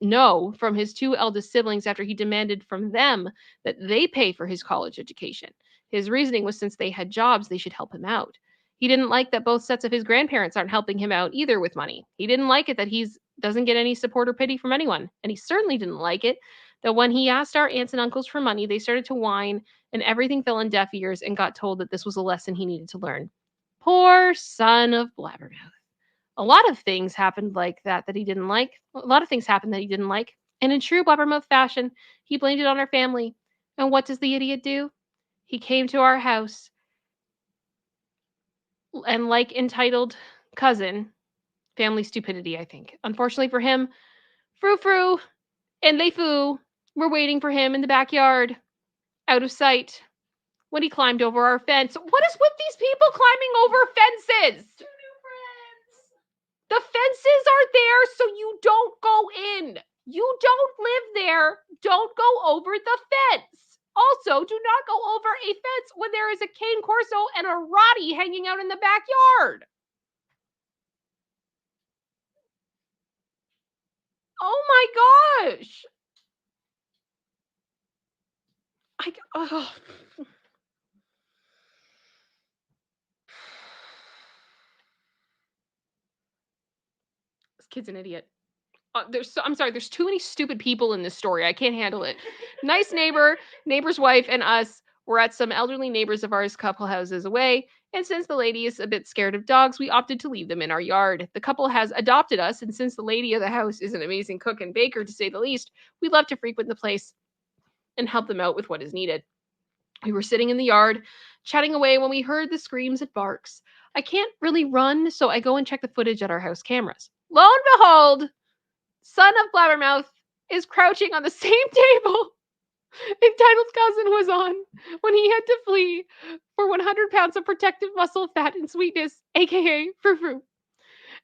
no from his two eldest siblings after he demanded from them that they pay for his college education. His reasoning was since they had jobs, they should help him out. He didn't like that both sets of his grandparents aren't helping him out either with money. He didn't like it that he doesn't get any support or pity from anyone. And he certainly didn't like it that when he asked our aunts and uncles for money, they started to whine and everything fell on deaf ears and got told that this was a lesson he needed to learn. Poor son of Blabbermouth. A lot of things happened like that he didn't like. A lot of things happened that he didn't like. And in true Blabbermouth fashion, he blamed it on our family. And what does the idiot do? He came to our house and, like entitled cousin, family stupidity, I think. Unfortunately for him, Frou Frou and Lei Fu were waiting for him in the backyard, out of sight, when he climbed over our fence. What is with these people climbing over fences? The fences are there so you don't go in. You don't live there. Don't go over the fence. Also, do not go over a fence when there is a cane corso and a Roddy hanging out in the backyard. Oh my gosh. Oh. This kid's an idiot. I'm sorry, there's too many stupid people in this story. I can't handle it. Nice neighbor, neighbor's wife, and us were at some elderly neighbors of ours, couple houses away. And since the lady is a bit scared of dogs, we opted to leave them in our yard. The couple has adopted us, and since the lady of the house is an amazing cook and baker, to say the least, we love to frequent the place and help them out with what is needed. We were sitting in the yard, chatting away when we heard the screams and barks. I can't really run, so I go and check the footage at our house cameras. Lo and behold, son of Blabbermouth is crouching on the same table entitled cousin was on when he had to flee for 100 pounds of protective muscle, fat, and sweetness, aka Frou Frou.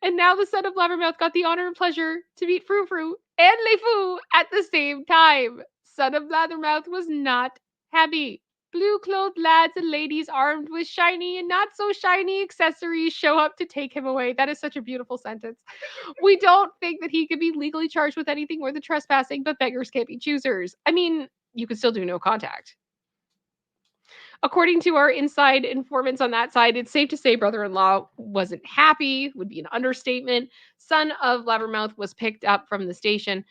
And now the son of Blabbermouth got the honor and pleasure to meet Frou Frou and Lei Fu at the same time. Son of Blabbermouth was not happy. Blue-clothed lads and ladies armed with shiny and not so shiny accessories show up to take him away. That is such a beautiful sentence. We don't think that he could be legally charged with anything more than trespassing, but beggars can't be choosers. I mean, you could still do no contact. According to our inside informants on that side, it's safe to say brother-in-law wasn't happy, would be an understatement. Son of Blabbermouth was picked up from the station,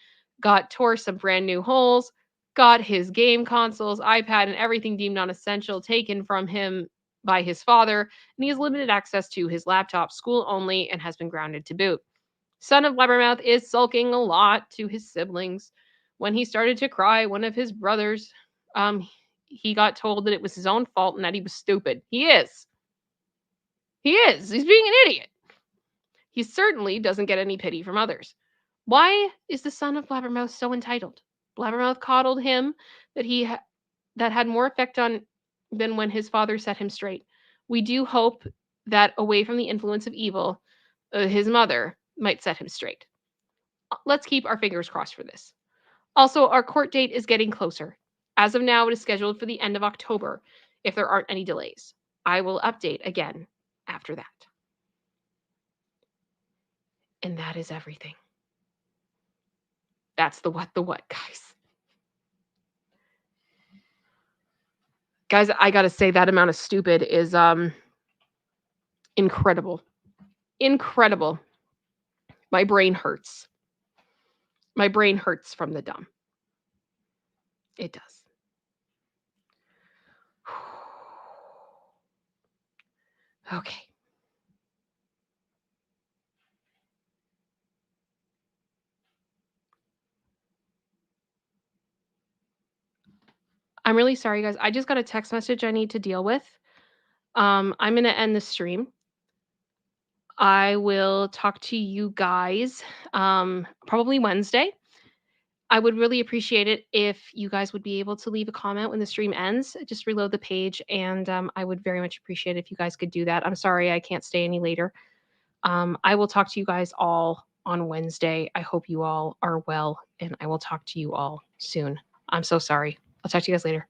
tore some brand new holes, got his game consoles, iPad, and everything deemed non-essential taken from him by his father, and he has limited access to his laptop, school only, and has been grounded to boot. Son of Blabbermouth is sulking a lot to his siblings. When he started to cry, one of his brothers, he got told that it was his own fault and that he was stupid. He is. He is. He's being an idiot. He certainly doesn't get any pity from others. Why is the son of Blabbermouth so entitled? Blabbermouth coddled him that had more effect on than when his father set him straight. We do hope that away from the influence of evil, his mother might set him straight. let's keep our fingers crossed for this. Also, our court date is getting closer. As of now, it is scheduled for the end of October if there aren't any delays. I will update again after that. And that is everything. That's the what, guys. Guys, I gotta say that amount of stupid is incredible. Incredible. My brain hurts. My brain hurts from the dumb. It does. Okay. I'm really sorry, guys. I just got a text message I need to deal with. I'm going to end the stream. I will talk to you guys probably Wednesday. I would really appreciate it if you guys would be able to leave a comment when the stream ends. Just reload the page, and I would very much appreciate it if you guys could do that. I'm sorry I can't stay any later. I will talk to you guys all on Wednesday. I hope you all are well, and I will talk to you all soon. I'm so sorry. I'll talk to you guys later.